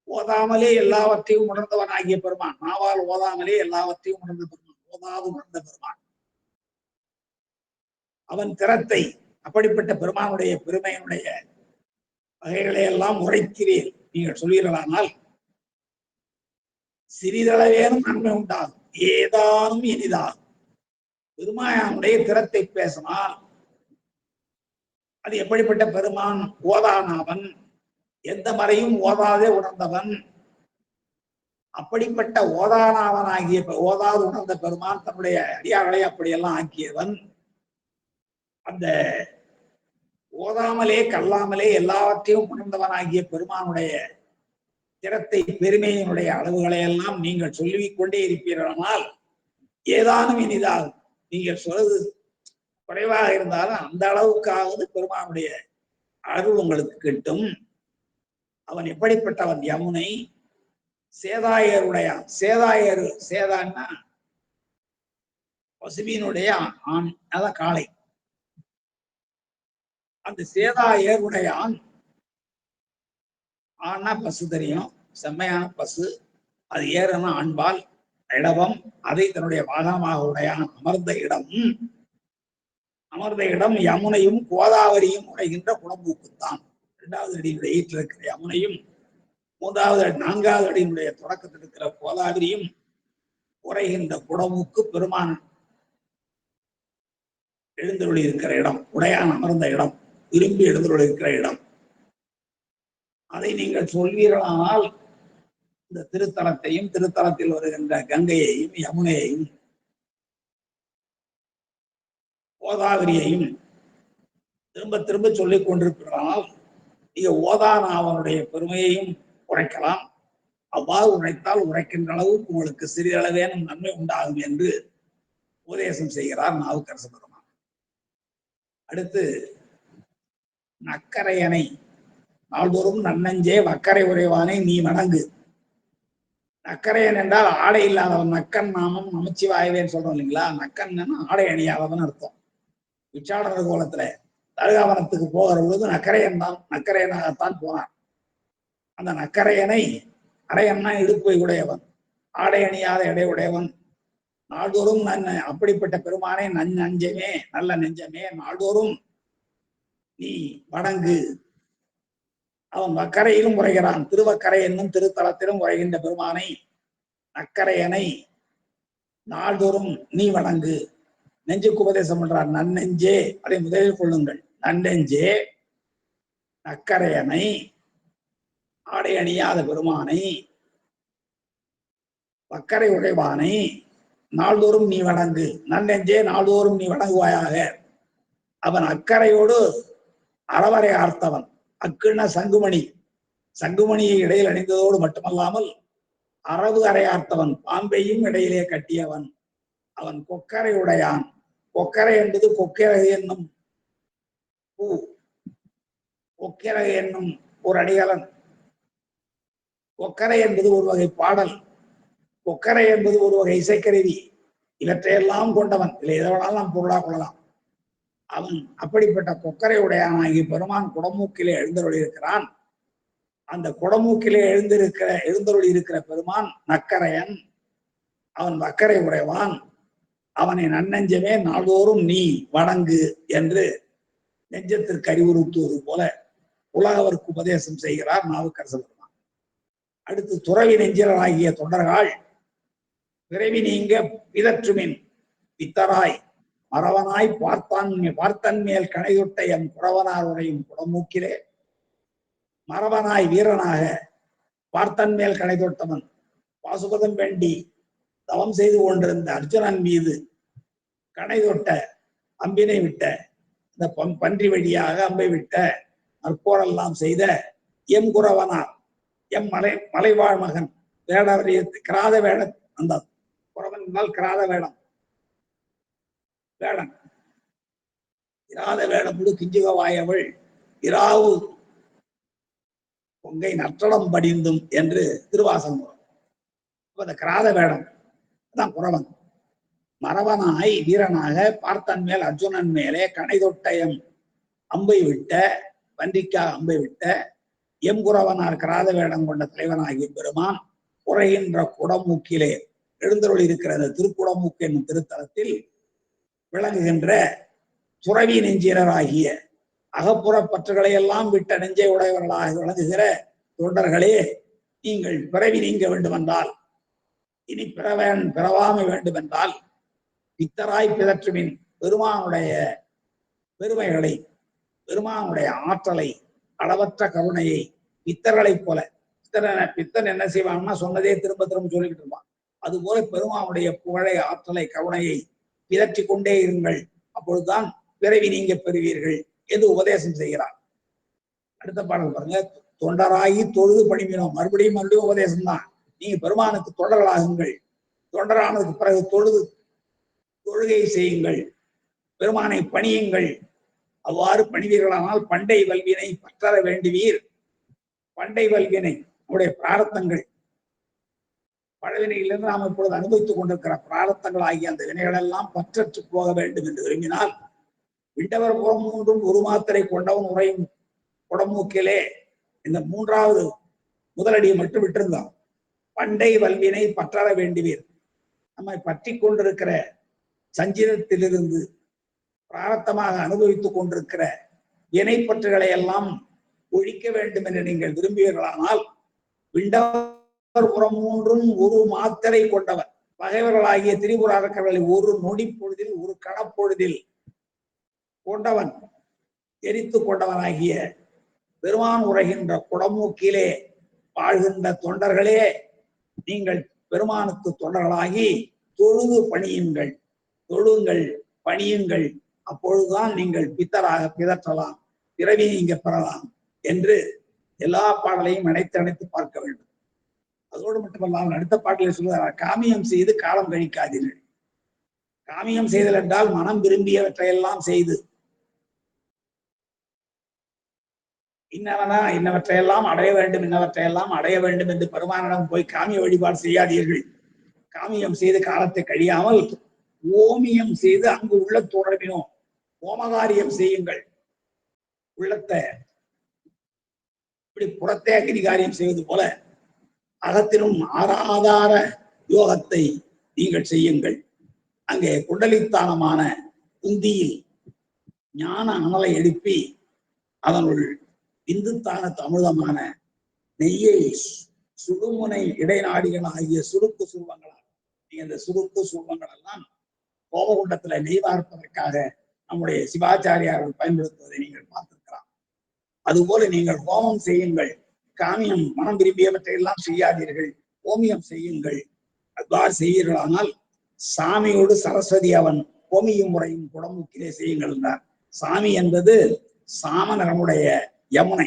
ஓதாமலே எல்லாவற்றையும் உணர்ந்தவன் ஆகிய பெருமான், நாவால் ஓதாமலே எல்லாவற்றையும் உணர்ந்த பெருமான், ஓதாது உணர்ந்த பெருமான். அவன் திறத்தை, அப்படிப்பட்ட பெருமானுடைய பெருமையினுடைய வகைகளை எல்லாம் உரைக்கிறேன் நீங்கள் சொல்வீர்களானால் சிறிதளவேனும் நன்மை உண்டாகும், ஏதானும் இனிதாகும். பெருமானுடைய திறத்தை பேசினால் அது எப்படிப்பட்ட பெருமான்? ஓதானாவன், எந்த மறையும் ஓதாதே உணர்ந்தவன். அப்படிப்பட்ட ஓதானாவன் ஆகிய ஓதாது உணர்ந்த பெருமான் தன்னுடைய அடியார்களை அப்படியெல்லாம் ஆக்கியவன். அந்த ஓதாமலே கல்லாமலே எல்லாவற்றையும் உணர்ந்தவனாகிய பெருமானுடைய திறத்தை பெருமையினுடைய அளவுகளை எல்லாம் நீங்கள் சொல்லிக் கொண்டே இருப்பீர்களானால் ஏதானும் இனிதாகும். நீங்கள் சொல்வது குறைவாக இருந்தாலும் அந்த அளவுக்காவது பெருமானுடைய அருள் உங்களுக்கு கிட்டும். அவன் எப்படிப்பட்டவன்? யமுனை சேதாயருடையான். சேதாயரு, சேதான்னா பசுவினுடைய ஆண், அதான் காளை. அந்த சேதாயருடையான், ஆனா பசு தெரியும், செம்மையான பசு, அது ஏறுனா ஆண்பால் இடவம், அதை தன்னுடைய வாகனமாக உடையான். அமர்ந்த இடம் யமுனையும் கோதாவரியும் உடைகின்ற குடம்பூக்குத்தான். 2வது அடியினுடைய ஈட்டில் இருக்கிற யமுனையும், 4வது அடியினுடைய தொடக்கத்தில் இருக்கிற கோதாவரியும் உரைகின்ற குடமுக்கு பெருமான் எழுந்தருளி இருக்கிற இடம், உடையான் அமர்ந்த இடம், விரும்பி எழுந்தருளி இருக்கிற இடம். அதை நீங்கள் சொல்வீர்களானால் இந்த திருத்தலத்தையும் திருத்தலத்தில் வருகின்ற கங்கையையும் யமுனையையும் கோதாவரியையும் திரும்ப திரும்ப சொல்லிக் கொண்டிருக்கிறால் நீங்க ஓதானாவனுடைய பெருமையையும் உரைக்கலாம். அவ்வாறு உரைத்தால் உரைக்கின்ற அளவுக்கு உங்களுக்கு சிறிதளவேனும் நன்மை உண்டாகும் என்று உபதேசம் செய்கிறார் நாவுக்கரசு பெருமான். அடுத்து நக்கரையனை, நாள்தோறும் நன்னஞ்சே வக்கரை உரைவானை நீ வணங்கு. நக்கரையன் என்றால் ஆடை இல்லாதவன். நக்கன் நாமம் நமச்சிவாயவேன்னு சொல்றோம் இல்லைங்களா? நக்கன் ஆடை அணியாதவன் அர்த்தம். விச்சாடனர் கோலத்துல தருகாவனத்துக்கு போகிற பொழுது நக்கரையன் தான், நக்கரையனாகத்தான் போனான். அந்த நக்கரையனை, அரையன்னா இடுப்பை உடையவன், ஆடை அணியாத எடை உடையவன், நாள்தோறும் அப்படிப்பட்ட பெருமானை நஞ்சமே, நல்ல நெஞ்சமே, நாள்தோறும் நீ வணங்கு. அவன் வக்கரையிலும் உரைகிறான். திருவக்கரை என்னும் திருத்தலத்திலும் உரைகின்ற பெருமானை, நக்கரையனை நாள்தோறும் நீ வணங்கு. நெஞ்சுக்கு உபதேசம் பண்றார். நன்னெஞ்சே, அதை முதலில் கொள்ளுங்கள். நன்னெஞ்சே நக்கரையனை, ஆடை அணியாத பெருமானை, வக்கரை உடைவானை நாள்தோறும் நீ வணங்கு. நன்னெஞ்சே நாள்தோறும் நீ வணங்குவாயாக. அவன் அக்கறையோடு அறவரை ஆர்த்தவன். அக்குன்னா சங்குமணி, சங்குமணியை இடையில் அணிந்ததோடு மட்டுமல்லாமல் அரவு அறையார்த்தவன், பாம்பையும் இடையிலே கட்டியவன். அவன் கொக்கரை உடையான். கொக்கரை என்பது கொக்கிரகு என்னும் பூ, கொக்கிரகு என்னும் ஒரு அடிகளன். கொக்கரை என்பது ஒரு வகை பாடல், கொக்கரை என்பது ஒரு வகை இசைக்கருவி. இவற்றையெல்லாம் கொண்டவன். இல்லை எதை வேணாலும் நாம் பொருளாக கொள்ளலாம். அவன் அப்படிப்பட்ட கொக்கரை உடையானாகி பெருமான் குடமூக்கிலே எழுந்தருளி இருக்கிறான். அந்த குடமூக்கிலே எழுந்தருளி இருக்கிற பெருமான் நக்கரையன். அவன் வக்கரை உடையவான். அவனை நன்னஞ்சமே நாள்தோறும் நீ வணங்கு என்று நெஞ்சத்திற்கு அறிவுறுத்துவது போல உலகவருக்கு உபதேசம் செய்கிறார் நாவுக்கரசர் பெருமான். அடுத்து துறவி நெஞ்சிலராகிய தொண்டர்கள் பிறவி நீங்க பிதற்றுமின் பித்தராய் மறவனாய் பார்த்தன் மேல் கணையொட்ட என் குறவனார் உரையும் குடமூக்கிலே மறவனாய் வீரனாக பார்த்தன் மேல் கணை தொட்டவன் பாசுபதம் வேண்டி தவம் செய்து கொண்டிருந்த அர்ஜுனன் மீது கணை தொட்ட அம்பினை விட்ட இந்த பன்றி வழியாக அம்பை விட்ட நற்போரெல்லாம் செய்த எம் குறவனார் எம் மலைவாழ் மகன் கிராத வேடம் அந்த குறவன் என்றால் கிராத வேடம் வேடம் கிராத வேடம் முழு கிஞ்சுக வாயவள் இராவு பொங்கை நற்றடம் படிந்தும் என்று திருவாசகம். அந்த கிராத வேடம் தான் குறவன். மறவனாய் வீரனாக பார்த்தன் மேல் அர்ஜுனன் மேலே கணை தொட்டயம் அம்பை விட்ட பன்றிக்காக அம்பை விட்ட எம் குறவனார் கிராத வேடம் கொண்ட தலைவனாகிய பெருமான் குறைகின்ற குடமூக்கிலே எழுந்தருள் இருக்கிற அந்த திருக்குடமூக்கு என்னும் திருத்தலத்தில் விளங்குகின்ற துறவி நெஞ்சினராகிய அகப்புற பற்றுகளை எல்லாம் விட்ட நெஞ்சை உடையவர்களாக விளங்குகிற தொண்டர்களே, நீங்கள் பிறவி நீங்க வேண்டுமென்றால், இனி பிறவாமை வேண்டுமென்றால் பித்தராய் பிதற்றுமின் பெருமானுடைய பெருமைகளை, பெருமானுடைய ஆற்றலை, அளவற்ற கருணையை பித்தர்களைப் போல பித்தன் என்ன செய்வான்னா சொன்னதே திரும்ப திரும்ப சொல்லிக்கிட்டு இருப்பான். அது போல பெருமானுடைய புகழை, ஆற்றலை, கருணையை பிதற்றி கொண்டே இருங்கள், அப்பொழுதுதான் பிறவி நீங்க பெறுவீர்கள் என்று உபதேசம் செய்கிறார். அடுத்த பாடல் பாருங்க. தொண்டராகி தொழுது பணிவினோம். மறுபடியும் உபதேசம் தான். நீங்க பெருமானுக்கு தொண்டர்களாகுங்கள். தொண்டரானதுக்கு பிறகு தொழுகை செய்யுங்கள், பெருமானை பணியுங்கள். அவ்வாறு பணிவீர்களானால் பண்டை வல்வினை பற்றற வேண்டுவீர். பண்டை வல்வினை நம்முடைய பிராரத்தங்கள், பழவினையிலிருந்து நாம் இப்பொழுது அனுபவித்துக் கொண்டிருக்கிற பிராரத்தங்கள் ஆகிய அந்த வினைகள் எல்லாம் பற்றற்று போக வேண்டும் என்று விரும்பினால் விண்டவர் புறம் மூன்றும் ஒரு மாத்திரை கொண்டவன் உரையும் குடமூக்கிலே இந்த மூன்றாவது முதலடியை மட்டும் விட்டிருந்தான். பண்டை வல்வினை பற்றற வேண்டுவீர். நம்மை பற்றி கொண்டிருக்கிற சஞ்சிதத்திலிருந்து பிராரத்தமாக அனுபவித்துக் கொண்டிருக்கிற வினைப்பற்றுகளை எல்லாம் ஒழிக்க வேண்டும் என்று நீங்கள் விரும்புவீர்களானால் விண்டவர் புறம் மூன்றும் ஒரு மாத்திரை கொண்டவர், பகைவர்களாகிய திரிபுர அரக்கர்களை ஒரு நொடி பொழுதில், ஒரு கணப்பொழுதில் கொண்டவன், எரித்து கொண்டவனாகிய பெருமான் உரைகின்ற குடமூக்கிலே வாழ்கின்ற தொண்டர்களே, நீங்கள் பெருமானுக்கு தொண்டர்களாகி தொழுது பணியுங்கள், தொழுங்கள், பணியுங்கள். அப்பொழுதுதான் நீங்கள் பித்தராக பிதற்றலாம், பிறவி நீங்க பெறலாம் என்று எல்லா பாடலையும் அணைத்து பார்க்க வேண்டும். அதோடு மட்டுமல்லாமல் அடுத்த பாட்டிலே சொல்லுகிறார், காமியம் செய்து காலம் கழிக்காதீர்கள். காமியம் செய்தல் என்றால் மனம் விரும்பியவற்றையெல்லாம் செய்து இன்னவற்றையெல்லாம் அடைய வேண்டும், இன்னவற்றையெல்லாம் அடைய வேண்டும் என்று பெருமானிடம் போய் காமிய வழிபாடு செய்யாதீர்கள். காமியம் செய்து காலத்தை கழியாமல் ஓமியம் செய்து அங்கு உள்ள தொடர்பினோம் ஓமகாரியம் செய்யுங்கள். உள்ளத்தை இப்படி புறத்தே அக்னிகாரியம் செய்வது போல அகத்திலும் ஆராதார யோகத்தை நீங்கள் செய்யுங்கள். அங்கே குண்டலித்தானமான குந்தியில் ஞான அனலை எழுப்பி அதனுள் இந்துத்தானத்து அமிர்தமான நெய்யை சுடுமுனை இடைநாடிகள் ஆகிய சுருக்கு சுருவங்களால், நீங்க இந்த சுருக்கு சுருவங்கள் எல்லாம் கோபகுண்டத்துல நெய் வார்ப்பதற்காக நம்முடைய சிவாச்சாரியார்கள் பயன்படுத்துவதை நீங்கள் பார்த்திருக்கலாம். அதுபோல நீங்கள் ஹோமம் செய்யுங்கள். காமியம் மனம் விரும்பியவற்றை எல்லாம் செய்யாதீர்கள், ஓமியம் செய்யுங்கள். அவ்வாறு செய்வீர்களானால் சாமியோடு சரஸ்வதி அவன் ஓமியும் முறையும் குடமுக்கிலே செய்யுங்கள் என்றார். சாமி என்பது சாமனருடைய யமுனை,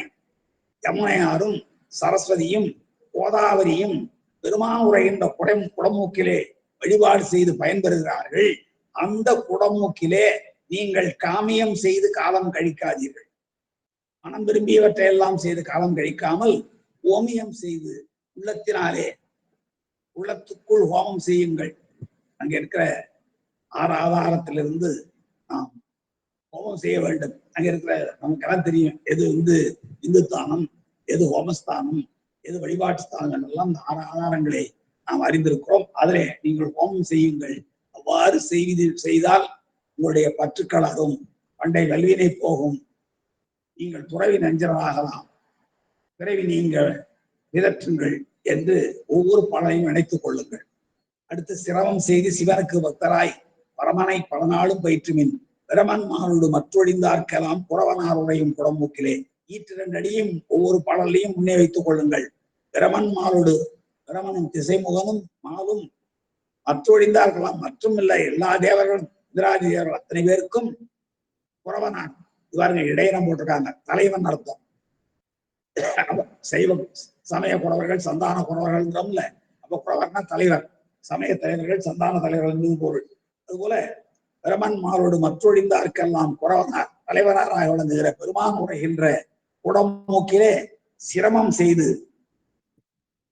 யமுனையாரும் சரஸ்வதியும் கோதாவரியும் பெருமான் உரைகின்ற குடமூக்கிலே வழிபாடு செய்து பயன்பெறுகிறார்கள். அந்த குடமூக்கிலே நீங்கள் காமியம் செய்து காலம் கழிக்காதீர்கள். மனம் விரும்பியவற்றை எல்லாம் செய்து காலம் கழிக்காமல் ஓமியம் செய்து உள்ளத்தினாலே, உள்ளத்துக்குள் ஹோமம் செய்யுங்கள். அங்க இருக்கிற ஆதாரத்திலிருந்து நாம் ஹோமம் செய்ய வேண்டும். அங்க இருக்கிற நமக்கெல்லாம் தெரியும் எது இந்துஸ்தானம், எது ஹோமஸ்தானம், எது வழிபாட்டு ஸ்தானம் எல்லாம் ஆதாரங்களை நாம் அறிந்திருக்கிறோம். அதிலே நீங்கள் ஹோமம் செய்யுங்கள். அவ்வாறு அவ்வாறு செய்தால் உங்களுடைய பற்றுக்கள் அரும், பண்டை வல்வினை போகும், நீங்கள் துறவி நஞ்சராகலாம், பிறவி நீங்கள் விதற்றுங்கள் என்று ஒவ்வொரு பாடலையும் இணைத்துக் கொள்ளுங்கள். அடுத்து சிரமம் செய்து சிவனுக்கு பக்தராய் பரமனை பல நாளும் பயிற்றுமின் பிரமன் மானோடு மற்றொழிந்தார்க்கெல்லாம் புறவனாருடையும் குடமூக்கிலே. ஈற்றிரண்டு அடியும் ஒவ்வொரு பாடலையும் முன்னே வைத்துக் கொள்ளுங்கள். பிரமன் மாலோடு, பிரமனும் திசைமுகனும் மாலும் மற்றொழிந்தார்க்கலாம், மற்றும் இல்லை எல்லா தேவர்களும் இந்திராதி தேவர்கள் அத்தனை பேருக்கும் புறவனான். இவர்கள் இடையினம் போட்டிருக்காங்க, தலைவன் அர்த்தம். சைவ சமய குறவர்கள் சந்தான குறவர்கள்ன்றோம்ல, அப்ப குறவர்னா தலைவர், சமய தலைவர்கள் சந்தான தலைவர்கள் என்பது பொருள். அதுபோல பிரமன் மாலோடு மற்றொழிந்தார்க்கெல்லாம் குறவனார் தலைவராக விளங்குகிற பெருமான் உரைகின்ற குடமூக்கிலே சிரமம் செய்து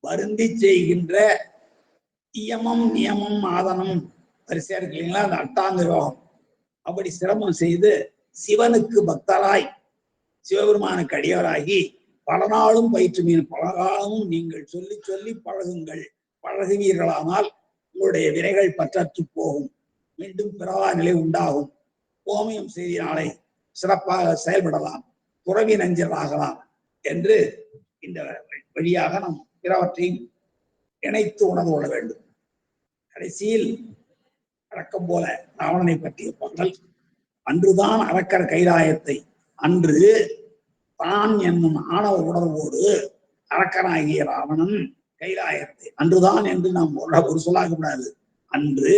வருந்தி செய்கின்ற இயமம் நியமம் ஆதனம் வரிசையா இருக்கு இல்லைங்களா, அந்த அட்டாங்க யோகம். அப்படி சிரமம் செய்து சிவனுக்கு பக்தராய் சிவபெருமானுக்கு அடியவராகி பல நாளும் பயிற்றுமீன் பல காலமும் நீங்கள் சொல்லி சொல்லி பழகுங்கள். பழகுவீர்களானால் உங்களுடைய வினைகள் பற்றற்று போகும், மீண்டும் பிறவா நிலை உண்டாகும். ஓமியம் செய்தினாலே சிறப்பாக செயல்படலாம், துறவி நஞ்சராகலாம் என்று இந்த வழியாக நாம் பிறவற்றையும் இணைத்து உணர்ந்து கொள்ள வேண்டும். கடைசியில் வழக்கம் போல ராவணனை பற்றிய பாடல். அன்றுதான் அரக்கர் கைலாயத்தை, அன்று தான் என்னும் ஆணவ உணர்வோடு அரக்கனாகிய ராவணன் கைலாயத்தை, அன்றுதான் என்று நாம் ஒரு சொல்லாகக்கூடாது, அன்று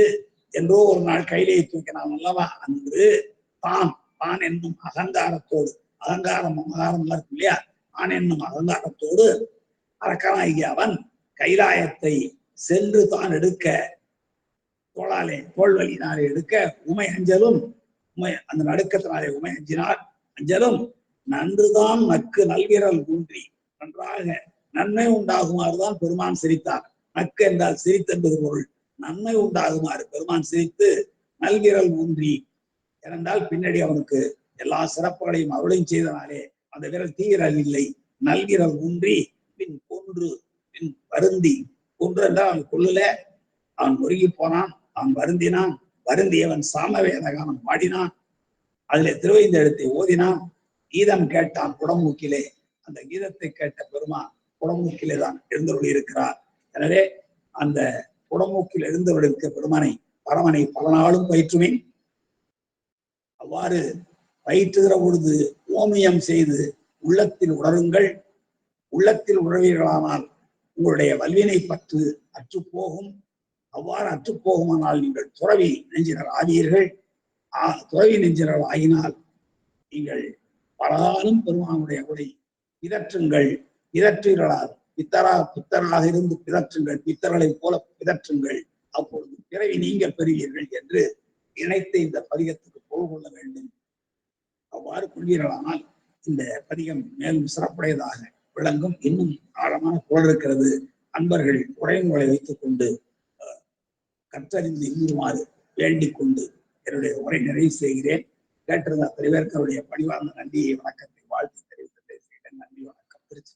என்றோ ஒரு நாள் கையிலே தூக்கினான் அல்லவா, அன்று தான் தான் என்னும் அகங்காரத்தோடு, அகங்காரம் அகங்காரம் இருக்கு இல்லையா, தான் என்னும் அகங்காரத்தோடு அரக்கனாகிய அவன் கைலாயத்தை சென்று தான் எடுக்க, தோளாலே தோல்வழியினாலே எடுக்க உமை அஞ்சலும், உமை அந்த நடுக்கத்தினாலே உமை அஞ்சினார் அஞ்சலும் நன்றுதான் நக்கு நல்விரல் ஊன்றி, நன்றாக நன்மை உண்டாகுமாறுதான் பெருமான் சிரித்தார். நக்கு என்றால் சிரித்தென்பது பொருள். நன்மை உண்டாகுமாறு பெருமான் சிரித்து நல்விரல் ஊன்றி, ஏனென்றால் பின்னாடி அவனுக்கு எல்லா சிறப்புகளையும் அருளையும் செய்தனாலே அந்த விரல் தீவிரல் இல்லை, நல்விரல் ஊன்றி பின் கொன்று, பின் வருந்தி, கொன்று என்றால் அவன் கொல்லுல, அவன் முருகி போனான், அவன் வருந்தினான், வருந்தியவன் சாமவேத கானம் பாடினான், அதிலே திருவைந்தெழுத்தை ஓதினான், கீதம் கேட்டான் குடமூக்கிலே, அந்த கீதத்தை கேட்ட பெருமான் குடமூக்கிலே தான் எழுந்தருளி இருக்கிறார். எனவே அந்த குடமூக்கில் எழுந்தருள் இருக்க பெருமானை பரமனை பல நாளும் பயிற்றுவேன். அவ்வாறு பயிற்றுகிற பொழுது ஓமியம் செய்து உள்ளத்தில் உணருங்கள். உள்ளத்தில் உணர்வீர்களானால் உங்களுடைய வல்வினை பற்று அற்றுப்போகும். அவ்வாறு அற்றுப்போகுமானால் நீங்கள் துறவி நெஞ்சினர் ஆவீர்கள். துறவி நெஞ்சினர் ஆகினால் நீங்கள் பலகாலம் பெருமானுடைய உரை பிதற்றுங்கள். பிதற்றுகிறார் பித்தராக இருந்து பிதற்றுங்கள், பித்தர்களை போல பிதற்றுங்கள், அப்பொழுது பிறவி நீங்க பெறுவீர்கள் என்று இணைத்து இந்த பதிகத்துக்கு பொருள் கொள்ள வேண்டும். அவ்வாறு கொள்வீர்களானால் இந்த பதிகம் மேலும் சிறப்புடையதாக விளங்கும். இன்னும் ஆழமான குரல் இருக்கிறது. அன்பர்கள் உரையங்களை வைத்துக் கொண்டு கற்றறிந்து இன்னுமாறு வேண்டிக் கொண்டு என்னுடைய உரை நிறைவு செய்கிறேன். கேட்டிருந்த அத்தனை பேருக்கு அவருடைய பணிவார்ந்த நன்றியை வணக்கத்தை வாழ்த்து தெரிவித்து பேசுகிறேன். நன்றி, வணக்கம். திருச்சி.